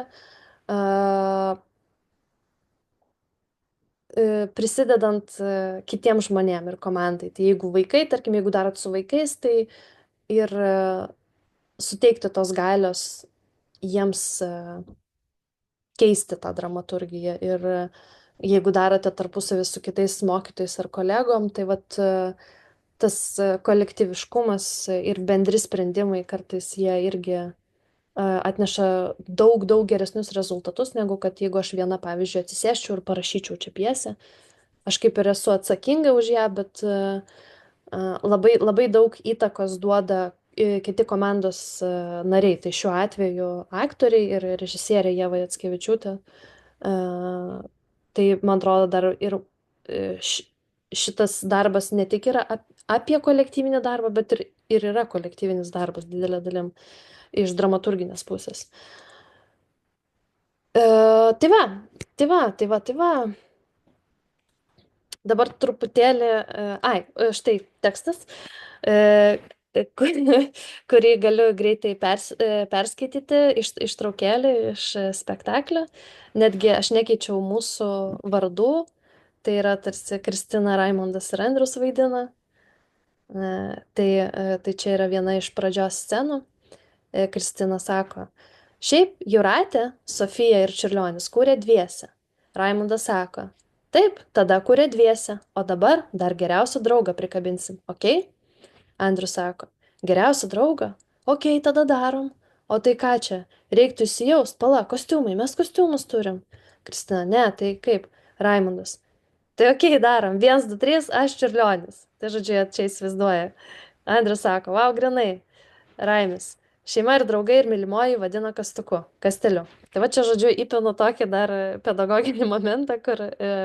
prisidedant kitiems žmonėm ir komandai. Tai jeigu vaikai, tarkim, jeigu darot su vaikais, tai ir suteikti tos galios jiems keisti tą dramaturgiją. Ir jeigu darote tarpusavį su kitais mokytojais ar kolegom, tai vat tas kolektyviškumas ir bendri sprendimai kartais jie irgi atneša daug geresnius rezultatus, negu kad jeigu aš viena, pavyzdžiui, atsisėsčiau ir parašyčiau čia pjesę. Aš kaip ir esu atsakinga už ją, bet labai, labai daug įtakos duoda kiti komandos nariai. Tai šiuo atveju aktoriai ir režisierė Ieva Jackevičiūtė. Tai, man atrodo, dar ir šitas darbas ne tik yra apie kolektyvinį darbą, bet ir yra kolektyvinis darbas didelė dalim iš dramaturginės pusės. Tai va. Dabar truputėlį, štai tekstas, kurį galiu greitai perskaityti, ištraukėlį iš spektaklio. Netgi aš nekeičiau mūsų vardų, tai yra tarsi Kristina, Raimondas ir Andrius vaidina. Tai čia yra viena iš pradžios scenų. Kristina sako, šiaip Jūratė, Sofija ir Čiurlionis kūrė dviese. Raimondas sako, taip, tada kūrė dviese, o dabar dar geriausią draugą prikabinsim, ok? Andrius sako, geriausią draugą? Ok, tada darom. O tai ką čia? Reiktų įsijaust, pala, kostiumai, mes kostiumus turim. Kristina, ne, tai kaip? Raimondas. Tai ok, darom. 1, 2, 3, aš Čiurlionis. Tai žodžiu, čia įsivaizduoja. Andrius sako, wow, grinai. Raimis. Šeima ir draugai ir mylimoji vadina kastuku, kasteliu. Tai va čia, žodžiu, įpinu tokį dar pedagoginį momentą, kur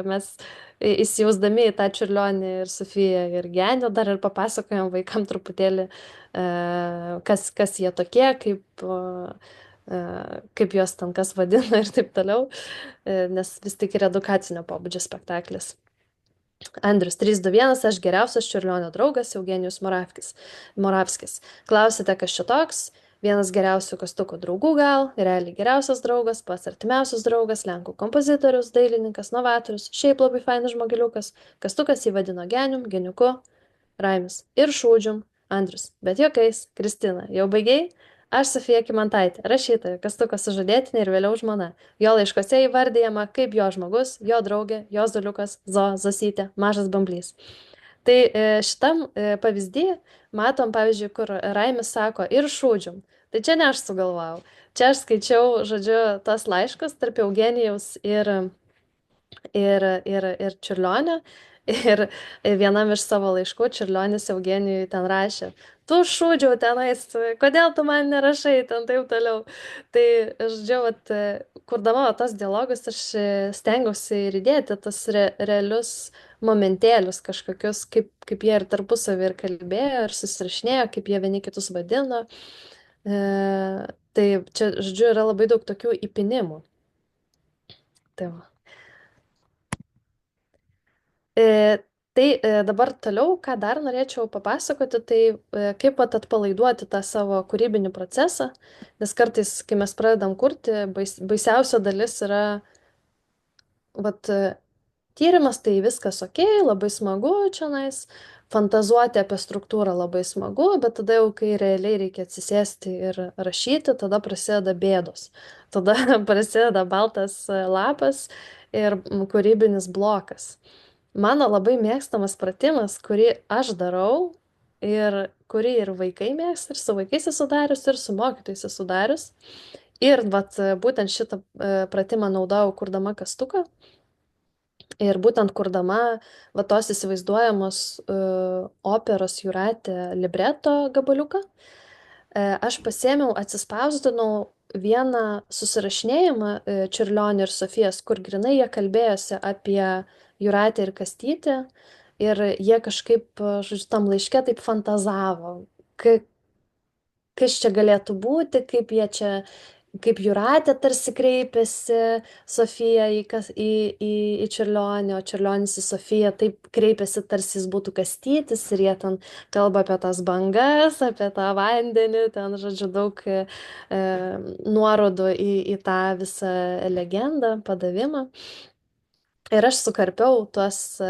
mes įsijausdami į tą Čiurlionį ir Sofiją ir Genį dar ir papasakojom vaikam truputėlį, kas jie tokie, kaip juos ten kas vadina ir taip toliau, nes vis tik yra edukacinio pobūdžio spektaklis. Andrius 321, aš geriausias Čiurlionio draugas Eugenijus Moravskis. Klausite, kas čia toks? Vienas geriausių kastukų draugų gal, realiai geriausias draugas, pats artimiausias draugas, lenkų kompozitorius, dailininkas, novatorius, šiaip labai fainas žmogeliukas. Kastukas jį vadino Genium, Geniuku, Raimis. Ir šūdžium. Andrius. Bet juokais. Kristina. Jau baigiai? Aš Sofija Kymantaitė, rašytoja, Kastuko sužadėtinė ir vėliau žmona. Jo laiškose įvardyjama kaip jo žmogus, jo draugė, jo zuliukas, Zosytė, mažas bamblys. Tai šitam pavyzdį matom, pavyzdžiui, kur Raimis sako ir šūdžium. Tai čia ne aš sugalvojau. Čia aš skaičiau, žodžiu, tas laiškus tarp Eugenijaus ir Čiurlionio. Ir vienam iš savo laiškų Čiurlionis Eugenijui ten rašė, tu šūdžiau tenais, kodėl tu man nerašai, ten taip toliau. Tai, žodžiu, vat, kurdama tas dialogus, aš stengiausi ir įdėti tas realius momentėlius kažkokius, kaip jie ir tarpusavį ir kalbėjo, ir susirašinėjo, kaip jie vieni kitus vadino. Tai čia, žodžiu, yra labai daug tokių įpinimų. Tai va. Tai dabar toliau, ką dar norėčiau papasakoti, tai kaip atpalaiduoti tą savo kūrybinį procesą, nes kartais, kai mes pradedam kurti, baisiausia dalis yra, vat, tyrimas, tai viskas ok, labai smagu čionais, fantazuoti apie struktūrą labai smagu, bet tada jau, kai realiai reikia atsisėsti ir rašyti, tada prasideda bėdos. Tada prasideda baltas lapas ir kūrybinis blokas. Mano labai mėgstamas pratimas, kurį aš darau ir kurį ir vaikai mėgsta, ir su vaikais esu darius, ir su mokytojais esu darius. Ir vat, būtent šitą pratimą naudojau kurdama Kastuką. Ir būtent kurdama va, tos įsivaizduojamos operos Jūratė libreto gabaliuką, aš pasėmiau, atsispausdinau vieną susirašinėjimą Čiurlionio ir Sofijos, kur grinai jie kalbėjosi apie Jūratę ir Kastytį ir jie kažkaip, žodžiu, tam laiške taip fantazavo, kas čia galėtų būti, kaip Jūratė tarsi kreipėsi Sofija į Čiurlionį, o Čiurlionis į Sofiją taip kreipėsi, tarsi jis būtų Kastytis ir jie ten kalba apie tas bangas, apie tą vandenį, ten, žodžiu, daug nuorodų į tą visą legendą, padavimą. Ir aš sukarpiau tuos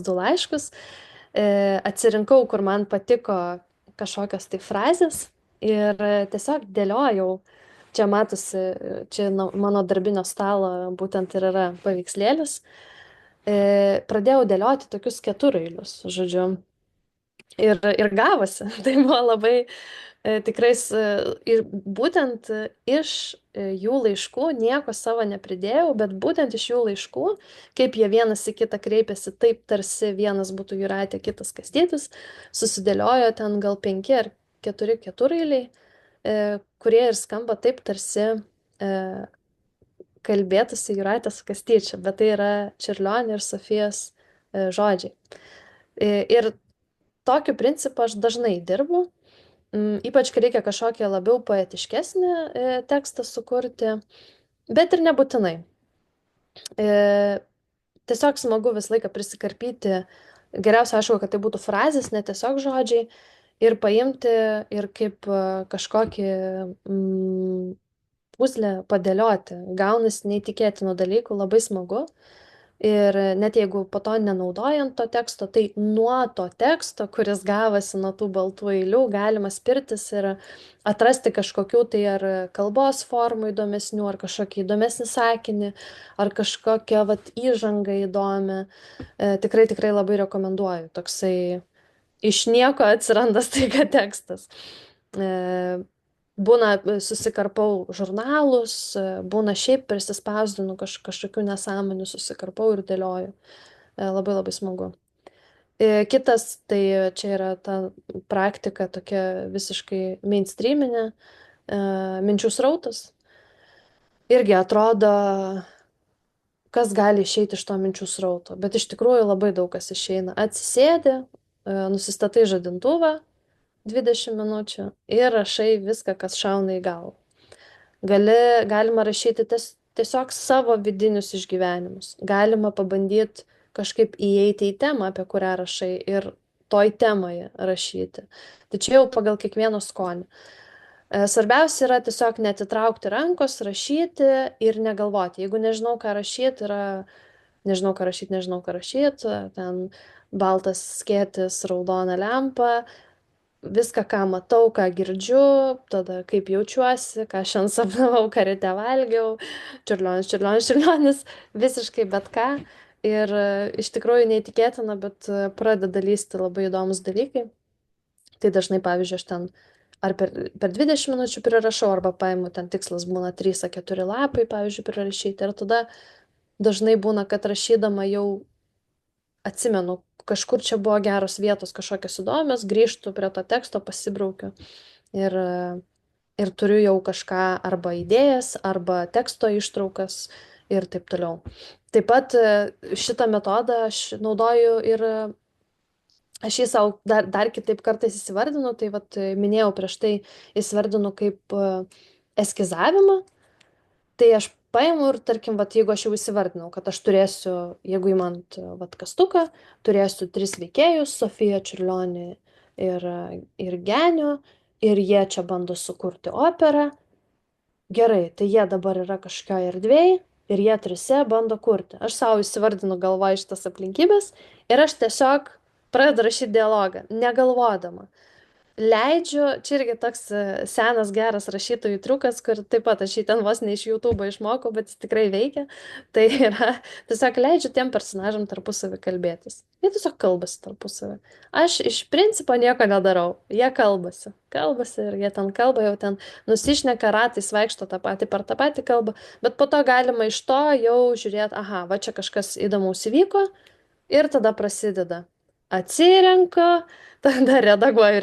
du laiškus, atsirinkau, kur man patiko kažkokios tai frazės ir tiesiog dėliojau. Čia matosi, čia mano darbinio stalo būtent ir yra paveikslėlis. Pradėjau dėlioti tokius ketureilius, žodžiu. Ir gavosi. Tai buvo labai tikrai, ir būtent iš jų laiškų nieko savo nepridėjau, bet būtent iš jų laiškų, kaip jie vienas į kitą kreipėsi, taip tarsi vienas būtų Jūratė, kitas Kastytis, susidėliojo ten gal 5 ar 4 ketureiliai, kurie ir skamba taip tarsi kalbėtųsi Jūratė su Kastyčiu, bet tai yra Čiurlionio ir Sofijos žodžiai. Ir tokiu principu aš dažnai dirbu. Ypač, kai reikia kažkokią labiau poetiškesnį tekstą sukurti, bet ir nebūtinai. Tiesiog smagu visą laiką prisikarpyti, geriausia aišku, kad tai būtų frazės, ne tiesiog žodžiai, ir paimti ir kaip kažkokį puzlę padėlioti. Gaunasi neįtikėtinų dalykų, labai smagu. Ir net jeigu po to nenaudojant to teksto, tai nuo to teksto, kuris gavosi nuo tų baltų eilių, galima spirtis ir atrasti kažkokių tai ar kalbos formų įdomesnių, ar kažkokį įdomesnį sakinį, ar kažkokią įžangą įdomią. Tikrai labai rekomenduoju. Toksai iš nieko atsiranda staiga tekstas. Būna susikarpau žurnalus, būna šiaip prisispausdinu kažkokių nesąmonių, susikarpau ir dėlioju. Labai smagu. Kitas, tai čia yra ta praktika tokia visiškai mainstreaminė, minčių srautas. Irgi atrodo, kas gali išeiti iš to minčių srauto, bet iš tikrųjų labai daug kas išeina. Atsisėdi, nusistatai žadintuvą 20 minučių ir rašai viską, kas šauna į galvą. Galima rašyti tiesiog savo vidinius išgyvenimus. Galima pabandyti kažkaip įeiti į temą, apie kurią rašai ir toj temoje rašyti. Tai čia jau pagal kiekvieno skonį. Svarbiausia yra tiesiog neatitraukti rankos, rašyti ir negalvoti. Jeigu nežinau, ką rašyti, yra nežinau ką rašyti, ten baltas skėtis, raudona lempa, viską, ką matau, ką girdžiu, tada kaip jaučiuosi, ką šiandien sapnavau, ką ryte valgiau, čiurlionis, visiškai bet ką. Ir iš tikrųjų neįtikėtina, bet pradeda lysti labai įdomus dalykai. Tai dažnai, pavyzdžiui, aš ten ar per 20 minučių prirašau, arba paimu, ten tikslas būna 3-4 lapai, pavyzdžiui, prirašyti. Ir tada dažnai būna, kad rašydama jau atsimenu, kažkur čia buvo geros vietos, kažkokios įdomios, grįžtu prie to teksto, pasibraukiu ir, ir turiu jau kažką arba idėjas, arba teksto ištraukas ir taip toliau. Taip pat šitą metodą aš naudoju ir aš jį savo dar kitaip kartais įsivardinu, tai vat minėjau prieš tai, įsivardinu kaip eskizavimą. Tai aš paimu ir, tarkim, vat, jeigu aš jau įsivardinau, kad aš turėsiu, jeigu įmant vat, kastuką, turėsiu 3 veikėjus, Sofiją, Čiurlionį ir Genio, ir jie čia bando sukurti operą. Gerai, tai jie dabar yra kažkokioje erdvėje ir jie 3 bando kurti. Aš savo įsivardinu galvoje šitas aplinkybės ir aš tiesiog pradedu rašyti dialogą, negalvodama. Leidžiu, čia irgi toks senas geras rašytojų triukas, kur taip pat aš jį ten vos ne iš YouTube išmokau, bet jis tikrai veikia. Tai yra, tiesiog leidžiu tiem personažam tarpusavį kalbėtis. Jie tiesiog kalbasi tarpusavį. Aš iš principo nieko nedarau. Jie kalbasi ir jie ten kalba, jau ten nusišneka ratais, vaikšto tą patį per tą patį kalbą, bet po to galima iš to jau žiūrėti, aha, va čia kažkas įdomaus įvyko ir tada prasideda. Atsirenku, tada redaguoju,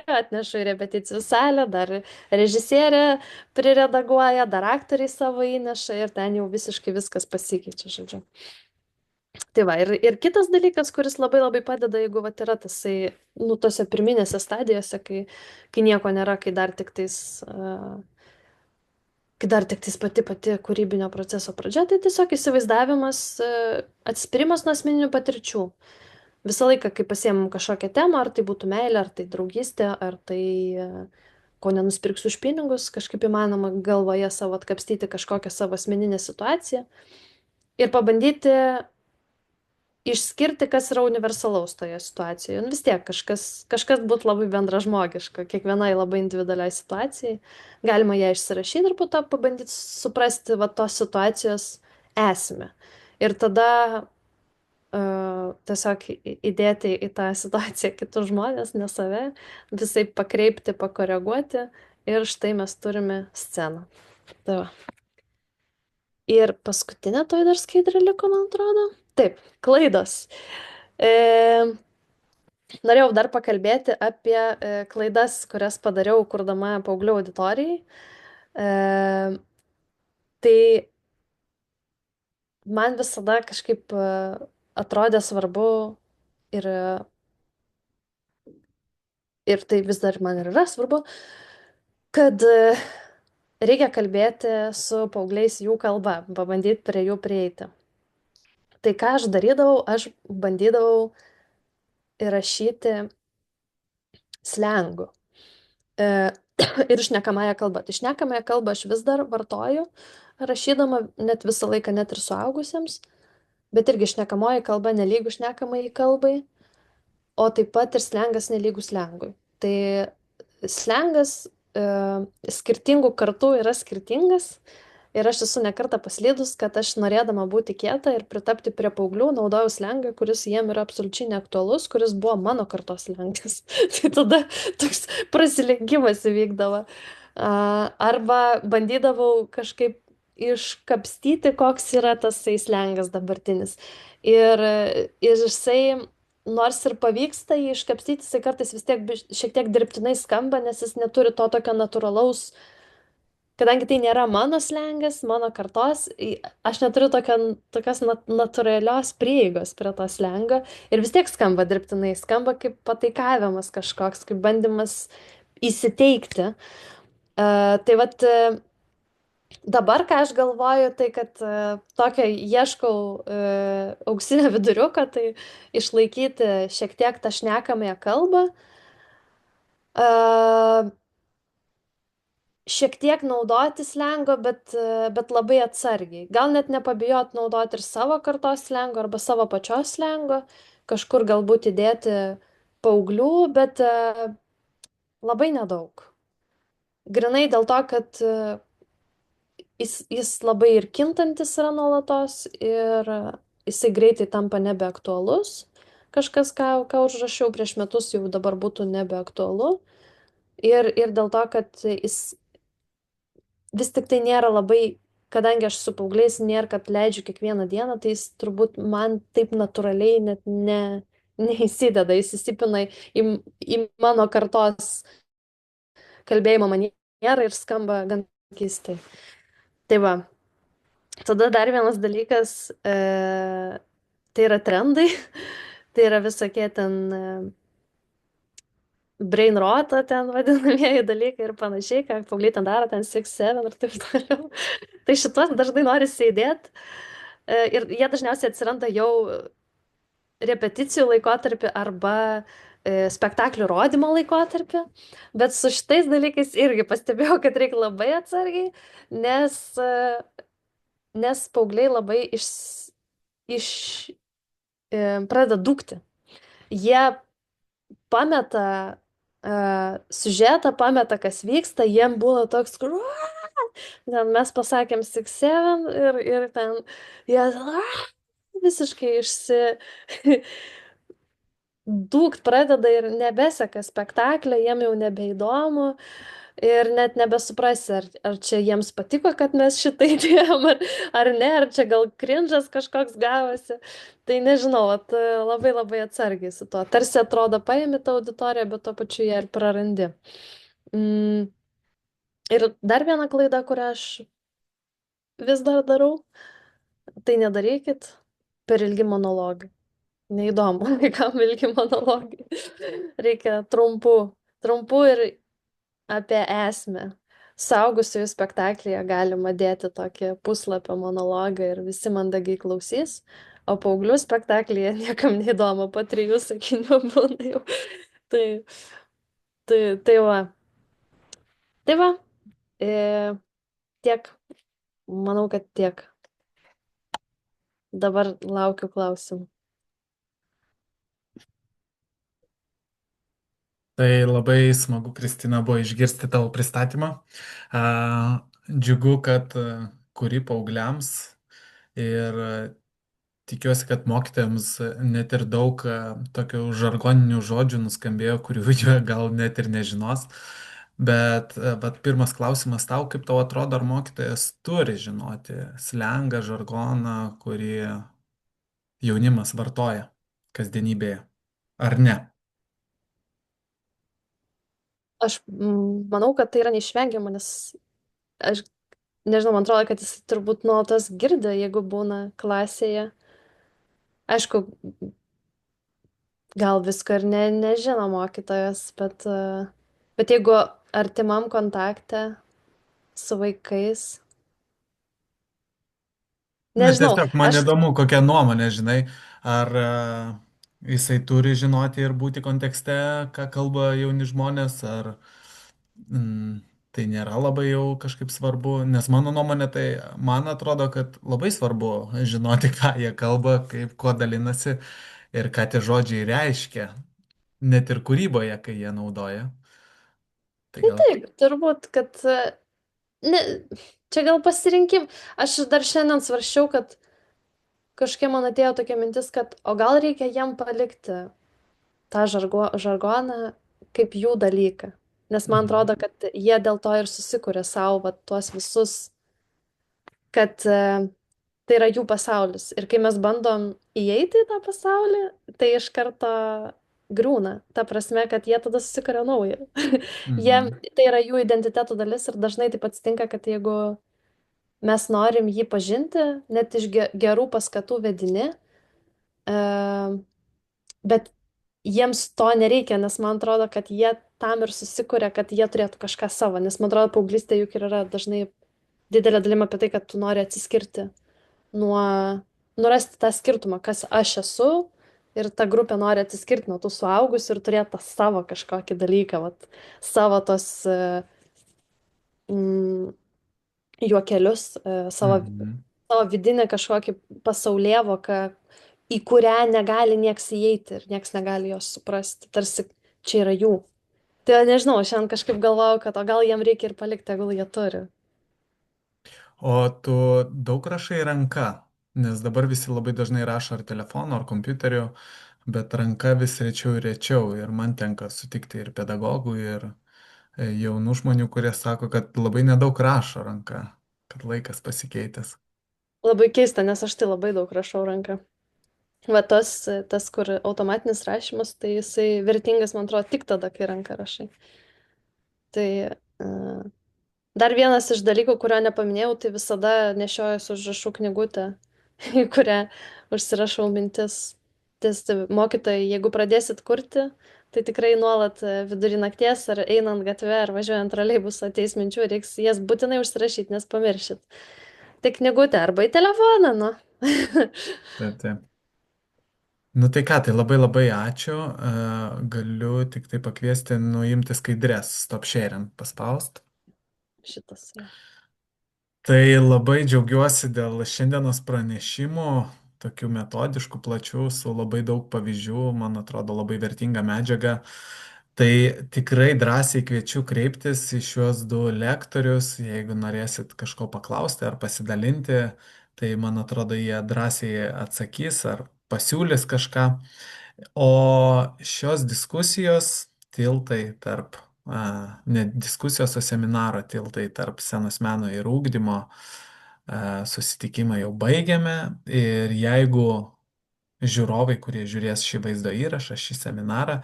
atnešu į repeticijų salę, dar režisierė priredaguoja, dar aktoriai savo įneša ir ten jau visiškai viskas pasikeičia, žodžiu. Tai va, ir kitas dalykas, kuris labai labai padeda, jeigu va yra tasai, nu, tose pirminėse stadijose, kai nieko nėra, kai dar tik tais pati kūrybinio proceso pradžia, tai tiesiog įsivaizdavimas, atsispyrimas nuo asmeninių patirčių. Visą laiką, kai pasiemam kažkokią temą, ar tai būtų meilė, ar tai draugystė, ar tai ko nenusipirksiu už pinigus, kažkaip įmanoma galvoje savo atkapstyti kažkokią savo asmeninę situaciją ir pabandyti išskirti, kas yra universalaus toje situacijoje. Nu, vis tiek kažkas būtų labai bendražmogiška, kiekvienai labai individualiai situacijai. Galima ją išsirašyti ir po to pabandyti suprasti va tos situacijos esmę. Ir tada tiesiog įdėti į tą situaciją kitus žmonės, ne save, visai pakreipti, pakoreguoti ir štai mes turime sceną. Tai va. Ir paskutinė toj dar skaidrė liko, man atrodo. Taip, klaidos. Norėjau dar pakalbėti apie klaidas, kurias padariau, kurdama paauglių auditorijai. Tai man visada kažkaip atrodė svarbu ir tai vis dar man ir yra svarbu, kad reikia kalbėti su paaugliais jų kalba, pabandyti prie jų prieiti. Tai ką aš darydavau, aš bandydavau įrašyti slengu ir šnekamąją kalbą. Tai šnekamąją kalbą aš vis dar vartoju, rašydama net visą laiką, net ir suaugusiems, bet irgi šnekamoji kalba nelygu šnekamai kalbai, o taip pat ir slengas nelygu slengui. Tai slengas skirtingų kartų yra skirtingas ir aš esu nekartą paslydus, kad aš norėdama būti kieta ir pritapti prie paauglių naudojau slengą, kuris jiem yra absoliučiai neaktualus, kuris buvo mano kartos slengas. Tai tada toks prasilenkimas įvykdavo. Arba bandydavau kažkaip iškapstyti, koks yra tas slengas dabartinis. Ir jisai, nors ir pavyksta jį iškapstyti, jisai kartais vis tiek šiek tiek dirbtinai skamba, nes jis neturi to tokio natūralaus, kadangi tai nėra mano slengas, mano kartos, aš neturiu tokios natūralios prieigos prie to slengo ir vis tiek skamba dirbtinai, skamba kaip pataikavimas kažkoks, kaip bandymas įsiteikti. Tai vat dabar, ką aš galvoju, tai kad tokio ieškau auksinio viduriuko, tai išlaikyti šiek tiek tą šnekamąją kalbą šiek tiek naudoti slengo, bet labai atsargiai. Gal net nepabijot naudoti ir savo kartos slengo arba savo pačios slengo, kažkur galbūt įdėti paauglių, bet labai nedaug. Grinai dėl to, kad jis labai ir kintantis yra nuolatos ir jisai greitai tampa nebeaktualus. Kažkas, ką užrašiau prieš metus, jau dabar būtų nebeaktualu. Ir dėl to, kad jis vis tik tai nėra labai, kadangi aš su paaugliais nėra, kad leidžiu kiekvieną dieną, tai jis turbūt man taip natūraliai net neįsideda, jis įsipina į mano kartos kalbėjimo manierą ir skamba gan keistai. Tai va, tada dar vienas dalykas, tai yra trendai, tai yra visokie ten brain rota ten vadinamieji dalykai ir panašiai, ką paaugliai ten daro, ten 6-7 ir taip toliau. Tai šitos dažnai norisi įdėti ir jie dažniausiai atsiranda jau repeticijų laikotarpį arba spektaklių rodymo laikotarpį, bet su šitais dalykais irgi pastebėjau, kad reikia labai atsargiai, nes paaugliai labai pradeda dūkti. Jie pameta siužetą, pameta, kas vyksta, jiem būna toks, kur ten mes pasakėm 6-7 ir ten jie visiškai dūkt pradeda ir nebeseka spektaklio, jiem jau nebeįdomu ir net nebesuprasi, ar čia jiems patiko, kad mes šitai dėjom, ar ne, ar čia gal cringe'as kažkoks gavosi. Tai nežinau, labai labai atsargiai su tuo. Tarsi atrodo paimi tą auditoriją, bet tuo pačiu ją ir prarandi. Ir dar viena klaida, kurią aš vis dar darau, tai nedarykit per ilgi monologai. Neįdomu, vaikam ilgi monologai. Reikia trumpų ir apie esmę. Suaugusiųjų spektaklyje galima dėti tokį puslapio monologą ir visi mandagiai klausys, o paauglių spektaklyje niekam neįdomu, po 3 sakinių būna jau. Tai va. Tai va. Tiek. Manau, kad tiek. Dabar laukiu klausimų. Tai labai smagu, Kristina, buvo išgirsti tavo pristatymą. Džiugu, kad kuri paaugliams ir tikiuosi, kad mokytojams net ir daug tokių žargoninių žodžių nuskambėjo, kurių jie gal net ir nežinos. Bet pirmas klausimas tau, kaip tau atrodo, ar mokytojas turi žinoti slengą, žargoną, kurį jaunimas vartoja kasdienybėje, ar ne? Aš manau, kad tai yra neišvengiama, nes aš nežinau, man atrodo, kad jis turbūt nuolatos girdi, jeigu būna klasėje. Aišku, gal visko ir nežino mokytojas, bet jeigu artimam kontakte su vaikais, Na, nežinau, tiesiog man aš įdomu, kokia nuomonė, žinai, ar jisai turi žinoti ir būti kontekste, ką kalba jauni žmonės, ar tai nėra labai jau kažkaip svarbu, nes mano nuomonė, tai man atrodo, kad labai svarbu žinoti, ką jie kalba, kaip kuo dalinasi ir ką tie žodžiai reiškia, net ir kūryboje, kai jie naudoja. Tai gal. taip, turbūt, kad ne, čia gal pasirinkim. Aš dar šiandien svarščiau, kad kažkiek man atėjo tokia mintis, kad o gal reikia jiem palikti tą žargoną kaip jų dalyką. Nes man Mhm. atrodo, kad jie dėl to ir susikuria savo va, tuos visus, kad tai yra jų pasaulis. Ir kai mes bandom įeiti į tą pasaulį, tai iš karto griūna. Ta prasme, kad jie tada susikuria naują. Mhm. Tai yra jų identiteto dalis ir dažnai taip atsitinka, kad jeigu mes norim jį pažinti, net iš gerų paskatų vedini, bet jiems to nereikia, nes man atrodo, kad jie tam ir susikuria, kad jie turėtų kažką savo, nes man atrodo, paauglystė juk ir yra dažnai didelė dalim apie tai, kad tu nori atsiskirti nuo, nurasti tą skirtumą, kas aš esu, ir ta grupė nori atsiskirti nuo tų suaugusių ir turėti tą savo kažkokį dalyką, vat, savo tos mm, juokelius, Mhm. savo vidinę kažkokį pasaulėvoką, į kurią negali nieks įeiti ir nieks negali jos suprasti, tarsi čia yra jų. Tai nežinau, šiandien kažkaip galvojau, kad o gal jiem reikia ir palikti, tegul jie turi. O tu daug rašai ranka, nes dabar visi labai dažnai rašo ar telefonu, ar kompiuteriu, bet ranka vis rečiau ir rečiau. Ir man tenka sutikti ir pedagogų, ir jaunų žmonių, kurie sako, kad labai nedaug rašo ranka, kad laikas pasikeitęs. Labai keista, nes aš tai labai daug rašau ranką. Va tas, kur automatinis rašymas, tai jisai vertingas, man atrodo, tik tada, kai ranka rašai. Tai dar vienas iš dalykų, kurio nepaminėjau, tai visada nešiojuosi užrašų knygutę, į kurią užsirašau mintis. Mokytojai, jeigu pradėsit kurti, tai tikrai nuolat vidury nakties ar einant gatve ar važiuojant troleibusu ateis minčių ir reiks jas būtinai užsirašyti, nes pamiršit. Tai knygutė arba į telefoną, nu. Taip, taip. Nu tai ką, tai labai labai ačiū. Galiu tik tai pakviesti nuimti skaidrės, stop sharing, paspaust. Šitas. Jo. Tai labai džiaugiuosi dėl šiandienos pranešimų, tokių metodiškų, plačių, su labai daug pavyzdžių, man atrodo labai vertinga medžiaga. Tai tikrai drąsiai kviečiu kreiptis į šiuos du lektorius, jeigu norėsit kažko paklausti ar pasidalinti, tai man atrodo jie drąsiai atsakys ar pasiūlys kažką. O šios diskusijos tiltai tarp, ne diskusijos, o seminaro tiltai tarp scenos meno ir ūkdymo susitikimą jau baigiame. Ir jeigu žiūrovai, kurie žiūrės šį vaizdo įrašą, šį seminarą,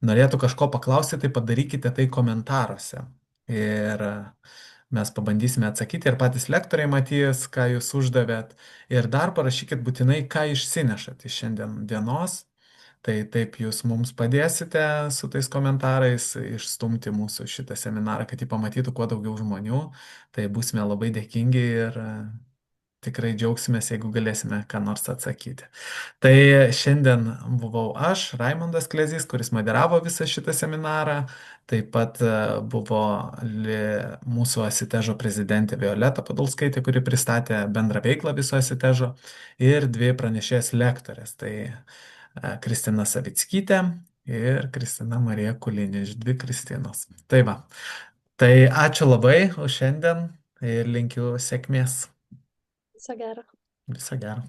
norėtų kažko paklausti, tai padarykite tai komentaruose. Ir mes pabandysime atsakyti ir patys lektoriai matys, ką jūs uždavėt. Ir dar parašykit būtinai, ką išsinešat iš šiandien dienos. Tai taip jūs mums padėsite su tais komentarais išstumti mūsų šitą seminarą, kad jį pamatytų kuo daugiau žmonių. Tai būsime labai dėkingi ir tikrai džiaugsimės, jeigu galėsime ką nors atsakyti. Tai šiandien buvau aš, Raimondas Klezys, kuris moderavo visą šitą seminarą. Taip pat buvo mūsų Asitežo prezidentė Violeta Padulskaitė, kuri pristatė bendrą veiklą viso Asitežo, ir dvi pranešėjas lektorės. Tai Kristina Savickytė ir Kristina Marija Kulinič, dvi Kristinos. Tai va. Tai ačiū labai už šiandien ir linkiu sėkmės. Viso gero. Viso gero.